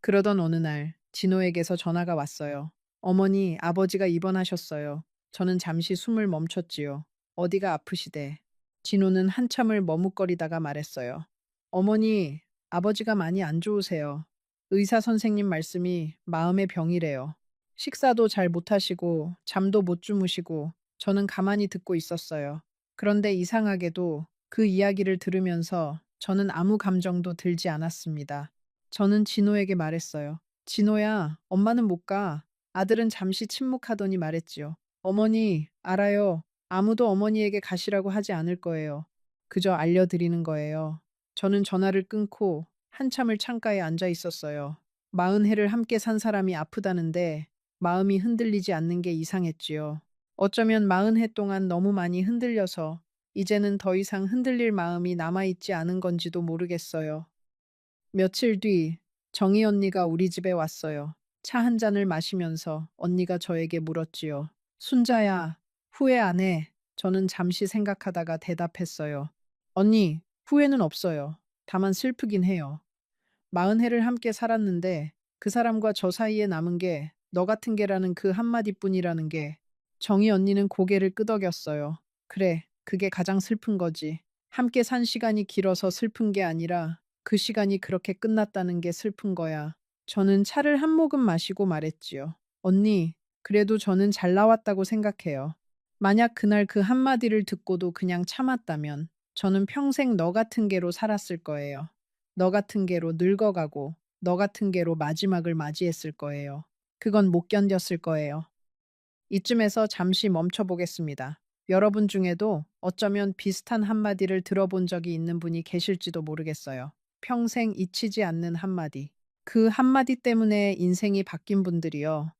그러던 어느 날 진호에게서 전화가 왔어요. 어머니, 아버지가 입원하셨어요. 저는 잠시 숨을 멈췄지요. 어디가 아프시대? 진호는 한참을 머뭇거리다가 말했어요. 어머니, 아버지가 많이 안 좋으세요. 의사 선생님 말씀이 마음의 병이래요. 식사도 잘 못하시고 잠도 못 주무시고 저는 가만히 듣고 있었어요. 그런데 이상하게도 그 이야기를 들으면서 저는 아무 감정도 들지 않았습니다. 저는 진호에게 말했어요. 진호야, 엄마는 못 가. 아들은 잠시 침묵하더니 말했지요. 어머니, 알아요. 아무도 어머니에게 가시라고 하지 않을 거예요. 그저 알려드리는 거예요. 저는 전화를 끊고 한참을 창가에 앉아 있었어요. 40해를 함께 산 사람이 아프다는데 마음이 흔들리지 않는 게 이상했지요. 어쩌면 40해 동안 너무 많이 흔들려서 이제는 더 이상 흔들릴 마음이 남아있지 않은 건지도 모르겠어요. 며칠 뒤 정희 언니가 우리 집에 왔어요. 차 한 잔을 마시면서 언니가 저에게 물었지요. 순자야, 후회 안 해? 저는 잠시 생각하다가 대답했어요. 언니, 후회는 없어요. 다만 슬프긴 해요. 40해를 함께 살았는데 그 사람과 저 사이에 남은 게 너 같은 게라는 그 한마디뿐이라는 게 정희 언니는 고개를 끄덕였어요. 그래, 그게 가장 슬픈 거지. 함께 산 시간이 길어서 슬픈 게 아니라 그 시간이 그렇게 끝났다는 게 슬픈 거야. 저는 차를 한 모금 마시고 말했지요. 언니, 그래도 저는 잘 나왔다고 생각해요. 만약 그날 그 한마디를 듣고도 그냥 참았다면 저는 평생 너 같은 개로 살았을 거예요. 너 같은 개로 늙어가고 너 같은 개로 마지막을 맞이했을 거예요. 그건 못 견뎠을 거예요. 이쯤에서 잠시 멈춰 보겠습니다. 여러분 중에도 어쩌면 비슷한 한마디를 들어본 적이 있는 분이 계실지도 모르겠어요. 평생 잊히지 않는 한마디. 그 한마디 때문에 인생이 바뀐 분들이요.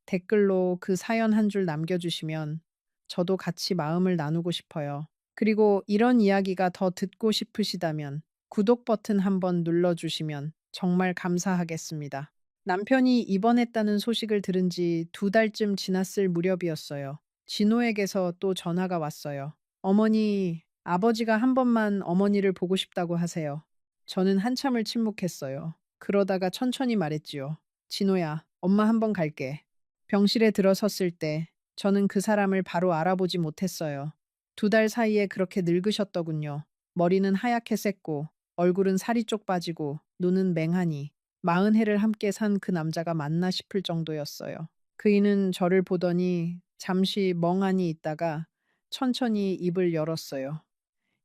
댓글로 그 사연 한 줄 남겨주시면 저도 같이 마음을 나누고 싶어요. 그리고 이런 이야기가 더 듣고 싶으시다면 구독 버튼 한번 눌러주시면 정말 감사하겠습니다. 남편이 입원했다는 소식을 들은 지 2달쯤 지났을 무렵이었어요. 진호에게서 또 전화가 왔어요. 어머니, 아버지가 한 번만 어머니를 보고 싶다고 하세요. 저는 한참을 침묵했어요. 그러다가 천천히 말했지요. 진호야, 엄마 한 번 갈게. 병실에 들어섰을 때 저는 그 사람을 바로 알아보지 못했어요. 2달 사이에 그렇게 늙으셨더군요. 머리는 하얗게 샜고 얼굴은 살이 쪽 빠지고 눈은 맹하니 40해를 함께 산 그 남자가 맞나 싶을 정도였어요. 그이는 저를 보더니 잠시 멍하니 있다가 천천히 입을 열었어요.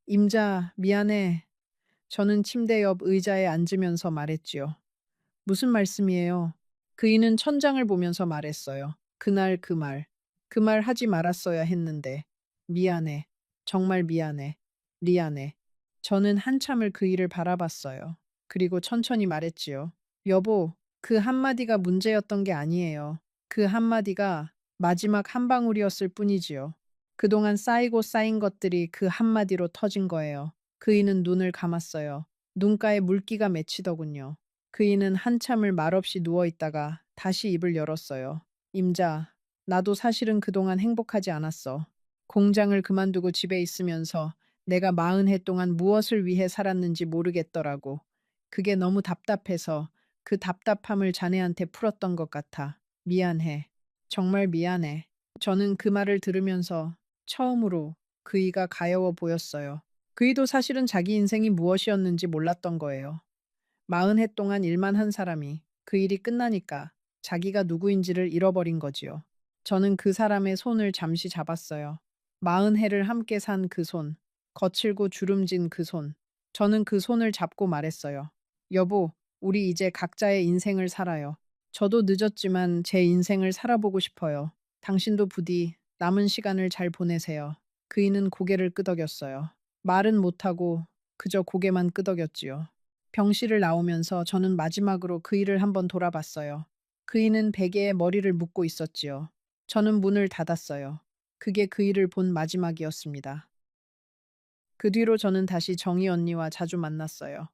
임자, 미안해. 저는 침대 옆 의자에 앉으면서 말했지요. 무슨 말씀이에요? 그이는 천장을 보면서 말했어요. 그날 그 말. 그 말 하지 말았어야 했는데. 미안해. 정말 미안해. 미안해. 저는 한참을 그이를 바라봤어요. 그리고 천천히 말했지요. 여보, 그 한마디가 문제였던 게 아니에요. 그 한마디가 마지막 한 방울이었을 뿐이지요. 그동안 쌓이고 쌓인 것들이 그 한마디로 터진 거예요. 그이는 눈을 감았어요. 눈가에 물기가 맺히더군요. 그이는 한참을 말없이 누워 있다가 다시 입을 열었어요. 임자, 나도 사실은 그동안 행복하지 않았어. 공장을 그만두고 집에 있으면서 내가 40해 동안 무엇을 위해 살았는지 모르겠더라고. 그게 너무 답답해서 그 답답함을 자네한테 풀었던 것 같아. 미안해. 정말 미안해. 저는 그 말을 들으면서 처음으로 그이가 가여워 보였어요. 그이도 사실은 자기 인생이 무엇이었는지 몰랐던 거예요. 40해 동안 일만 한 사람이 그 일이 끝나니까 자기가 누구인지를 잃어버린 거지요. 저는 그 사람의 손을 잠시 잡았어요. 40해를 함께 산 그 손, 거칠고 주름진 그 손. 저는 그 손을 잡고 말했어요. 여보, 우리 이제 각자의 인생을 살아요. 저도 늦었지만 제 인생을 살아보고 싶어요. 당신도 부디 남은 시간을 잘 보내세요. 그이는 고개를 끄덕였어요. 말은 못하고 그저 고개만 끄덕였지요. 병실을 나오면서 저는 마지막으로 그이를 한번 돌아봤어요. 그이는 베개에 머리를 묶고 있었지요. 저는 문을 닫았어요. 그게 그이를 본 마지막이었습니다. 그 뒤로 저는 다시 정희 언니와 자주 만났어요.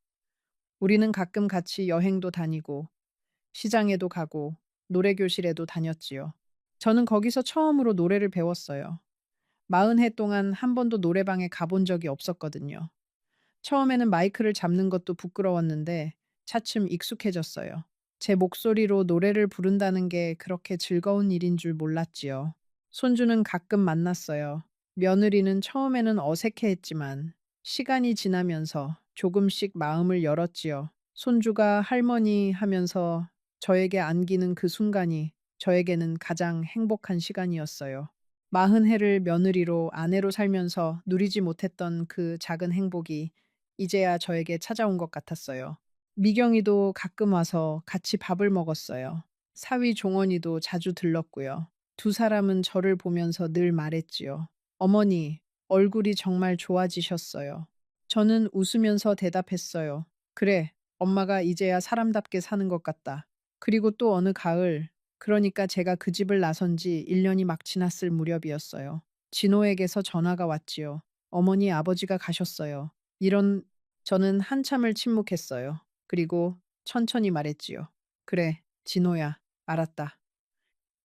우리는 가끔 같이 여행도 다니고 시장에도 가고 노래교실에도 다녔지요. 저는 거기서 처음으로 노래를 배웠어요. 40해 동안 한 번도 노래방에 가본 적이 없었거든요. 처음에는 마이크를 잡는 것도 부끄러웠는데 차츰 익숙해졌어요. 제 목소리로 노래를 부른다는 게 그렇게 즐거운 일인 줄 몰랐지요. 손주는 가끔 만났어요. 며느리는 처음에는 어색해했지만 시간이 지나면서 조금씩 마음을 열었지요. 손주가 할머니 하면서 저에게 안기는 그 순간이 저에게는 가장 행복한 시간이었어요. 40해를 며느리로 아내로 살면서 누리지 못했던 그 작은 행복이 이제야 저에게 찾아온 것 같았어요. 미경이도 가끔 와서 같이 밥을 먹었어요. 사위 종원이도 자주 들렀고요. 두 사람은 저를 보면서 늘 말했지요. 어머니, 얼굴이 정말 좋아지셨어요. 저는 웃으면서 대답했어요. 그래, 엄마가 이제야 사람답게 사는 것 같다. 그리고 또 어느 가을, 그러니까 제가 그 집을 나선 지 1년이 막 지났을 무렵이었어요. 진호에게서 전화가 왔지요. 어머니 아버지가 가셨어요. 저는 한참을 침묵했어요. 그리고 천천히 말했지요. 그래, 진호야, 알았다.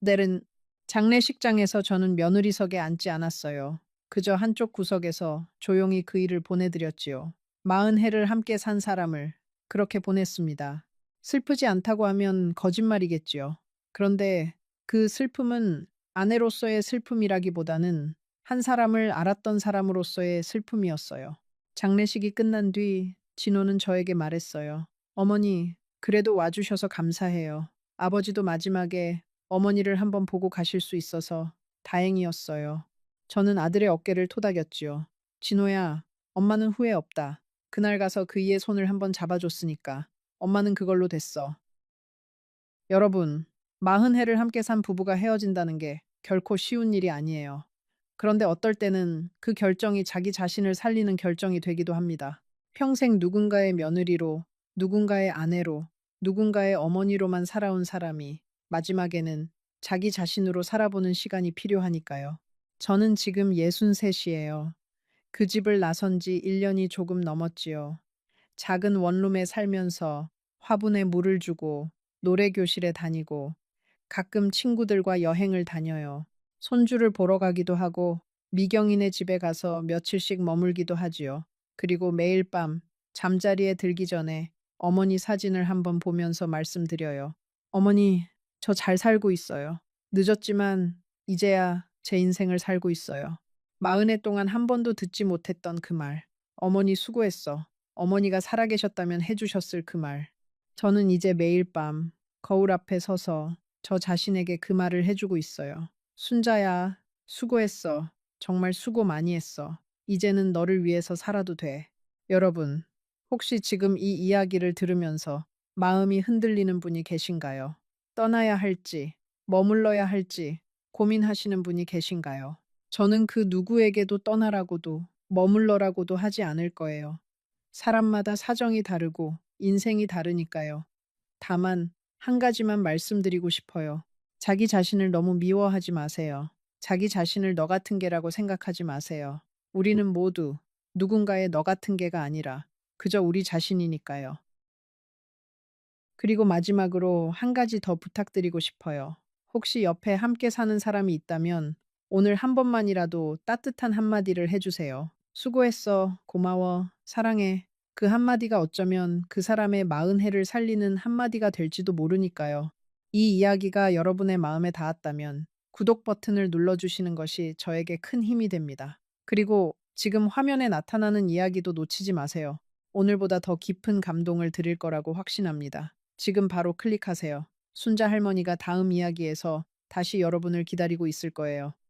내일은 장례식장에서 저는 며느리석에 앉지 않았어요. 그저 한쪽 구석에서 조용히 그 일을 보내드렸지요. 40해를 함께 산 사람을 그렇게 보냈습니다. 슬프지 않다고 하면 거짓말이겠지요. 그런데 그 슬픔은 아내로서의 슬픔이라기보다는 한 사람을 알았던 사람으로서의 슬픔이었어요. 장례식이 끝난 뒤 진호는 저에게 말했어요. 어머니, 그래도 와주셔서 감사해요. 아버지도 마지막에 어머니를 한번 보고 가실 수 있어서 다행이었어요. 저는 아들의 어깨를 토닥였지요. 진호야, 엄마는 후회 없다. 그날 가서 그이의 손을 한번 잡아줬으니까. 엄마는 그걸로 됐어. 여러분, 40해를 함께 산 부부가 헤어진다는 게 결코 쉬운 일이 아니에요. 그런데 어떨 때는 그 결정이 자기 자신을 살리는 결정이 되기도 합니다. 평생 누군가의 며느리로, 누군가의 아내로, 누군가의 어머니로만 살아온 사람이 마지막에는 자기 자신으로 살아보는 시간이 필요하니까요. 저는 지금 63이에요. 그 집을 나선 지 1년이 조금 넘었지요. 작은 원룸에 살면서 화분에 물을 주고 노래 교실에 다니고 가끔 친구들과 여행을 다녀요. 손주를 보러 가기도 하고 미경이네 집에 가서 며칠씩 머물기도 하지요. 그리고 매일 밤 잠자리에 들기 전에 어머니 사진을 한번 보면서 말씀드려요. 어머니, 저 잘 살고 있어요. 늦었지만 이제야 제 인생을 살고 있어요. 40해 동안 한 번도 듣지 못했던 그 말. 어머니 수고했어. 어머니가 살아계셨다면 해주셨을 그 말. 저는 이제 매일 밤 거울 앞에 서서 저 자신에게 그 말을 해주고 있어요. 순자야, 수고했어. 정말 수고 많이 했어. 이제는 너를 위해서 살아도 돼. 여러분, 혹시 지금 이 이야기를 들으면서 마음이 흔들리는 분이 계신가요? 떠나야 할지, 머물러야 할지 고민하시는 분이 계신가요? 저는 그 누구에게도 떠나라고도 머물러라고도 하지 않을 거예요. 사람마다 사정이 다르고 인생이 다르니까요. 다만 한 가지만 말씀드리고 싶어요. 자기 자신을 너무 미워하지 마세요. 자기 자신을 너 같은 개라고 생각하지 마세요. 우리는 모두 누군가의 너 같은 개가 아니라 그저 우리 자신이니까요. 그리고 마지막으로 한 가지 더 부탁드리고 싶어요. 혹시 옆에 함께 사는 사람이 있다면 오늘 한 번만이라도 따뜻한 한마디를 해주세요. 수고했어, 고마워, 사랑해. 그 한마디가 어쩌면 그 사람의 40해를 살리는 한마디가 될지도 모르니까요. 이 이야기가 여러분의 마음에 닿았다면 구독 버튼을 눌러주시는 것이 저에게 큰 힘이 됩니다. 그리고 지금 화면에 나타나는 이야기도 놓치지 마세요. 오늘보다 더 깊은 감동을 드릴 거라고 확신합니다. 지금 바로 클릭하세요. 순자 할머니가 다음 이야기에서 다시 여러분을 기다리고 있을 거예요.